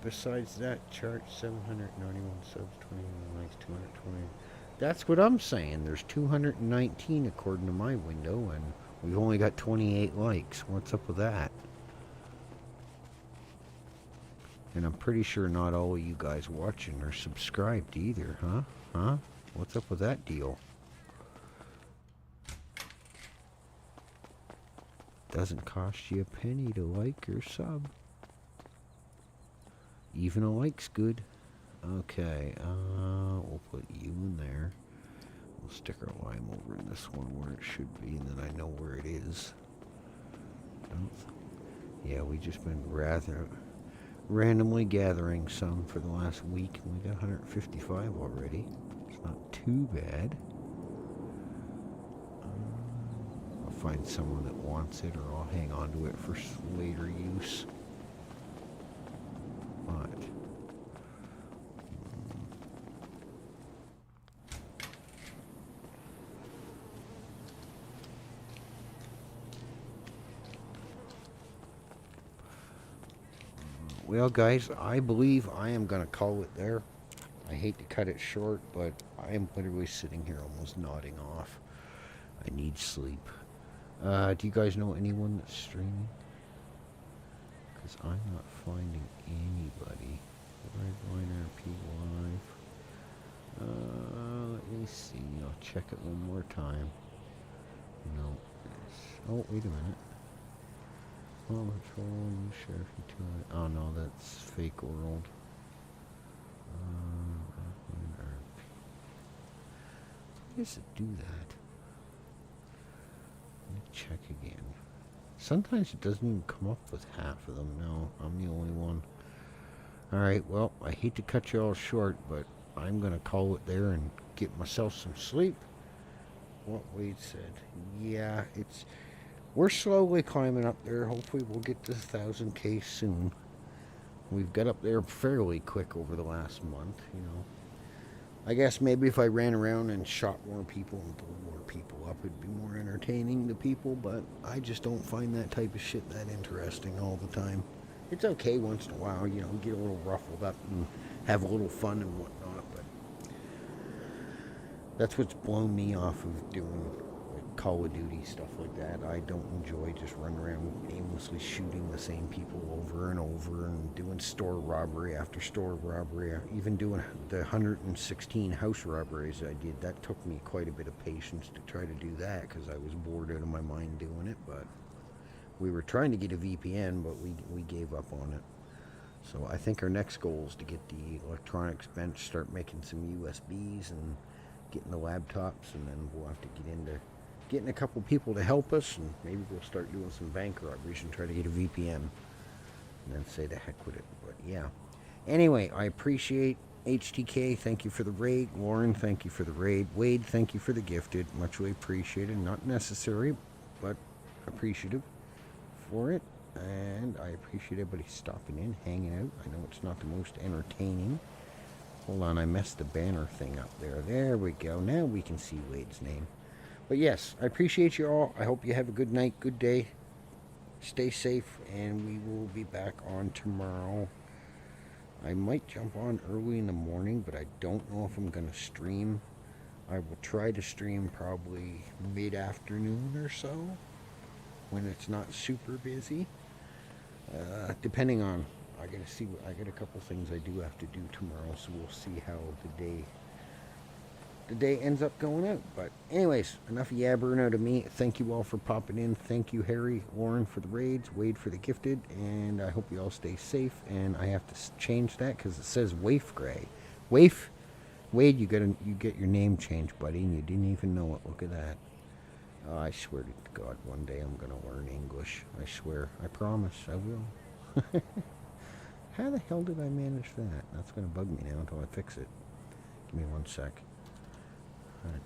Besides that, chart 791 subs, 21 likes, 220. That's what I'm saying. There's 219 according to my window, and we've only got 28 likes. What's up with that? And I'm pretty sure not all of you guys watching are subscribed either, huh? Huh? What's up with that deal? Doesn't cost you a penny to like or sub. Even a like's good. Okay, we'll put you in there. We'll stick our lime over in this one where it should be, and then I know where it is. Yeah, we just been randomly gathering some for the last week, and we got 155 already. It's not too bad. I'll find someone that wants it, or I'll hang on to it for later use. But well, guys, I believe I am going to call it there. I hate to cut it short, but I am literally sitting here almost nodding off. I need sleep. Do you guys know anyone that's streaming? Because I'm not finding anybody. Redline RP live. Let me see. I'll check it one more time. No. Oh, wait a minute. Oh, patrol, new sheriff, oh no, that's fake world. Why does it do that? Let me check again. Sometimes it doesn't even come up with half of them. No, I'm the only one. Alright, well, I hate to cut you all short, but I'm going to call it there and get myself some sleep. What Wade said. Yeah, we're slowly climbing up there. Hopefully we'll get to 1,000K soon. We've got up there fairly quick over the last month, you know. I guess maybe if I ran around and shot more people and pulled more people up, it'd be more entertaining to people, but I just don't find that type of shit that interesting all the time. It's okay once in a while, you know, get a little ruffled up and have a little fun and whatnot, but that's what's blown me off of doing Call of Duty, stuff like that. I don't enjoy just running around aimlessly shooting the same people over and over and doing store robbery after store robbery. Even doing the 116 house robberies I did, that took me quite a bit of patience to try to do that because I was bored out of my mind doing it. But we were trying to get a VPN, but we gave up on it. So I think our next goal is to get the electronics bench, start making some USBs and getting the laptops, and then we'll have to get into getting a couple people to help us, and maybe we'll start doing some bank robberies and try to get a VPN, and then say the heck with it. But yeah, anyway, I appreciate HTK, thank you for the raid. Lauren, thank you for the raid. Wade, thank you for the gifted, muchly appreciated. Not necessary, but appreciative for it. And I appreciate everybody stopping in, hanging out. I know it's not the most entertaining. Hold on, I messed the banner thing up there. There we go. Now we can see Wade's name. But yes, I appreciate you all. I hope you have a good night, good day. Stay safe, and we will be back on tomorrow. I might jump on early in the morning, but I don't know if I'm going to stream. I will try to stream probably mid-afternoon or so, when it's not super busy. Depending on, I got a couple things I do have to do tomorrow, so we'll see how the day ends up going out. But anyways, enough yabbering out of me. Thank you all for popping in. Thank you, Harry, Lauren for the raids, Wade for the gifted, and I hope you all stay safe. And I have to change that because it says Waif Gray. Waif, Wade, you get your name changed, buddy, and you didn't even know it. Look at that. Oh, I swear to God, one day I'm gonna learn English. I swear. I promise. I will. How the hell did I manage that? That's gonna bug me now until I fix it. Give me 1 sec.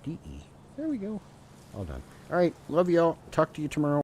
DE. There we go. All done. All right. Love y'all. Talk to you tomorrow.